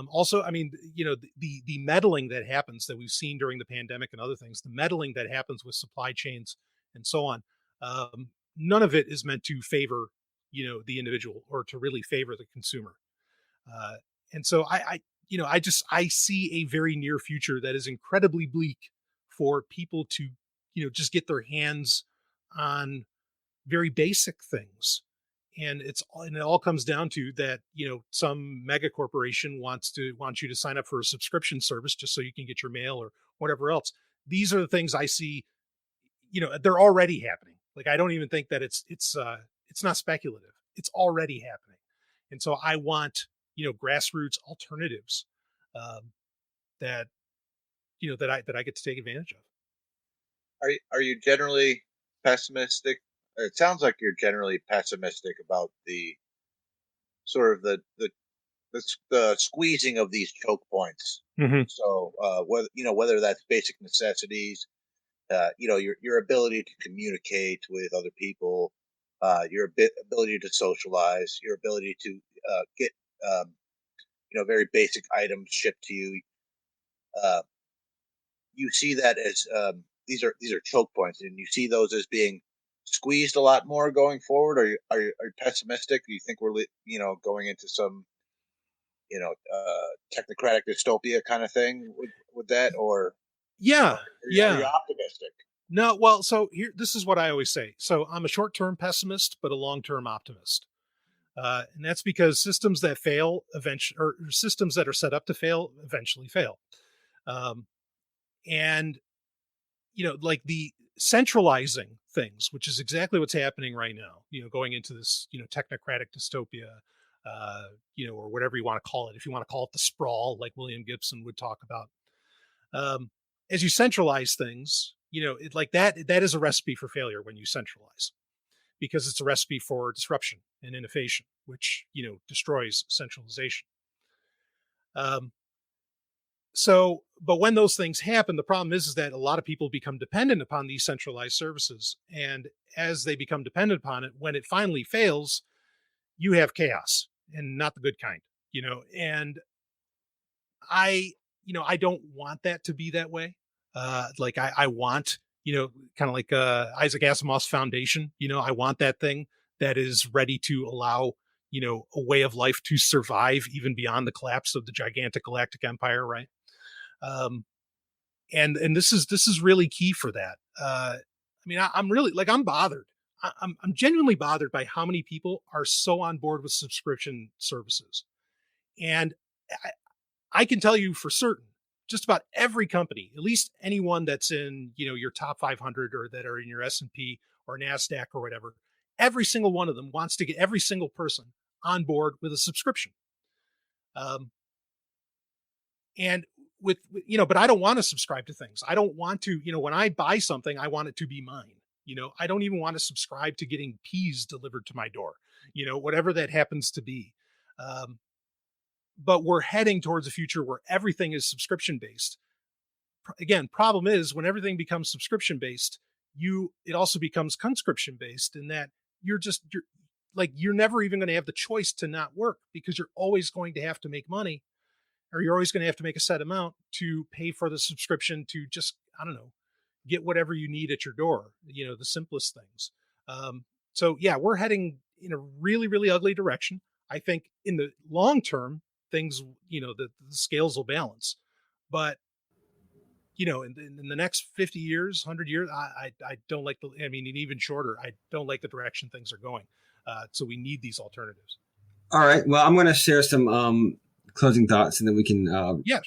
Also, I mean, the meddling that happens that we've seen during the pandemic and other things, the meddling that happens with supply chains and so on, none of it is meant to favor, the individual or to really favor the consumer. And so I see a very near future that is incredibly bleak for people to, just get their hands on very basic things. And it all comes down to that, some mega corporation wants you to sign up for a subscription service just so you can get your mail or whatever else. These are the things I see, they're already happening. Like, I don't even think that it's not speculative. It's already happening. And so I want, grassroots alternatives, that I get to take advantage of.
Are you generally pessimistic? It sounds like you're generally pessimistic about the sort of the squeezing of these choke points.
Mm-hmm.
So whether that's basic necessities, your ability to communicate with other people, your ability to socialize, your ability to get very basic items shipped to you. You see that as these are choke points, and you see those as being squeezed a lot more going forward. Are you pessimistic? Do you think we're going into some technocratic dystopia kind of thing with that, or
are you
optimistic?
No, well, so this is what I always say. So I'm a short-term pessimist, but a long-term optimist. And that's because systems that fail eventually, or systems that are set up to fail eventually fail. And, like the centralizing things, which is exactly what's happening right now, going into this, technocratic dystopia, or whatever you want to call it. If you want to call it the sprawl, like William Gibson would talk about. As you centralize things, like that is a recipe for failure when you centralize, because it's a recipe for disruption and innovation, which, destroys centralization. But when those things happen, the problem is that a lot of people become dependent upon these centralized services. And as they become dependent upon it, when it finally fails, you have chaos, and not the good kind, and I don't want that to be that way. Like I want, kind of like Isaac Asimov's Foundation, I want that thing that is ready to allow, a way of life to survive even beyond the collapse of the gigantic galactic empire, right? And this is really key for that. I'm really, like, I'm bothered. I'm genuinely bothered by how many people are so on board with subscription services. And I can tell you for certain, just about every company, at least anyone that's in, your top 500 or that are in your S&P or NASDAQ or whatever, every single one of them wants to get every single person on board with a subscription. And but I don't want to subscribe to things. I don't want to, when I buy something, I want it to be mine. I don't even want to subscribe to getting peas delivered to my door, whatever that happens to be. But we're heading towards a future where everything is subscription based. again, problem is when everything becomes subscription based, it also becomes conscription based, in that you're never even going to have the choice to not work, because you're always going to have to make money, or you're always going to have to make a set amount to pay for the subscription to just, I don't know, get whatever you need at your door, the simplest things. So yeah, we're heading in a really, really ugly direction. I think in the long term, things, the scales will balance, but in the next 50 years, 100 years, I don't like and even shorter, I don't like the direction things are going. So we need these alternatives.
All right. Well, I'm going to share some closing thoughts, and then we can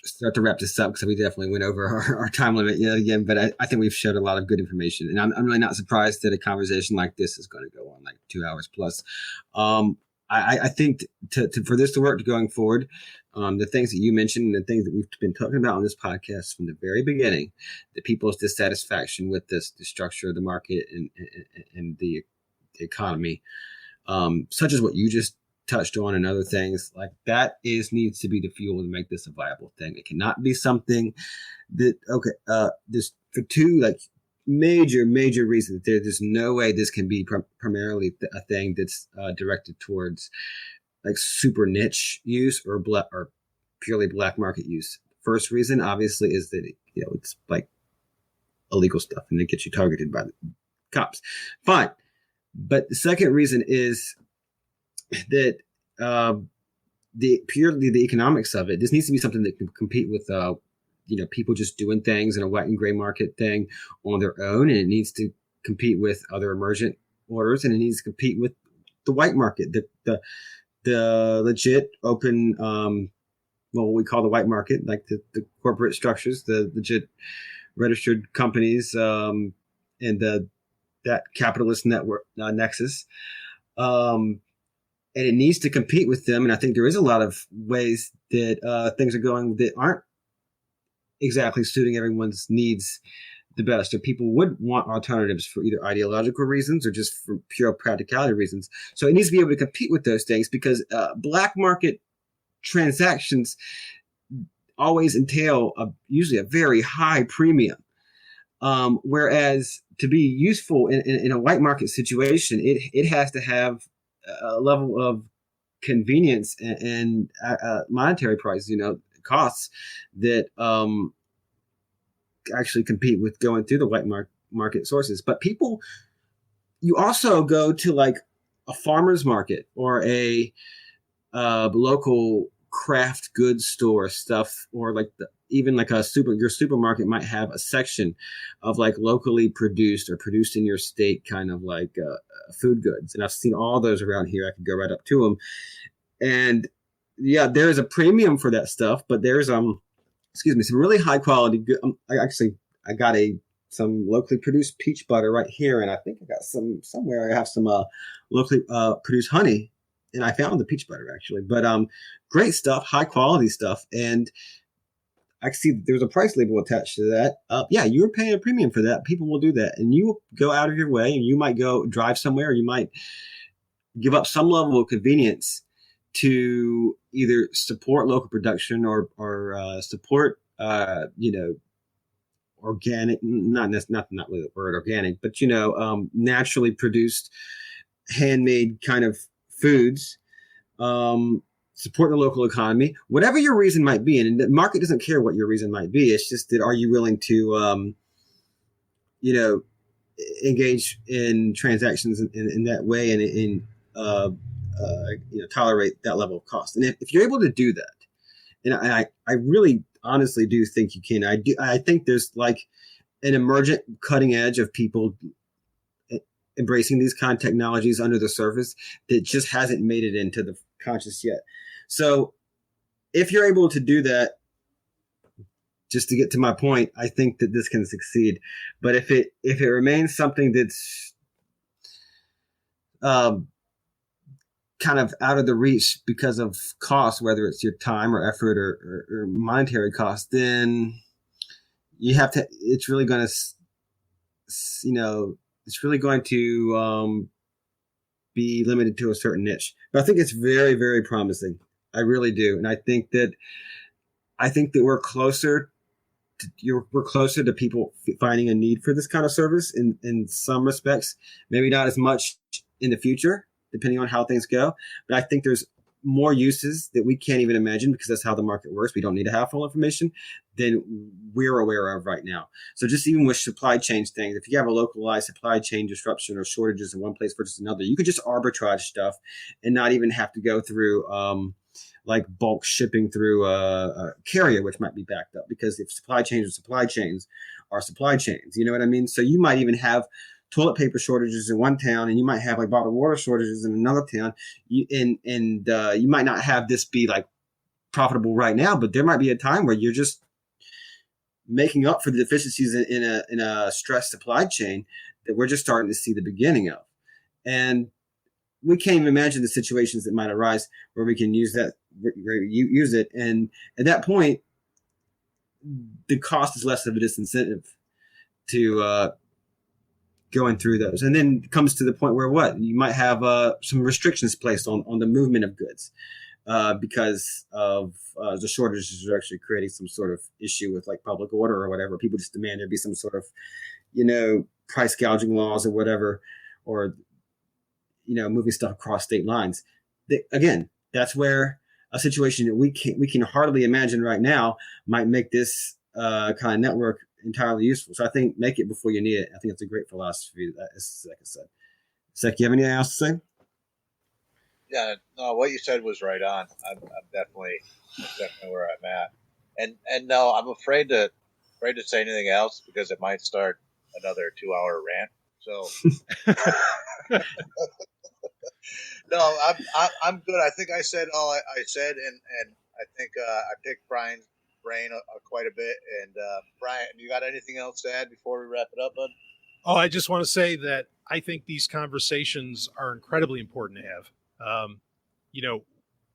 start to wrap this up, because we definitely went over our time limit again. But I think we've shared a lot of good information, and I'm really not surprised that a conversation like this is going to go on like 2 hours plus. I think for this to work going forward, the things that you mentioned and the things that we've been talking about on this podcast from the very beginning, the people's dissatisfaction with the structure of the market and the economy, such as what you just touched on, and other things like that, needs to be the fuel to make this a viable thing. It cannot be something that this for two major reasons. There's no way this can be primarily a thing that's directed towards like super niche use or purely black market use. First reason, obviously, is that it's like illegal stuff and it gets you targeted by the cops. Fine, but the second reason is that the economics of it. This needs to be something that can compete with people just doing things in a white and gray market thing on their own, and it needs to compete with other emergent orders, and it needs to compete with the white market, the legit open, what we call the white market, like the corporate structures, the legit registered companies, and that capitalist network nexus. And it needs to compete with them. And I think there is a lot of ways that things are going that aren't exactly suiting everyone's needs the best, or people would want alternatives for either ideological reasons or just for pure practicality reasons. So it needs to be able to compete with those things, because black market transactions always entail usually a very high premium. Whereas to be useful in a white market situation, it has to have a level of convenience and monetary price, costs that actually compete with going through the white market sources. But you also go to like a farmer's market or a local craft goods store stuff, or like even like your supermarket might have a section of like locally produced or produced in your state kind of like food goods. And I've seen all those around here. I could go right up to them. And yeah, there's a premium for that stuff, but there's some really high quality good. I got some locally produced peach butter right here, and I think I got some somewhere. I have some locally produced honey, and I found the peach butter actually. But great stuff, high quality stuff, and I see there's a price label attached to that. Yeah, you're paying a premium for that. People will do that, and you will go out of your way, and you might go drive somewhere, or you might give up some level of convenience to either support local production or support organic, not really the word organic, but naturally produced, handmade kind of foods. Support the local economy, whatever your reason might be. And the market doesn't care what your reason might be. It's just that, are you willing to, engage in transactions in that way and tolerate that level of cost? And if you're able to do that, and I really honestly do think you can. I think there's like an emergent cutting edge of people embracing these kind of technologies under the surface that just hasn't made it into the conscious yet. So if you're able to do that, just to get to my point, I think that this can succeed. But if it remains something that's kind of out of the reach because of cost, whether it's your time or effort or monetary cost, then you have to, it's really going to be limited to a certain niche. But I think it's very, very promising. I really do. And I think that we're closer we're closer to people finding a need for this kind of service in some respects. Maybe not as much in the future, depending on how things go. But I think there's more uses that we can't even imagine because that's how the market works. We don't need to have full information than we're aware of right now. So just even with supply chain things, if you have a localized supply chain disruption or shortages in one place versus another, you could just arbitrage stuff and not even have to go through like bulk shipping through a carrier, which might be backed up, because if supply chains are supply chains, you know what I mean? So you might even have toilet paper shortages in one town, and you might have like bottled water shortages in another town. You might not have this be like profitable right now, but there might be a time where you're just making up for the deficiencies in a stressed supply chain that we're just starting to see the beginning of. And we can't even imagine the situations that might arise where we can use it. And at that point, the cost is less of a disincentive to going through those. And then it comes to the point where you might have some restrictions placed on the movement of goods because of the shortages are actually creating some sort of issue with like public order or whatever. People just demand there be some sort of, price gouging laws or whatever, or, moving stuff across state lines. Again, that's where a situation that we can hardly imagine right now might make this kind of network entirely useful. So I think make it before you need it. I think it's a great philosophy. As Zach said. Zach, you have anything else to say?
Yeah, no, what you said was right on. I'm definitely where I'm at. And no, I'm afraid to say anything else because it might start another 2-hour rant. So no, I'm good. I think I said all I said, and I think I picked Brian's brain quite a bit. And Brian, you got anything else to add before we wrap it up, bud?
Oh, I just want to say that I think these conversations are incredibly important to have.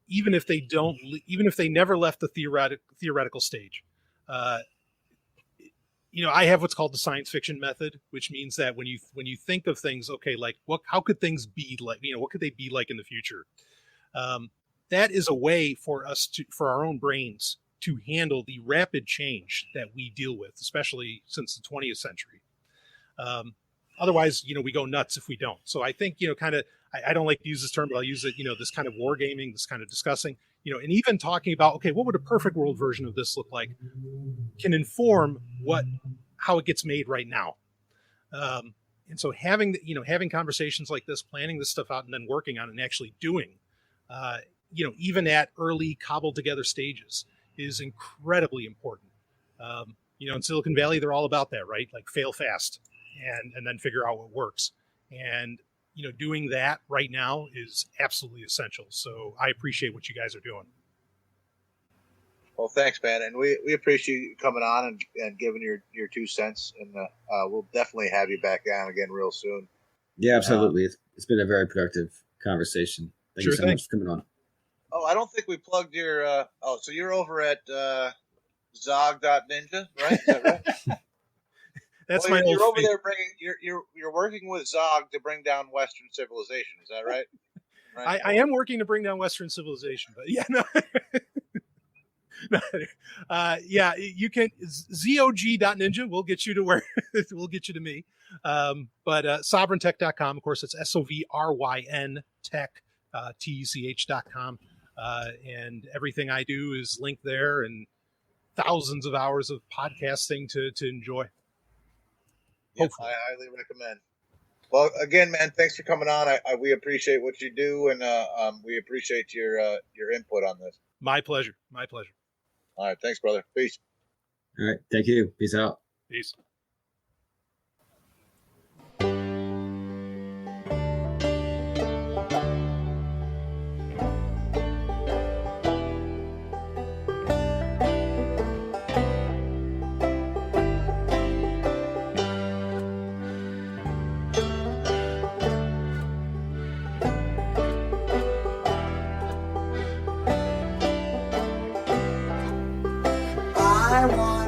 Even if they never left the theoretical stage, I have what's called the science fiction method, which means that when you think of things, okay, like how could things be like, what could they be like in the future? That is a way for our own brains to handle the rapid change that we deal with, especially since the 20th century. Otherwise, we go nuts if we don't. So I think, I don't like to use this term, but I'll use it, this kind of wargaming, this kind of discussing, and even talking about, okay, what would a perfect world version of this look like, can inform how it gets made right now. And so having conversations like this, planning this stuff out, and then working on it and actually doing, even at early cobbled together stages is incredibly important. In Silicon Valley, they're all about that, right? Like fail fast and then figure out what works. And, doing that right now is absolutely essential. So I appreciate what you guys are doing.
Well, thanks, man. And we appreciate you coming on and giving your 2 cents. And we'll definitely have you back on again real soon.
Yeah, absolutely. It's been a very productive conversation. Thank you so much for coming on.
Oh, I don't think we plugged your, so you're over at zog.ninja, right? Is that right?
That's
well,
my
you're
old
over there you're working with Zog to bring down Western civilization. Is that right? Right.
I am working to bring down Western civilization, but yeah, no. You can zog.ninja. We'll get you to where we'll get you to me. But sovryntech.com, of course, it's SOVRYN tech, TECH.com. And everything I do is linked there, and thousands of hours of podcasting to enjoy.
Yes, I highly recommend. Well, again, man, thanks for coming on. We appreciate what you do, and we appreciate your input on this.
My pleasure. My pleasure.
All right. Thanks, brother. Peace.
All right. Thank you. Peace out.
Peace.
I want